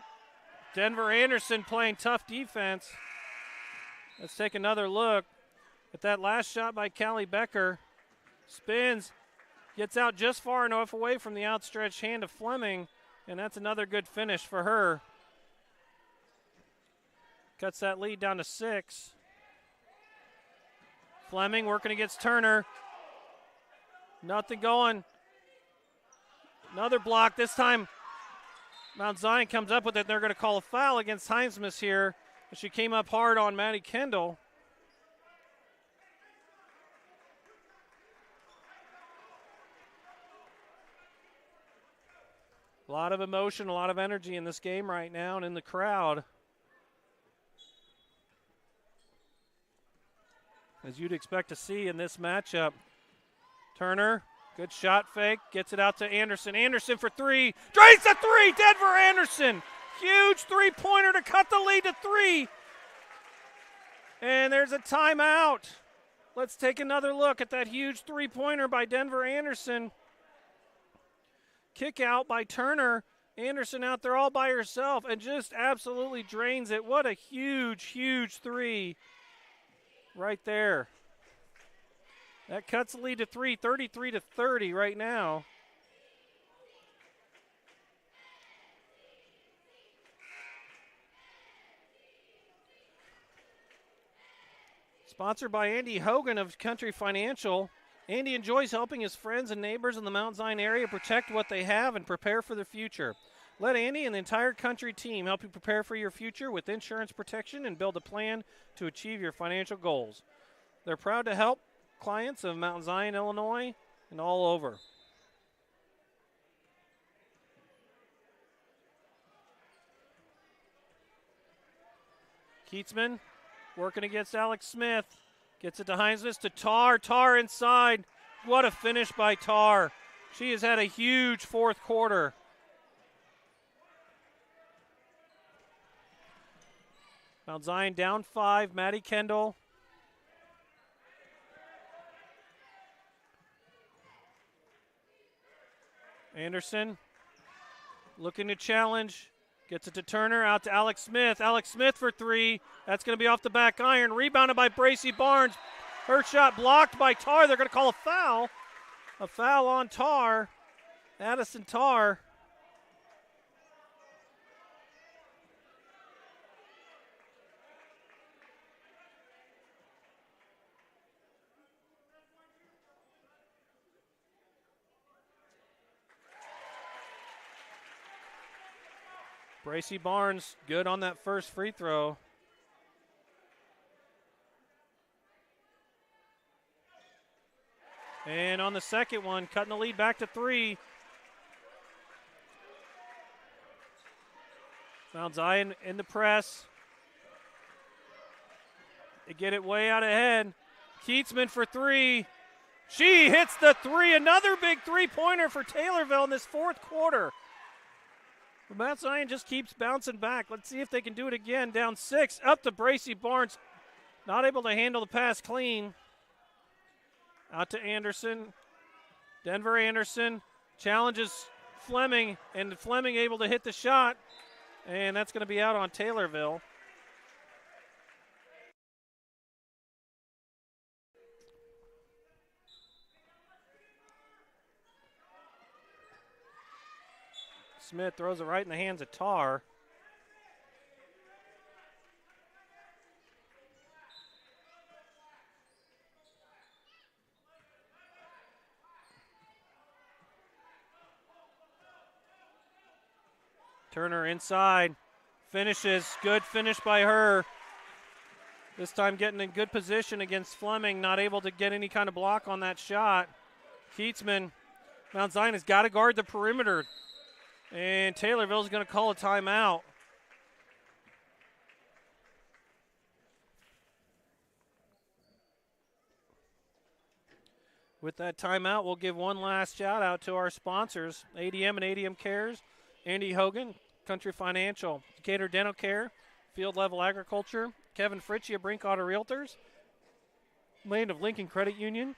Denver Anderson playing tough defense. Let's take another look at that last shot by Callie Becker. Spins, gets out just far enough away from the outstretched hand of Fleming, and that's another good finish for her. Cuts that lead down to 6. Fleming working against Turner. Nothing going. Another block. This time Mount Zion comes up with it. They're going to call a foul against Heimsmus here. She came up hard on Maddie Kendall. A lot of emotion, a lot of energy in this game right now and in the crowd. As you'd expect to see in this matchup. Turner, good shot fake, gets it out to Anderson. Anderson for 3, drains the 3, Denver Anderson. Huge three-pointer to cut the lead to 3. And there's a timeout. Let's take another look at that huge three-pointer by Denver Anderson. Kick out by Turner. Anderson out there all by herself and just absolutely drains it. What a huge, huge 3 right there. That cuts the lead to 3, 33-30 right now. Sponsored by Andy Hogan of Country Financial. Andy enjoys helping his friends and neighbors in the Mount Zion area protect what they have and prepare for the future. Let Andy and the entire Country team help you prepare for your future with insurance protection and build a plan to achieve your financial goals. They're proud to help clients of Mount Zion, Illinois, and all over. Keatsman working against Alex Smith. Gets it to Heinzmus to Tar. Tar inside. What a finish by Tar. She has had a huge fourth quarter. Mount Zion down 5. Maddie Kendall. Anderson looking to challenge. Gets it to Turner, out to Alex Smith. Alex Smith for 3. That's going to be off the back iron. Rebounded by Bracy Barnes. Her shot blocked by Tar. They're going to call a foul. A foul on Tar. Addison Tar. Bracy Barnes good on that first free throw. And on the second one, cutting the lead back to 3. Mount Zion in the press. They get it way out ahead. Keatsman for 3. She hits the 3. Another big three-pointer for Taylorville in this fourth quarter. Mount Zion just keeps bouncing back. Let's see if they can do it again. Down 6, up to Bracy Barnes. Not able to handle the pass clean. Out to Anderson. Denver Anderson challenges Fleming, and Fleming able to hit the shot. And that's going to be out on Taylorville. Smith throws it right in the hands of Tar. Turner inside, finishes, good finish by her. This time getting in good position against Fleming, not able to get any kind of block on that shot. Keatsman, Mount Zion has got to guard the perimeter. And Taylorville's going to call a timeout. With that timeout, we'll give one last shout out to our sponsors, ADM and ADMCares, Andy Hogan, Country Financial, Decatur Dental Care, Field Level Agriculture, Kevin Fritzsche of Brinkoetter Realtors, Land of Lincoln Credit Union,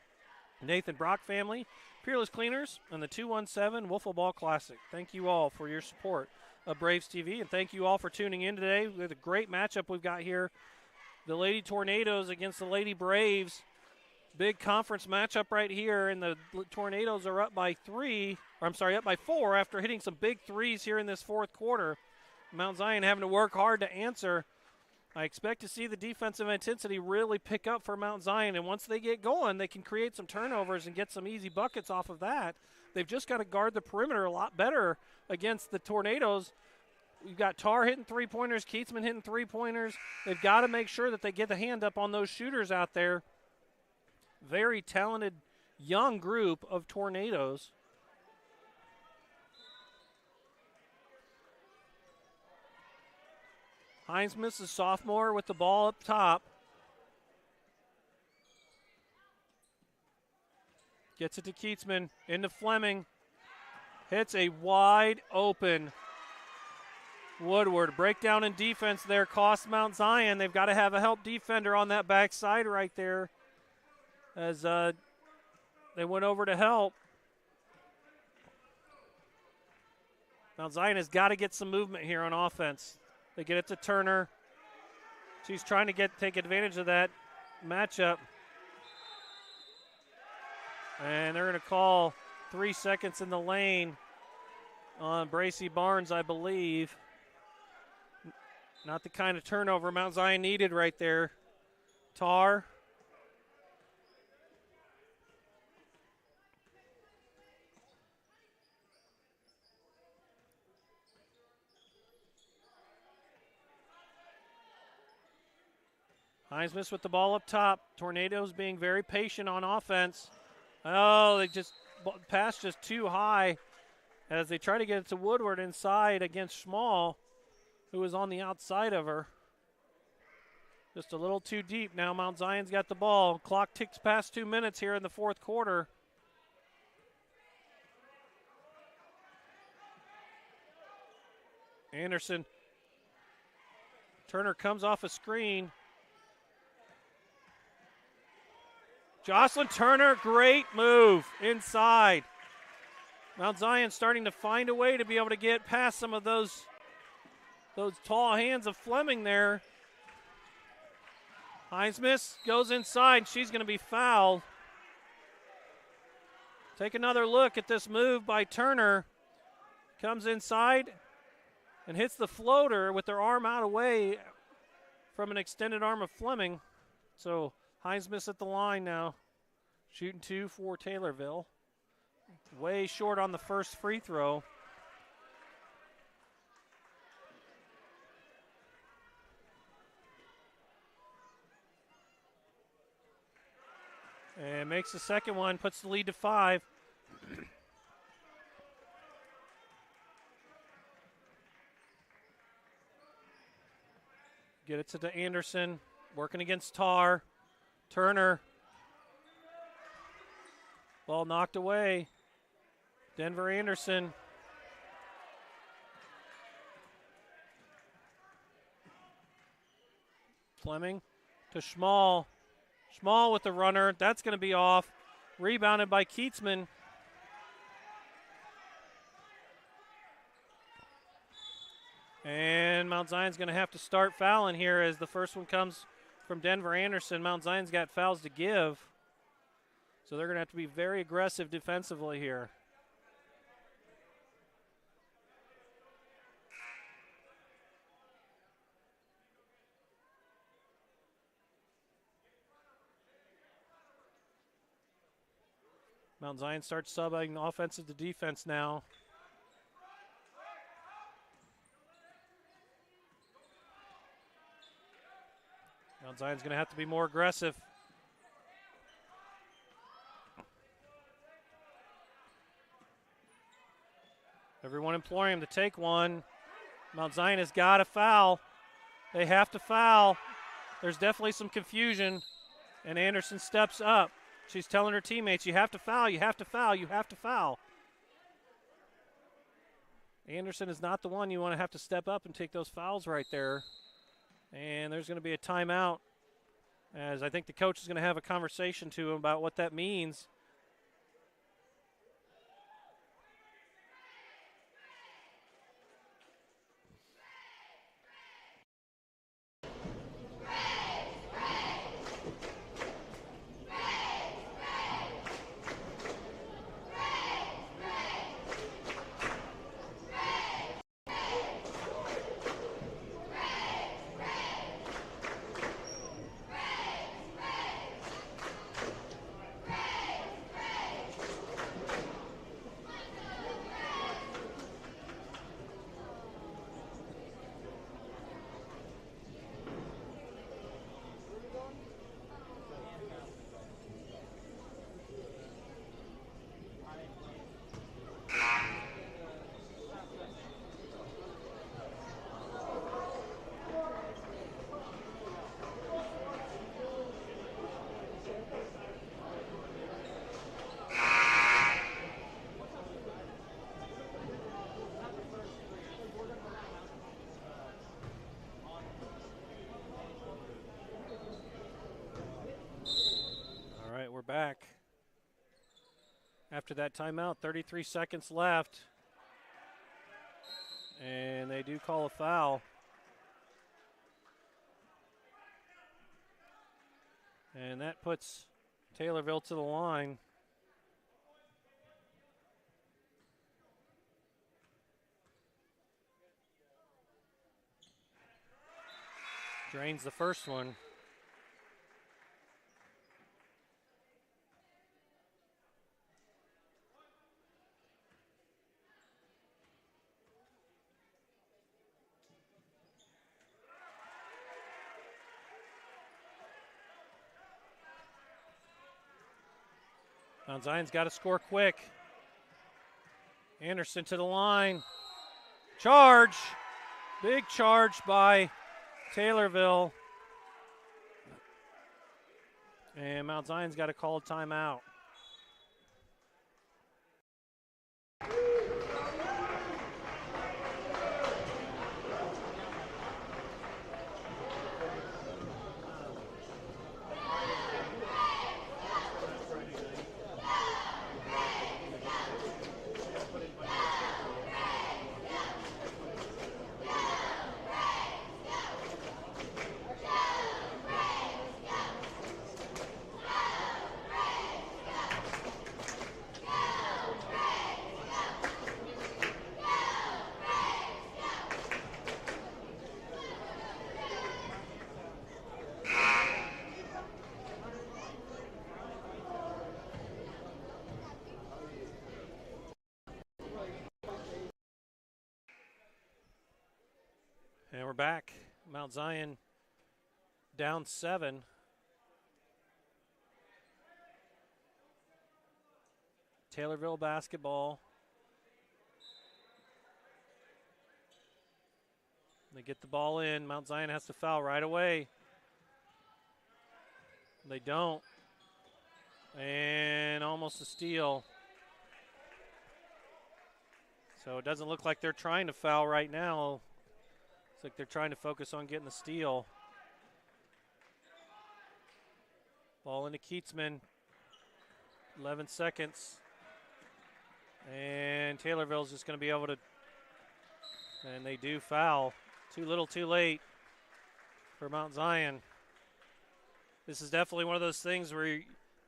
Nathan Brock family, Peerless Cleaners, and the 217 Wiffleball Classic. Thank you all for your support of Braves TV, and thank you all for tuning in today. We have a great matchup we've got here. The Lady Tornadoes against the Lady Braves. Big conference matchup right here, and the Tornadoes are up by 4 after hitting some big threes here in this fourth quarter. Mount Zion having to work hard to answer. I expect to see the defensive intensity really pick up for Mount Zion, and once they get going, they can create some turnovers and get some easy buckets off of that. They've just got to guard the perimeter a lot better against the Tornadoes. We've got Tar hitting three-pointers, Keatsman hitting three-pointers. They've got to make sure that they get the hand up on those shooters out there. Very talented young group of Tornadoes. Heinzmus, a sophomore, with the ball up top. Gets it to Keatsman, into Fleming. Hits a wide open Woodward. Breakdown in defense there costs Mount Zion. They've got to have a help defender on that backside right there as they went over to help. Mount Zion has got to get some movement here on offense. They get it to Turner. She's trying to take advantage of that matchup. And they're going to call 3 seconds in the lane on Bracy Barnes, I believe. Not the kind of turnover Mount Zion needed right there. Tar. Hinesmith with the ball up top. Tornadoes being very patient on offense. Oh, they just passed just too high as they try to get it to Woodward inside against Small, who was on the outside of her. Just a little too deep now. Mount Zion's got the ball. Clock ticks past 2 minutes here in the fourth quarter. Anderson. Turner comes off a screen. Jocelyn Turner, great move inside. Mount Zion starting to find a way to be able to get past some of those tall hands of Fleming there. Hinesmith goes inside. She's going to be fouled. Take another look at this move by Turner. Comes inside and hits the floater with their arm out away from an extended arm of Fleming. So Hinesmith at the line now. Shooting 2 for Taylorville. Way short on the first free throw. And makes the second one, puts the lead to 5. Get it to Anderson, working against Tar. Turner. Ball knocked away. Denver Anderson. Fleming to Schmall. Schmall with the runner. That's going to be off. Rebounded by Keatsman. And Mount Zion's going to have to start fouling here as the first one comes from Denver Anderson. Mount Zion's got fouls to give. So they're going to have to be very aggressive defensively here. Mount Zion starts subbing offensive to defense now. Mount Zion's going to have to be more aggressive. Everyone imploring him to take one. Mount Zion has got to foul. They have to foul. There's definitely some confusion. And Anderson steps up. She's telling her teammates, you have to foul, you have to foul, you have to foul. Anderson is not the one you want to have to step up and take those fouls right there. And there's going to be a timeout, as I think the coach is going to have a conversation to him about what that means. Back after that timeout. 33 seconds left, and they do call a foul, and that puts Taylorville to the line. Drains the first one. Mount Zion's got to score quick. Anderson to the line. Charge. Big charge by Taylorville. And Mount Zion's got to call a timeout. And we're back. Mount Zion down 7. Taylorville basketball. They get the ball in. Mount Zion has to foul right away. They don't. And almost a steal. So it doesn't look like they're trying to foul right now. It's like they're trying to focus on getting the steal. Ball into Keatsman. 11 seconds. And Taylorville's just going to be able to, and they do foul. Too little, too late for Mount Zion. This is definitely one of those things where you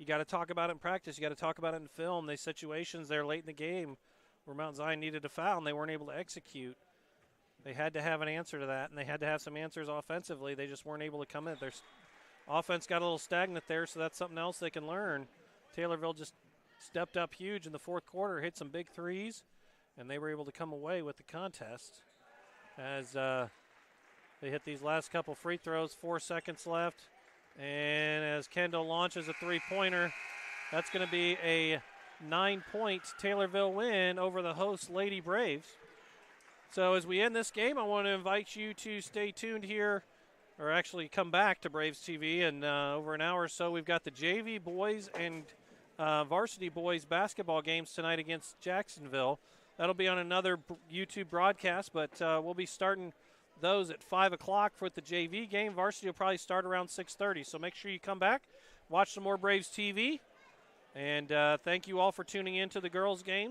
got to talk about it in practice. You got to talk about it in film. There's situations there late in the game where Mount Zion needed a foul and they weren't able to execute. They had to have an answer to that, and they had to have some answers offensively. They just weren't able to come in. Their offense got a little stagnant there, so that's something else they can learn. Taylorville just stepped up huge in the fourth quarter, hit some big threes, and they were able to come away with the contest as they hit these last couple free throws. 4 seconds left, and as Kendall launches a three-pointer, that's going to be a 9-point Taylorville win over the host Lady Braves. So as we end this game, I want to invite you to stay tuned here, or actually come back to Braves TV. And over an hour or so, we've got the JV boys and varsity boys basketball games tonight against Jacksonville. That'll be on another YouTube broadcast, but we'll be starting those at 5 o'clock for the JV game. Varsity will probably start around 6:30. So make sure you come back, watch some more Braves TV. And thank you all for tuning in to the girls' game.